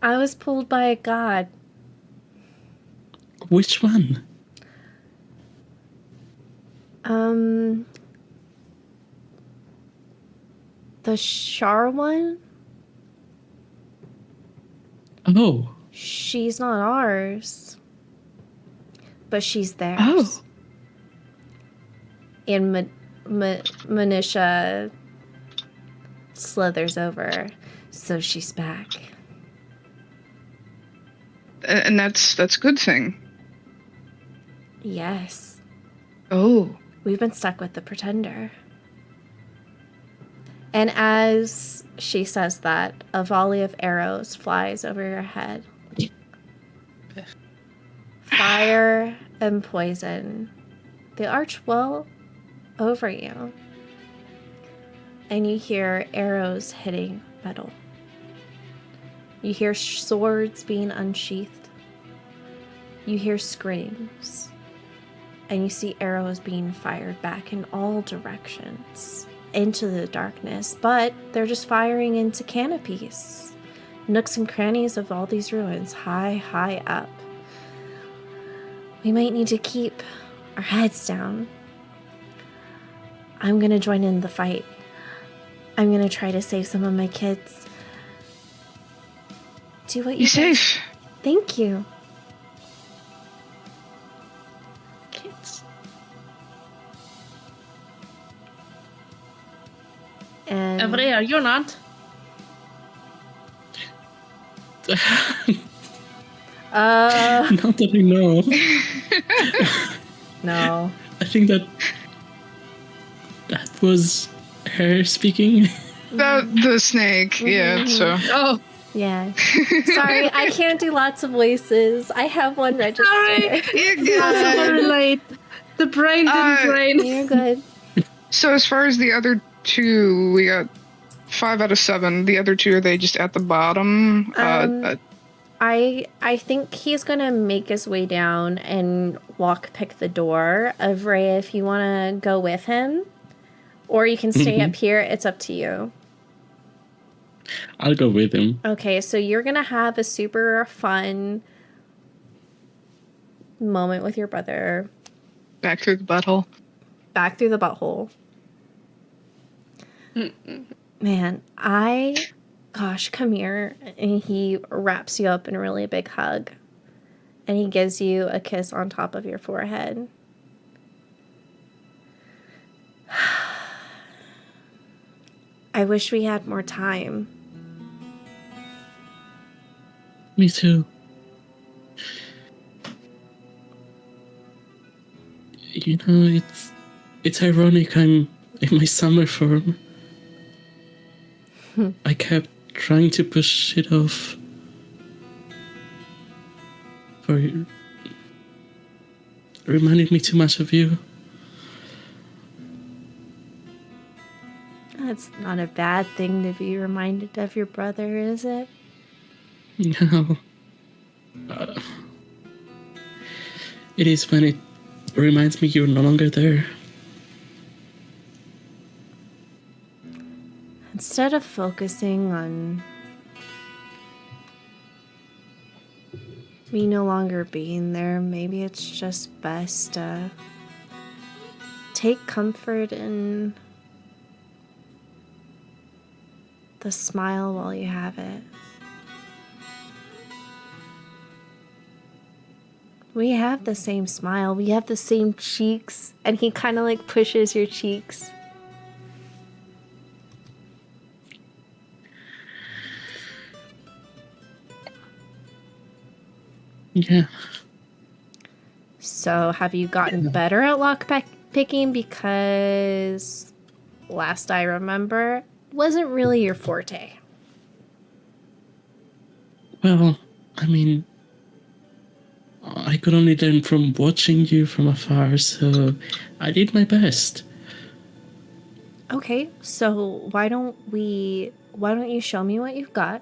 I was pulled by a god. Which one? The Shar one, Oh, she's not ours, but she's theirs. Oh. And Manisha slithers over, so she's back. And that's a good thing. Yes, Oh. we've been stuck with the Pretender. And as she says that, a volley of arrows flies over your head. Fire and poison. They arch well over you. And you hear arrows hitting metal. You hear swords being unsheathed. You hear screams. And you see arrows being fired back in all directions into the darkness, but they're just firing into canopies, nooks and crannies of all these ruins, high, high up. We might need to keep our heads down. I'm gonna join in the fight. I'm gonna try to save some of my kids. Do what you Be safe. Thank you. kids. And Freya, you're not. Not that I know. no. I think that was her speaking. The snake, yeah, so. Oh, Yeah. Sorry, I can't do lots of voices. I have one registered. sorry. You're Also very good. late. The brain didn't brain. You're good. So as far as the other two, we got 5 out of 7. The other 2, are they just at the bottom? I think he's gonna make his way down and pick the door. Rhea, if you wanna go with him, or you can stay up here. It's up to you. I'll go with him. Okay, so you're gonna have a super fun moment with your brother. Back through the butthole. Back through the butthole. Man, gosh, come here. And he wraps you up in a really big hug. And he gives you a kiss on top of your forehead. I wish we had more time. Me too. You know, it's ironic I'm in my summer form. I kept trying to push it off. For it reminded me too much of you. That's not a bad thing to be reminded of your brother, is it? No. It is when it reminds me you're no longer there. Instead of focusing on me no longer being there, maybe it's just best to take comfort in the smile while you have it. We have the same smile, we have the same cheeks, and he kind of like pushes your cheeks. Yeah. So, have you gotten better at lock picking? Because last I remember, wasn't really your forte. Well, I mean, I could only learn from watching you from afar, so I did my best. Okay, so why don't you show me what you've got,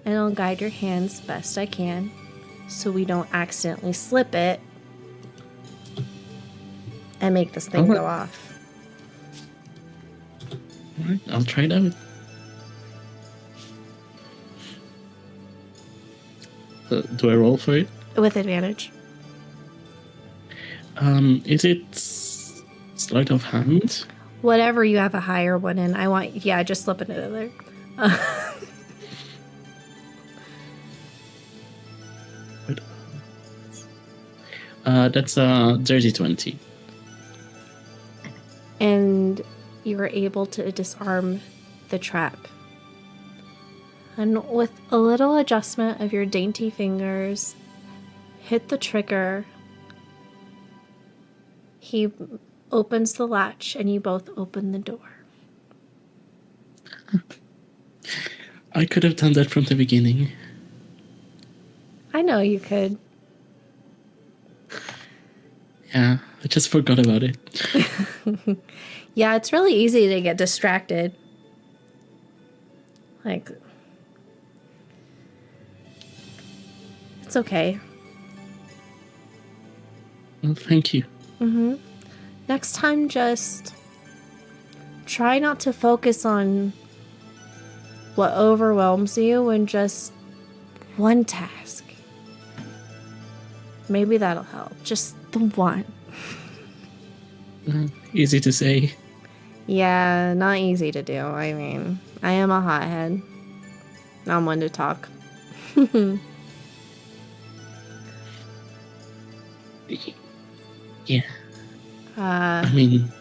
and I'll guide your hands best I can, so we don't accidentally slip it and make this thing Alright. go off. Alright, I'll try it out. Do I roll for it? With advantage. Is it sleight of hand. Whatever you have a higher one in. Just slip it in there. That's a dirty 20. And you were able to disarm the trap. And with a little adjustment of your dainty fingers, hit the trigger. He opens the latch and you both open the door. I could have done that from the beginning. I know you could. Yeah, I just forgot about it. Yeah, it's really easy to get distracted. Like, it's okay. Well, thank you. Next time, just try not to focus on what overwhelms you and just one task. Maybe that'll help. Just the one. Easy to say. Yeah, not easy to do. I mean, I am a hothead. I'm one to talk. Yeah. Uh, I mean,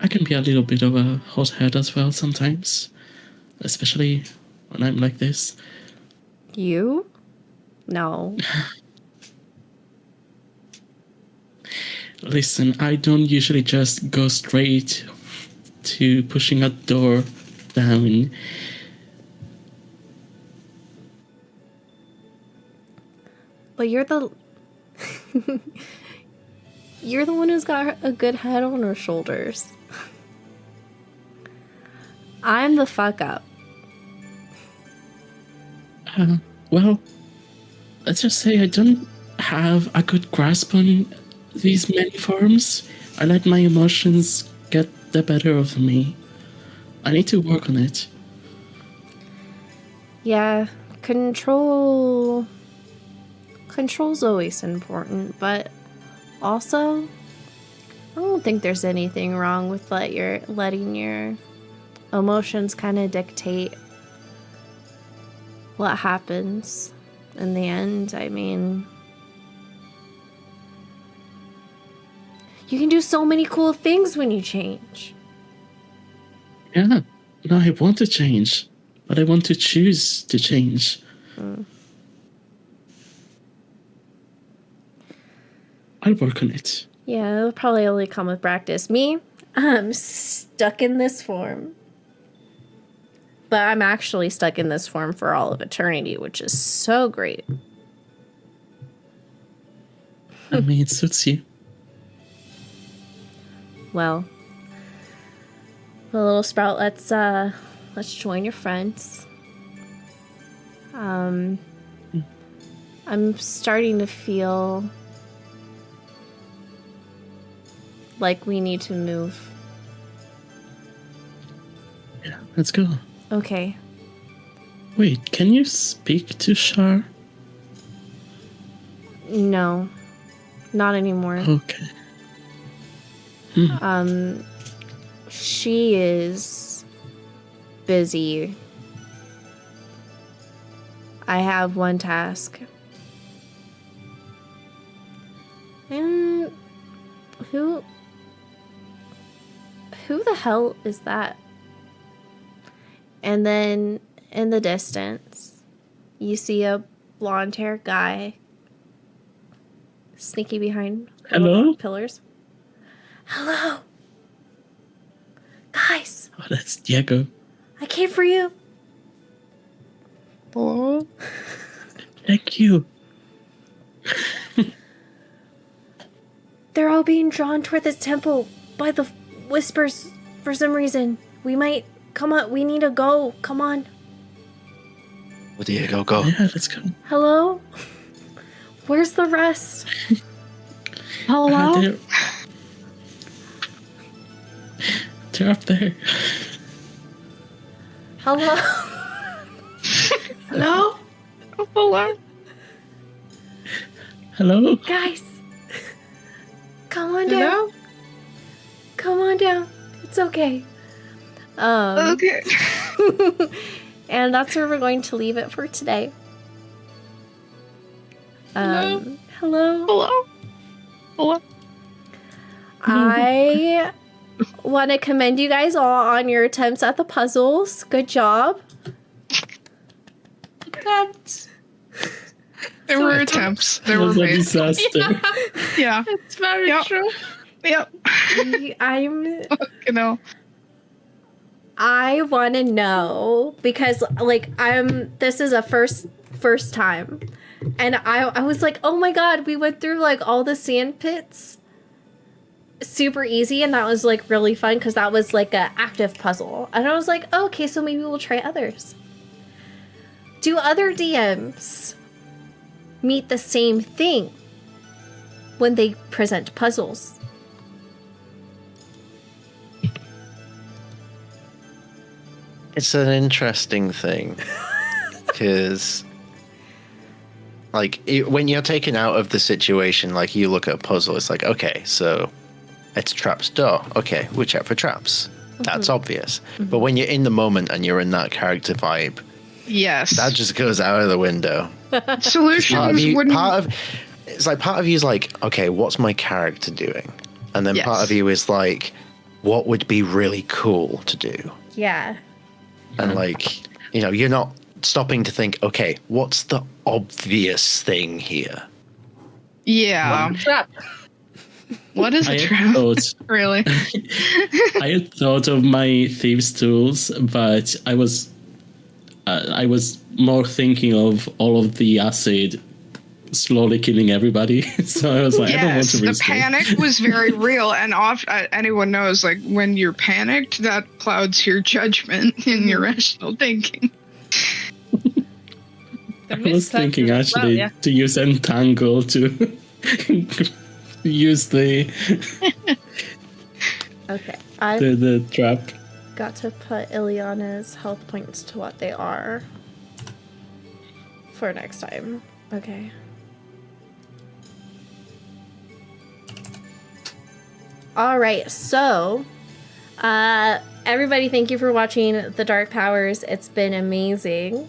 I can be a little bit of a hothead as well sometimes, especially when I'm like this. you? No. Listen, I don't usually just go straight to pushing a door down. But you're the you're the one who's got a good head on her shoulders. I'm the fuck up. Well, let's just say I don't have a good grasp on these many forms. I let my emotions get the better of me. I need to work on it. Yeah, control's always important, but also I don't think there's anything wrong with letting your emotions kind of dictate what happens in the end. I mean, you can do so many cool things when you change. Yeah, no, I want to change, but I want to choose to change. I'll work on it. Yeah, it'll probably only come with practice. Me, I'm stuck in this form. But I'm actually stuck in this form for all of eternity, which is so great. I mean, it suits you. Well, the little sprout, let's join your friends. I'm starting to feel like we need to move. Yeah, let's go. Okay. Wait, can you speak to Shar? No, not anymore. Okay. She is busy. I have one task. And who the hell is that? And then in the distance, you see a blonde-haired guy sneaky behind Hello? pillars. Hello. Guys, Oh, that's Diego. I came for you. Hello? Thank you. They're all being drawn toward this temple by the whispers for some reason. We might... Come on, we need to go. Come on. Well, Diego, go. Yeah, let's go. Hello? Where's the rest? Hello? They're up there. Hello? Hello? Oh, hello. Hello? Guys. Come on down. Hello? Come on down. It's okay. Okay. And that's where we're going to leave it for today. Hello? Hello. Hello. I want to commend you guys all on your attempts at the puzzles. Good job. Attempts. There were attempts. There It were was a ways. disaster. Yeah. It's very Yep. true. Yep. You know. I want to know because this is a first time. And I was like, "Oh my god, we went through like all the sand pits super easy, and that was like really fun because that was like a active puzzle." And I was like, oh, "Okay, so maybe we'll try others." Do other DMs meet the same thing when they present puzzles? It's an interesting thing because, when you're taken out of the situation, like you look at a puzzle, it's like, okay, so it's traps door. Okay, we check for traps. That's obvious. But when you're in the moment and you're in that character vibe, Yes. that just goes out of the window. Solutions Part of you, wouldn't. part of you is like, okay, what's my character doing? And then part Yes. of you is like, what would be really cool to do? Yeah. And you're not stopping to think, okay, what's the obvious thing here? Yeah. Trap. What is I a had trap? thought Really? I had thought of my thieves' tools, but I was more thinking of all of the acid slowly killing everybody. So I was like, I don't want Yes, to the risk it. panic was very real, and anyone knows, like, when you're panicked, that clouds your judgment and your rational thinking. The I was mist thinking as well, actually yeah. to use Entangle to use the Okay. I've the trap. got to put Ileana's health points to what they are for next time. Okay. All right. So, everybody, thank you for watching The Dark Powers. It's been amazing.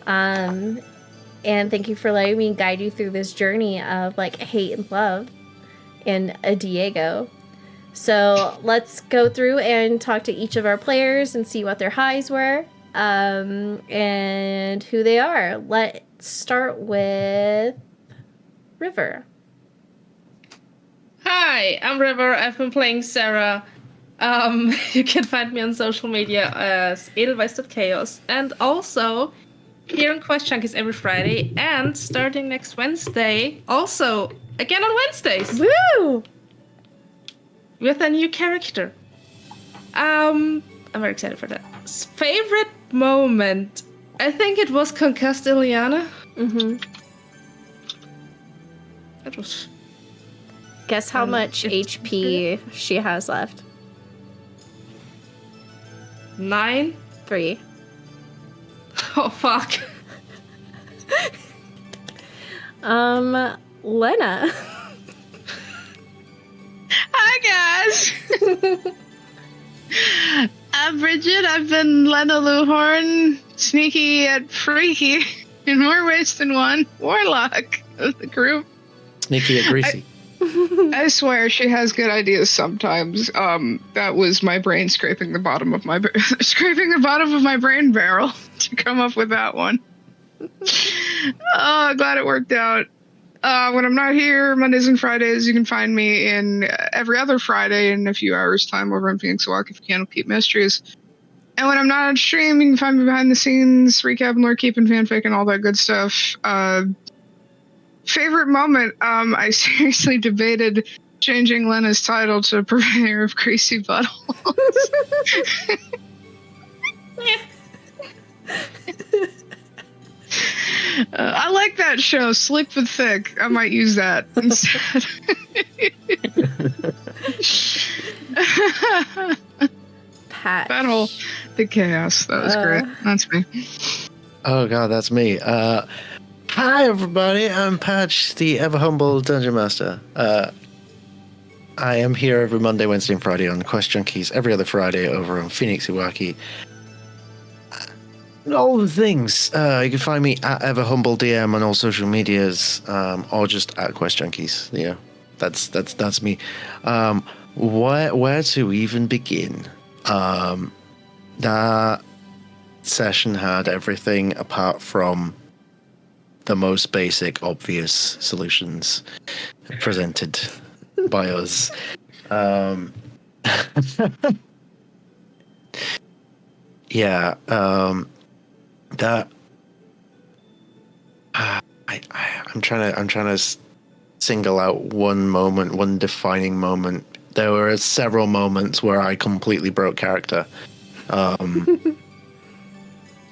And thank you for letting me guide you through this journey of like hate and love in a Diego. So let's go through and talk to each of our players and see what their highs were and who they are. Let's start with River. Hi, I'm River. I've been playing Sarah. You can find me on social media as Edelweiss.chaos. And also, here on Quest Junkies every Friday. And starting next Wednesday, also, again on Wednesdays, Woo! with a new character. I'm very excited for that. Favorite moment? I think it was Concussed Ileana. Mm-hmm. That was... Guess how much it's- HP she has left? 9. 3. Oh, fuck. Lena. Hi, guys! I'm Bridget. I've been Lena Luhorn, sneaky yet freaky in more ways than one, warlock of the group. Sneaky and greasy. I swear she has good ideas sometimes. That was my brain scraping the bottom of my brain barrel to come up with that one. Oh, glad it worked out. When I'm not here, Mondays and Fridays, you can find me in every other Friday in a few hours' time over on Phoenix Walk if you can keep mysteries. And when I'm not on stream, you can find me behind the scenes, recapping, lore keeping, fanfic, and all that good stuff. Favorite moment, I seriously debated changing Lena's title to Purveyor of Greasy Buttholes. I like that show, Slick but Thick. I might use that instead. Patch. Battle the chaos. That was great. That's me. Oh god, that's me. Hi everybody, I'm Patch, the ever humble dungeon master. I am here every Monday, Wednesday, and Friday on Quest Junkies, every other Friday over on Phoenix Iwaki. And all the things. You can find me at EverHumbleDM on all social medias, or just at Quest Junkies. Yeah, that's me. Where to even begin? That session had everything apart from the most basic, obvious solutions presented by us. Yeah, that I'm trying to single out one moment, one defining moment. There were several moments where I completely broke character.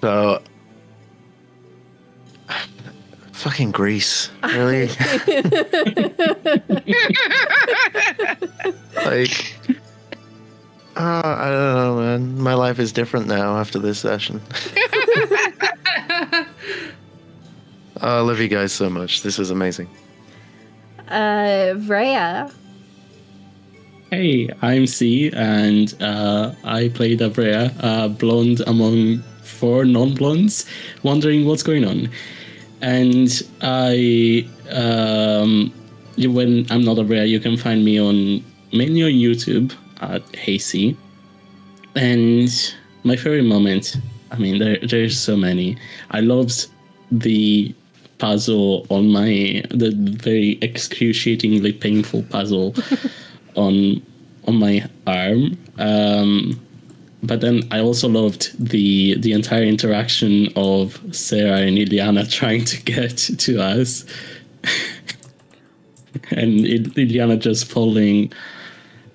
So fucking Greece, really? Like, I don't know, man. My life is different now after this session. I love you guys so much. This is amazing. Rhea. Hey, I'm C, and I played Abrea, blonde among 4 non-blondes, wondering what's going on. And when I'm not Abrea, you can find me mainly on YouTube at HeyC. And my favorite moment, I mean, there's so many. I loved the puzzle on the very excruciatingly painful puzzle on my arm. But then I also loved the entire interaction of Sarah and Iliana trying to get to us. And Iliana just falling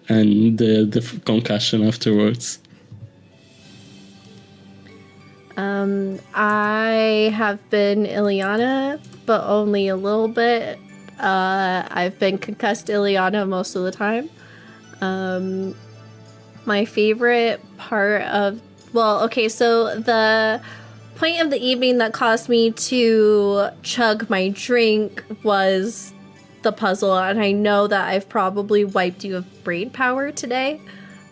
and the concussion afterwards. I have been Iliana, but only a little bit. I've been concussed Iliana most of the time. My favorite part of... so the point of the evening that caused me to chug my drink was the puzzle, and I know that I've probably wiped you of brain power today.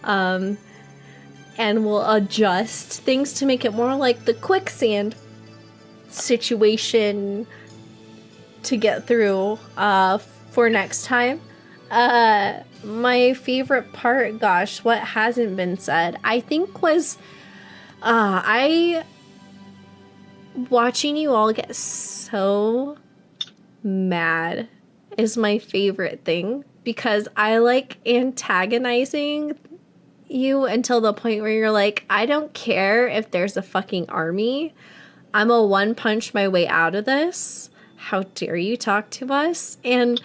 And we'll adjust things to make it more like the quicksand situation to get through for next time. My favorite part, gosh, what hasn't been said, I think was watching you all get so mad is my favorite thing, because I like antagonizing you until the point where you're like, I don't care if there's a fucking army. I'm a one punch my way out of this. How dare you talk to us? And,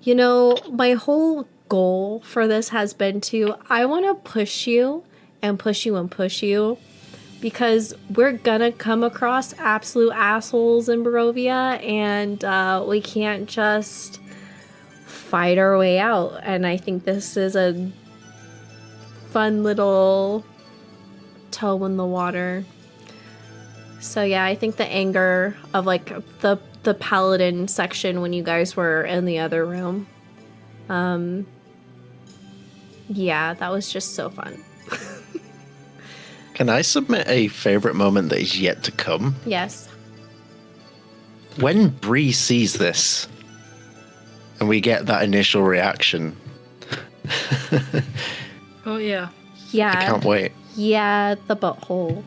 you know, my whole goal for this has been I want to push you and push you and push you, because we're gonna come across absolute assholes in Barovia, and we can't just fight our way out. And I think this is a fun little toe in the water. So yeah, I think the anger of like the paladin section when you guys were in the other room, yeah, that was just so fun. Can I submit a favorite moment that is yet to come? Yes. When Bree sees this and we get that initial reaction. Oh, yeah. Yeah. I can't wait. Yeah, the butthole.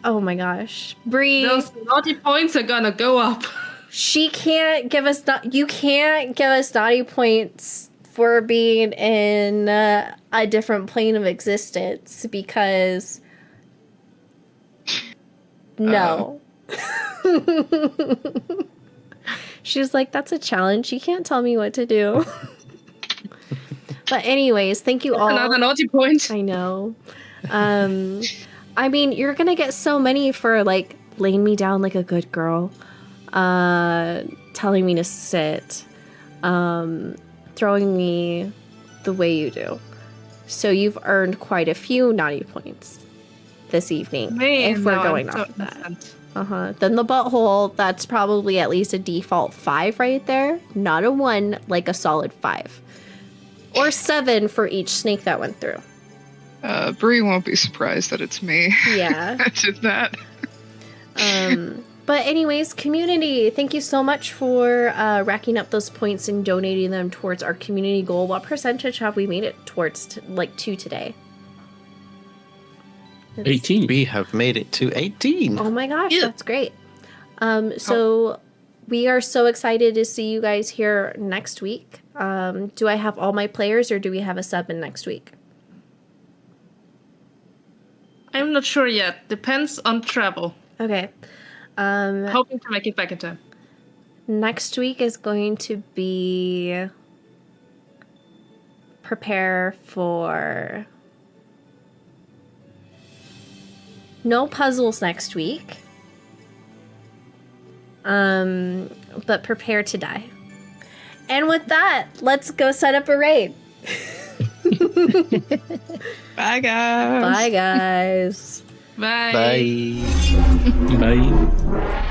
Oh my gosh. Bree. Those naughty points are gonna go up. She can't give us... You can't give us naughty points for being in a different plane of existence, because... No. She's like, that's a challenge. You can't tell me what to do. But anyways, thank you all. Another naughty point. I know. I mean, you're gonna get so many for like laying me down like a good girl, telling me to sit, throwing me the way you do. So you've earned quite a few naughty points this evening. Man, if we're now going I'm so off of that. innocent. Then the butthole, that's probably at least a default 5 right there. Not a 1, like a solid 5. Or 7 for each snake that went through. Bree won't be surprised that it's me. Yeah. I did that. But anyways, community, thank you so much for racking up those points and donating them towards our community goal. What percentage have we made it towards, to today? 18. We have made it to 18. Oh my gosh, that's great. So we are so excited to see you guys here next week. Do I have all my players or do we have a sub in next week? I'm not sure yet. Depends on travel. Okay. Hoping to make it back in time. Next week is going to be prepare for no puzzles next week. But prepare to die. And with that, let's go set up a raid. Bye, guys. Bye, guys. Bye. Bye. Bye.